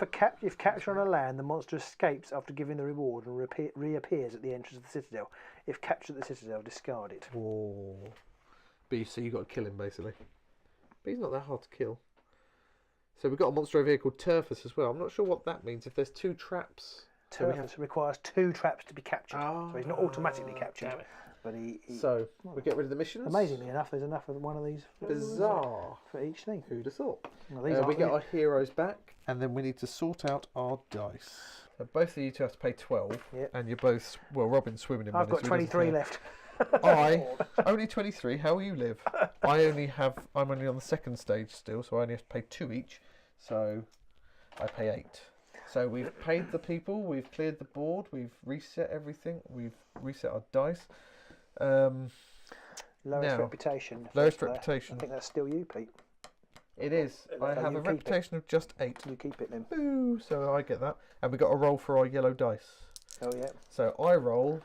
captured on a land, the monster escapes after giving the reward and reappears at the entrance of the Citadel. If captured at the Citadel, discard it. Whoa. So you got to kill him basically. But he's not that hard to kill. So we've got a monster over here called Turfus as well. I'm not sure what that means. If there's 2 traps. So we Turfus requires 2 traps to be captured, so he's not automatically captured. damn it. But he So we get rid of the missions. amazingly enough, there's enough of one of these Bizarre. for each thing. Who'd have thought? Well, these We aren't get really- our heroes back, and then we need to sort out our dice. So both of you two have to pay 12, Yep. and you're both Robin's swimming in money. I've got so he 23 doesn't left. care. Only 23. How will you live? I'm only on the second stage still, so I only have to pay 2 each. So I pay 8. So we've paid the people, we've cleared the board, we've reset everything, we've reset our dice. Lowest now, reputation. lowest I reputation. think that's still you, Pete. It is. I So have you a keep it. reputation of just 8. You keep it then. Boo! So I get that. And we got a roll for our yellow dice. Oh yeah. So I roll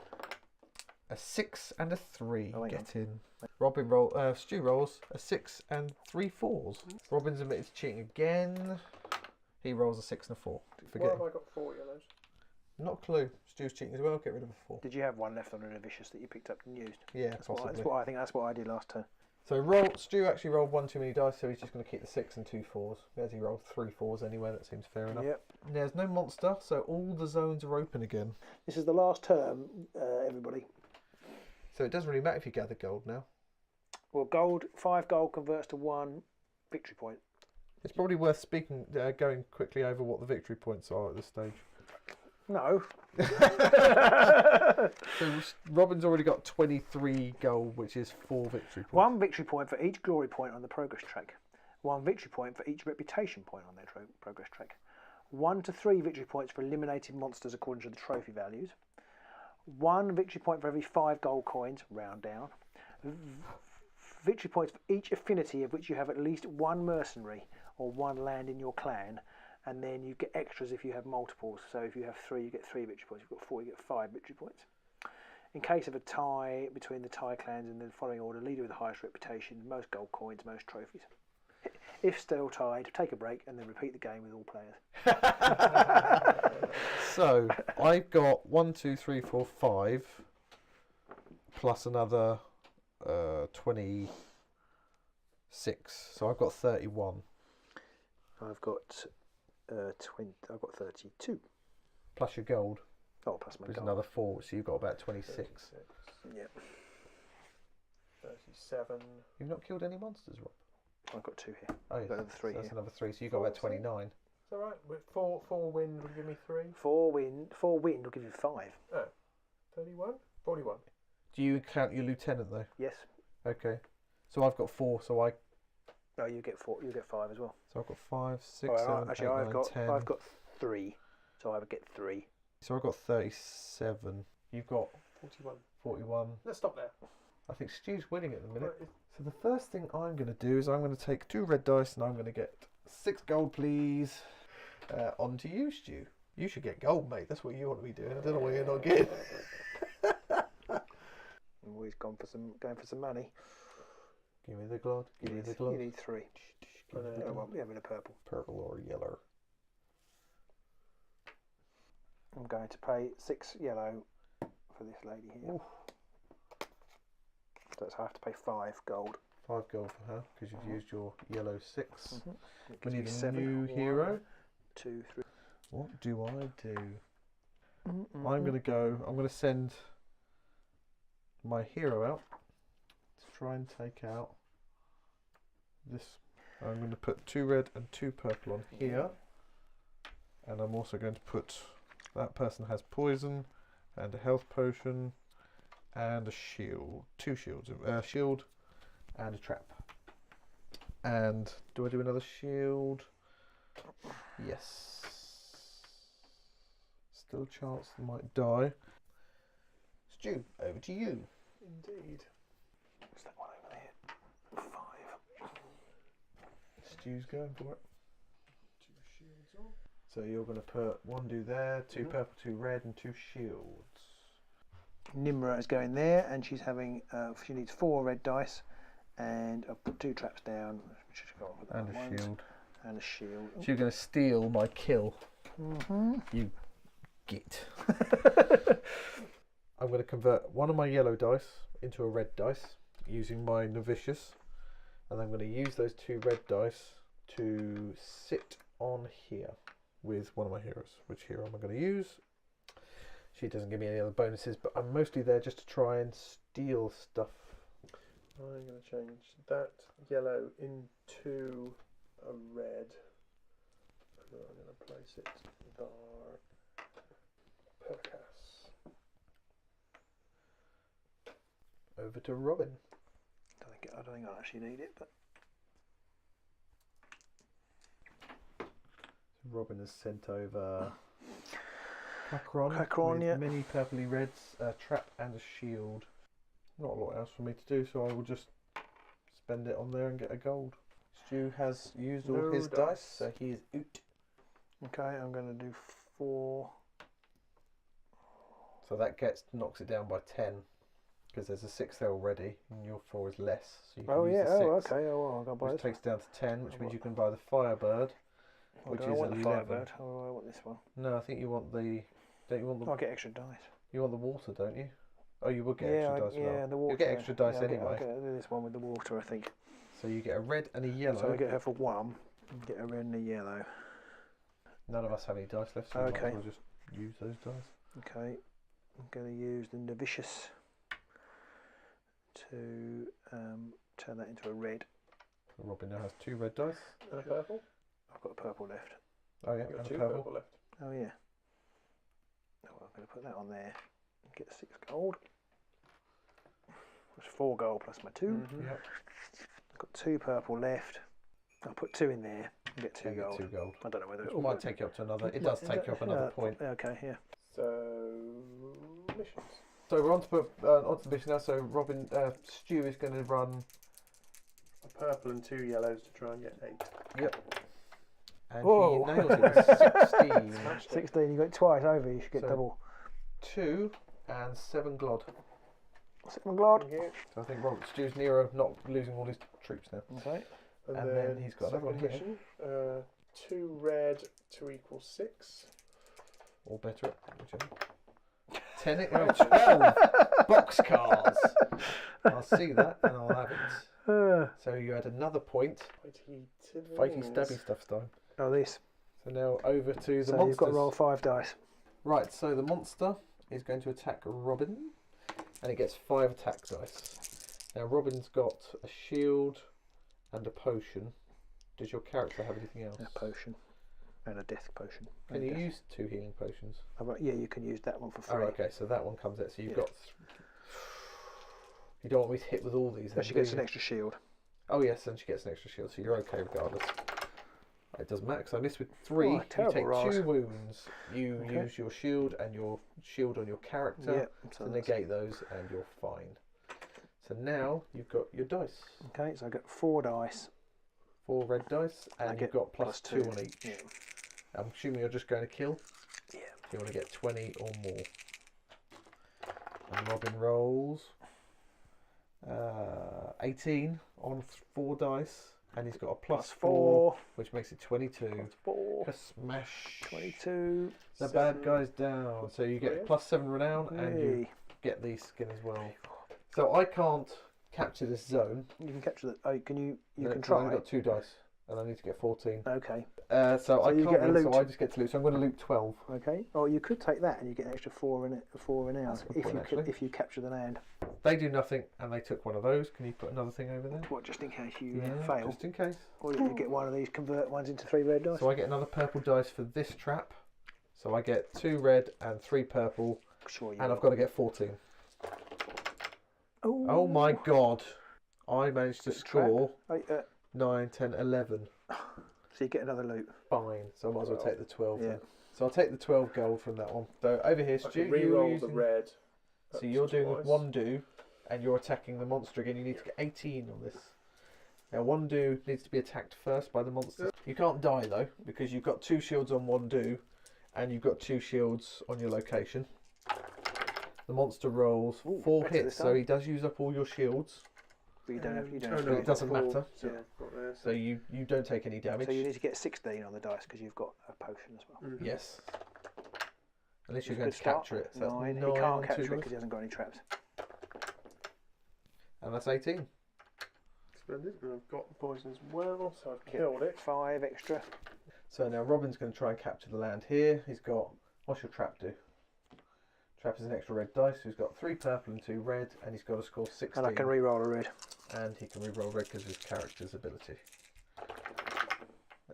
A 6 and a 3. Oh, hang Get in. Stu rolls a 6 and 3 4s. Robin's admitted to cheating again. He rolls a 6 and a 4. Why have I got 4 yellows? Not a clue. Stu's cheating as well. Get rid of a 4. Did you have one left on a vicious that you picked up and used? Yeah, That's possibly. what I think. That's what I did last turn. So Stu actually rolled 1 too many dice, so he's just going to keep the 6 and 2 4s. As he rolled 3 4s anyway, that seems fair enough. Yep. There's no monster, so all the zones are open again. This is the last term, everybody. So it doesn't really matter if you gather gold now. Well, 5 gold converts to 1 victory point. It's probably worth going quickly over what the victory points are at this stage. No. So Robin's already got 23 gold, which is 4 victory points. 1 victory point for each glory point on the progress track. 1 victory point for each reputation point on their progress track. 1 to 3 victory points for eliminated monsters according to the trophy values. 1 victory point for every 5 gold coins, round down. Victory points for each affinity of which you have at least 1 mercenary or 1 land in your clan. And then you get extras if you have multiples. So if you have 3, you get 3 victory points. If you've got 4, you get 5 victory points. In case of a tie between the tie clans in the following order, leader with the highest reputation, most gold coins, most trophies. If still tied, take a break and then repeat the game with all players. So I've got 1, 2, 3, 4, 5, plus another 26. So I've got 31. I've got 32. Plus your gold. Oh, plus my There's gold. another 4, so you've got about 26. Yep. 37. You've not killed any monsters, Rob? I've got 2 here. Oh, yes. Got another 3 So that's here. another 3, so you've got about 29. It's alright. With 4 wind will give me 3. 4 wind will give you 5. Oh. 31? 41. Do you count your lieutenant though? Yes. Okay. So I've got 4, so I. No, you get 4. You get 5 as well. So I've got 5, 6, Oh, 7, actually, 8, I've 9, got 10. I've got 3, so I would get 3. So I've got 37. You've got 41. 41. Let's stop there. I think Stu's winning at the minute. Right, So the first thing I'm going to do is I'm going to take 2 red dice and I'm going to get 6 gold, please. On to you, Stu. You should get gold, mate. That's what you want to be doing. I don't know why you're not getting. I'm always going for some money. Give me the glove. Give me the glove. You need 3. Give me the Oh, glove. well, yeah, with a purple. Purple or yellow. I'm going to pay 6 yellow for this lady here. Ooh. So I have to pay 5 gold. 5 gold for her because you've used your yellow 6. It We gives need me a 7. new 1, hero. 2, 3. What do I do? I'm going to send my hero out to try and take out this. I'm going to put 2 red and 2 purple on here. And I'm also going to put, that person has poison and a health potion and a shield. 2 shields. A shield and a trap. And do I do another shield? Yes. Still a chance they might die. Stu, over to you. Indeed. What's that one over there? 5. Stu's going for it. 2 shields on. So you're going to put 1 do there, 2 purple, 2 red, and 2 shields. Nimra is going there, and she's having. She needs 4 red dice, and I've put 2 traps down. And a shield. And a shield. So you're going to steal my kill. You git. I'm going to convert 1 of my yellow dice into a red dice using my novitius, and I'm going to use those 2 red dice to sit on here with one of my heroes. Which hero am I going to use? She doesn't give me any other bonuses, but I'm mostly there just to try and steal stuff. I'm going to change that yellow into a red. And then I'm going to place it there. Percas. Over to Robin. I don't think I actually need it, but Robin has sent over Cacron with yeah. many purpley reds, a trap and a shield. Not a lot else for me to do, so I will just spend it on there and get a gold. Stu has used all No his dice. dice, so he is out. okay. I'm going to do 4. So that knocks it down by 10. because there's a 6 there already, and your 4 is less. So you can Oh use yeah. the 6, Oh okay. Oh well, I'll go buy which this. takes down to 10, which means you can buy the Firebird, which I is don't want the 11. Firebird. Oh, I want this one. No, I think you want the. Don't you want the? I'll get extra dice. You want the water, don't you? Oh, you would get Yeah, extra dice. yeah, the water. You'll get extra dice I'll anyway. get this one with the water, I think. So you get a red and a yellow. So I get her for 1. Get a red and a yellow. None of us have any dice left, so you might Okay. as well just use those dice. Okay, I'm going to use the Novicious to turn that into a red. Robin now has 2 red dice. And a purple. I've got a purple left. Oh yeah, I've got and 2 a purple. purple left. Oh yeah. Oh, I'm going to put that on there. Get 6 gold. That's 4 gold plus my 2. Yep. I've got 2 purple left. I'll put 2 in there and get 2 You get gold. 2 gold. I don't know whether Which it's might take you up to another. It does take you up another point. Okay, yeah. So missions. So we're on to the mission now. So Robin, Stu is going to run. A purple and 2 yellows to try and get 8. Yep. And Whoa. he nails it with 16. Smashed it. 16, you got it twice over, you should get So- double. 2 and 7 glod. 7 glad. Thank you. So I think Stu's nearer not losing all his troops now. Okay. And then he's got another one second here. mission. 2 red to equal 6. Or better, whichever. 10, 12 boxcars. I'll see that and I'll have it. So you had another point. Fighting stabby stuff time. Oh, this. So now over to the So monsters. you've got to roll 5 dice. Right, so the monster is going to attack Robin, and it gets 5 attack dice. Now Robin's got a shield and a potion. Does your character have anything else? A potion. And a death potion. Can you use 2 healing potions? Yeah, you can use that one for free. Oh, okay, so that one comes out. So you've Yeah. got. You don't want me to hit with all these. So Then, she do gets you? an extra shield. Oh yes, and she gets an extra shield, so you're okay regardless. It doesn't matter because I missed with 3. Oh, You terrible take rolls. 2 wounds. You Okay. use your shield and your shield on your character Yeah. So to that's- negate those, and you're fine. So now you've got your dice. Okay, so I get 4 dice. 4 red dice, I and get you've got plus 2 on each. Yeah. I'm assuming you're just going to kill. Yeah. You want to get 20 or more. And Robin rolls 18 on 4 dice, and he's got a plus 4, which makes it 22. 4. Smash. 22. The bad guy's down, so you get plus 7 renown, and you Hey. get the skin as well. So I can't capture this zone. You can capture the. Oh, can you? You No, can 'cause I've try. only got 2 dice, and I need to get 14. Okay. So I you can't get a win, so loot. I just get to loot. So I'm going to loot 12. Okay. Oh, you could take that and you get an extra 4 in it. 4 in out That's a good if point, you actually. if you capture the land. They do nothing, and they took one of those. Can you put another thing over there? What, just in case you Yeah, fail, just in case. or you get one of these convert ones into 3 red dice. So I get another purple dice for this trap. So I get 2 red and 3 purple, Sure you. and I've got to get 14. Oh, Oh my god! I managed to Good trap. score Oh, 9, 10, 11. so you get another loot. Fine. So I might as well take the 12 Yeah. then. So I'll take the 12 gold from that one. So over here, I Stu, can you're re-roll the using... red. So you're doing twice. 1 do, and you're attacking the monster again. You need to get 18 on this. Now 1 do needs to be attacked first by the monster. You can't die though, because you've got 2 shields on 1 do, and you've got 2 shields on your location. The monster rolls Ooh, 4 better hits, this so time. he does use up all your shields. But you don't have. You don't. Oh, have no, to it do doesn't that. matter. So I've got this. So you don't take any damage. So you need to get 16 on the dice because you've got a potion as well. Mhm. Yes. Unless you're It's a going good to start. capture it. So that's 9. He 9 can't on capture 2 it dice. because he hasn't got any traps. And that's 18. Splendid. And I've got the poison as well, so I've killed it. 5 extra. So now Robin's going to try and capture the land here. He's got... What's your trap do? Trap is an extra red dice. So he's got 3 purple and 2 red, and he's got to score 16. And I can re-roll a red. And he can re-roll red because of his character's ability.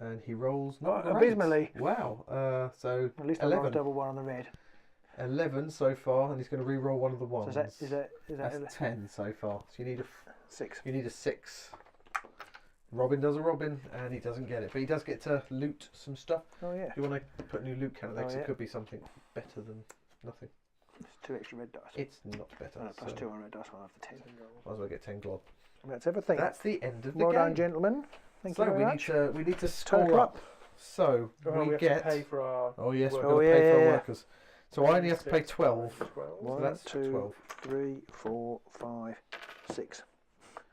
And he rolls not great. abysmally. Wow. So At least I rolled a 11. double 1 on the red. 11 so far, and he's going to re-roll one of the So ones. is that That's 10 so far. So you need 6? a 6. Robin does a Robin, and he doesn't get it, but he does get to loot some stuff. Oh yeah. Do you want to put new loot count there? 'Cause Oh, yeah. it could be something better than nothing. It's 2 extra red dice. It's not better. Oh, no, plus so 2 on red dice. I'll have the 10. might as well get 10 glod. And that's everything. That's the end of the well game. done, gentlemen. Thank So you very we much. need to Total score up. up. So Oh, we have get. to pay for our. Oh yes, we've work. got to Oh, pay for our yeah. workers. So I only have to pay 12. 12. So 1, that's 2, 12. 3, 4, 5, 6,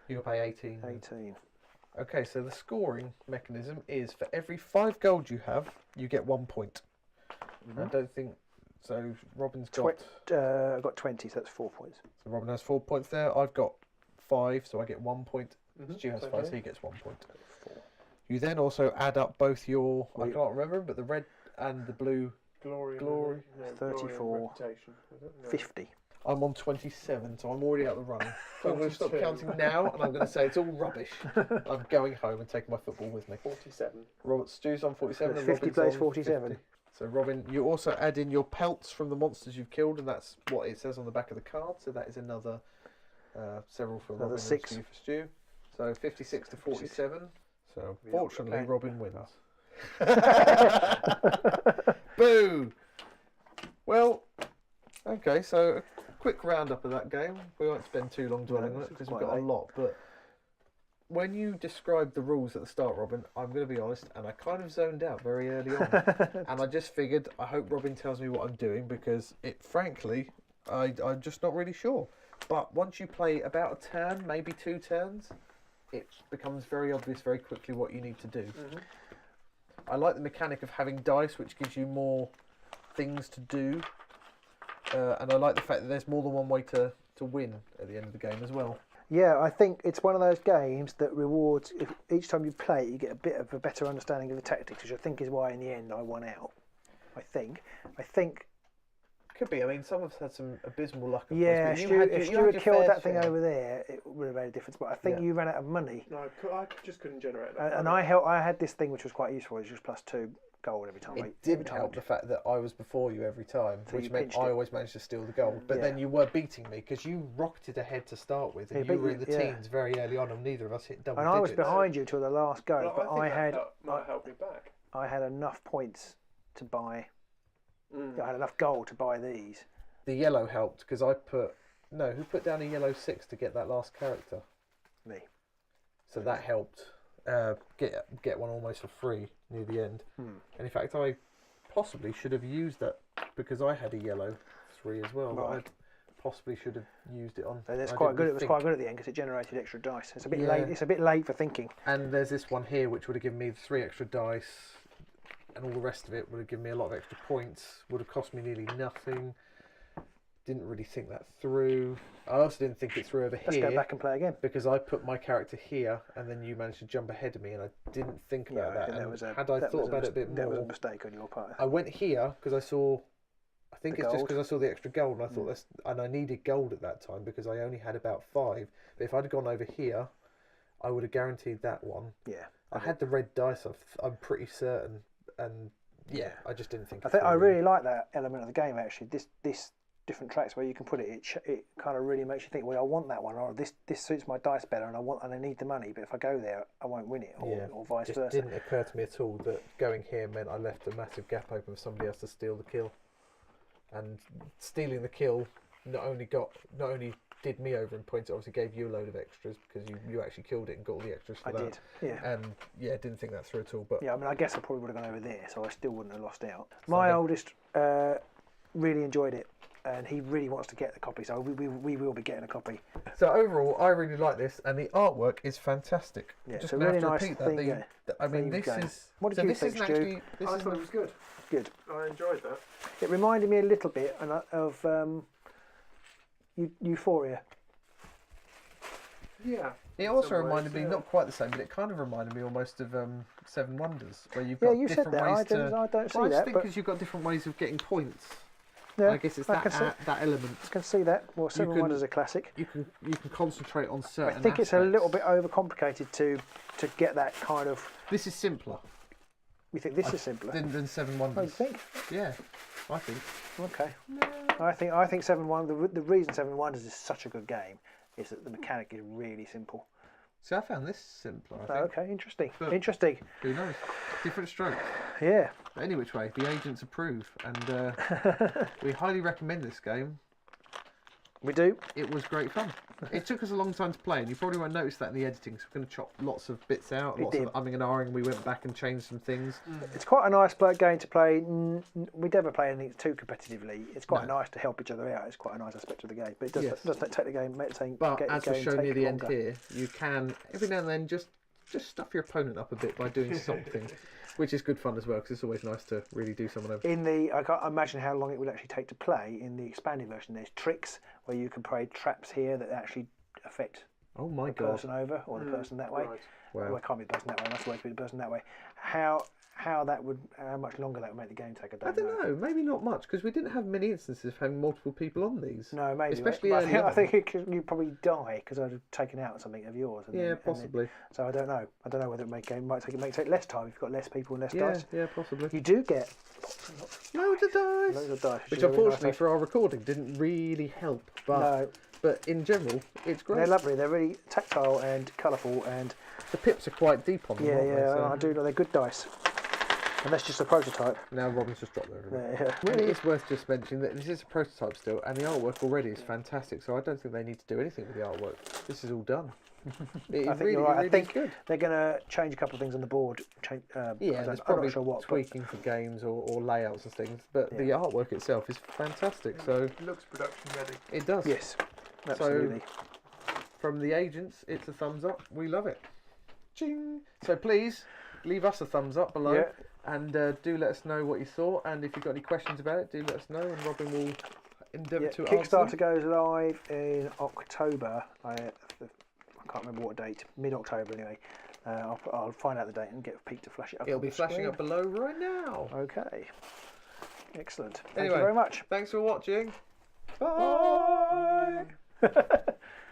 You got to pay 18. 18. Okay, so the scoring mechanism is for every 5 gold you have, you get 1 point. I don't think so. Robin's got. I've got 20, so that's 4 points. So Robin has 4 points there. I've got 5, so I get 1 point. Stu has 5, so he gets 1 point. 4. You then also add up both your. I Wait. can't remember, but the red and the blue. Glory. Glory. No, 34. Glory and reputation, is it? No. 50. I'm on 27, so I'm already out the run. So I'm going to stop 42. counting now, and I'm going to say it's all rubbish. I'm going home and taking my football with me. 47. Robert Stu's on 47. And 50 Robin's plays on 47. 50. So Robin, you also add in your pelts from the monsters you've killed, and that's what it says on the back of the card. So that is another several for Another Robin 6. and 2 for Stu. So 56 to 47. So Yeah, fortunately, okay. Robin wins. Boo! Well, okay, so a quick roundup of that game. We won't spend too long dwelling on it because we've got a lot, but when you described the rules at the start, Robin, I'm going to be honest, and I kind of zoned out very early on. And I just figured, I hope Robin tells me what I'm doing because frankly, I'm just not really sure. But once you play about a turn, maybe 2 turns, it becomes very obvious very quickly what you need to do. I like the mechanic of having dice, which gives you more things to do. And I like the fact that there's more than one way to win at the end of the game as well. Yeah, I think it's one of those games that rewards, if each time you play it, you get a bit of a better understanding of the tactics, which I think is why in the end I won out. I think. Could be. I mean, some have had some abysmal luck. Yeah, if Stu you had killed fair that thing share. over there, it would have made a difference. But I think you ran out of money. No, I just couldn't generate that. And I had this thing which was quite useful, it was just +2 gold every time. It didn't help the fact that I was before you every time, So which you meant pinched I it. always managed to steal the gold. But Yeah. then you were beating me because you rocketed ahead to start with, and Yeah, you but were in the yeah. teens very early on, and neither of us hit double And digits. I was behind you till the last go, Well, but I I think that might help me back. I had enough points to buy. I had enough gold to buy these. The yellow helped because who put down a yellow 6 to get that last character? Me. So that helped get one almost for free near the end. And in fact, I possibly should have used that because I had a yellow 3 as well. Right. But I possibly should have used it on. And it's I quite didn't good. It was think. quite good at the end because it generated extra dice. It's a bit Yeah. late. It's a bit late for thinking. And there's this one here which would have given me 3 extra dice, and all the rest of it would have given me a lot of extra points. Would have cost me nearly nothing. Didn't really think that through. I also didn't think it through over Let's here go back and play again. because I put my character here, and then you managed to jump ahead of me, and I didn't think about I that. think And that was a, had I that thought was about it a bit that was a more, mistake on your part. I went here because I saw. I think The it's just gold. because I saw the extra gold, and I thought and I needed gold at that time because I only had about 5. But if I'd gone over here, I would have guaranteed that one. Yeah. I had the red dice. I'm pretty certain, and yeah, I just didn't think. I think I really like that element of the game actually. This different tracks where you can put it. It kind of really makes you think. Well, I want that one, or this suits my dice better, and I need the money. But if I go there, I won't win it, or vice just versa. didn't occur to me at all that going here meant I left a massive gap open for somebody else to steal the kill, and stealing the kill not only did me over in points, it obviously gave you a load of extras because you actually killed it and got all the extras for I that. did, yeah. And yeah, didn't think that through at all. But Yeah, I mean, I guess I probably would have gone over there, so I still wouldn't have lost out. Something. My oldest really enjoyed it, and he really wants to get the copy, so we will be getting a copy. so overall, I really like this, and the artwork is fantastic. Yeah, Just it's a gonna have really to nice repeat that. theme. I mean, theme this game. is. What did so you this think, isn't Stu? actually. This I is thought it was good. Good. I enjoyed that. It reminded me a little bit of Euphoria. Yeah. It also reminded me, not quite the same, but it kind of reminded me almost of Seven Wonders, where you've Yeah, got you said different that. ways I don't see Well, I just that, think but because you've got different ways of getting points. yeah, I guess it's I that element. can see that. Well, Seven can- Wonders are a classic. You can concentrate on I certain. think it's a little bit aspects. overcomplicated to get that kind of. This is simpler You think this is simpler? than Seven Oh, you Wonders. think? Yeah, I think. Okay. I think Seven Wonders. The reason Seven Wonders is such a good game is that the mechanic is really simple. See, I found this simpler. I think. Okay, interesting. But- Interesting. Who knows? Different stroke. Yeah. But any which way, the agents approve, and we highly recommend this game. We do. It was great fun. It took us a long time to play, and you probably won't notice that in the editing, so we're going to chop lots of bits out, lots of umming and ahhing. We went back and changed some things. It's quite a nice game to play. We never play anything too competitively. It's quite nice to help each other out. It's quite a nice aspect of the game. But it does take the game, But as was shown near the end here, you can, every now and then, just stuff your opponent up a bit by doing something. Which is good fun as well, because it's always nice to really do some of them. I can't imagine how long it would actually take to play. In the expanded version, there's tricks where you can play traps here that actually affect the person over or the person that way. Right. Wow. Well, it can't be the person that way. That's the way to be the person that way. How much longer that would make the game take, I don't know. Maybe not much, because we didn't have many instances of having multiple people on these. No, maybe. Especially I think you'd probably die because I'd have taken out something of yours. Possibly. So I don't know. I don't know whether it might take less time if you've got less people and less dice. Yeah, possibly. You do get loads of dice. Loads of dice. Which unfortunately for our recording didn't really help. But in general, it's great. They're lovely. They're really tactile and colourful, and the pips are quite deep on them. I do know they're good dice. And that's just a prototype. Now Robin's just dropped there. Really, it's worth just mentioning that this is a prototype still, and the artwork already is fantastic. So I don't think they need to do anything with the artwork. This is all done. I think you're right. I think they're going to change a couple of things on the board. There's probably tweaking for games or layouts and things. But the artwork itself is fantastic. So it looks production ready. It does. Yes, absolutely. So from the agents, it's a thumbs up. We love it. Ching. So please leave us a thumbs up below. Yeah. And do let us know what you thought, and if you've got any questions about it, do let us know, and Robin will endeavour to answer them. Kickstarter goes live in October. I can't remember what date. Mid-October, anyway. I'll find out the date and get Pete to flash it up. It'll be flashing up below right now. Okay. Excellent. Anyway, Thank you very much. Thanks for watching. Bye.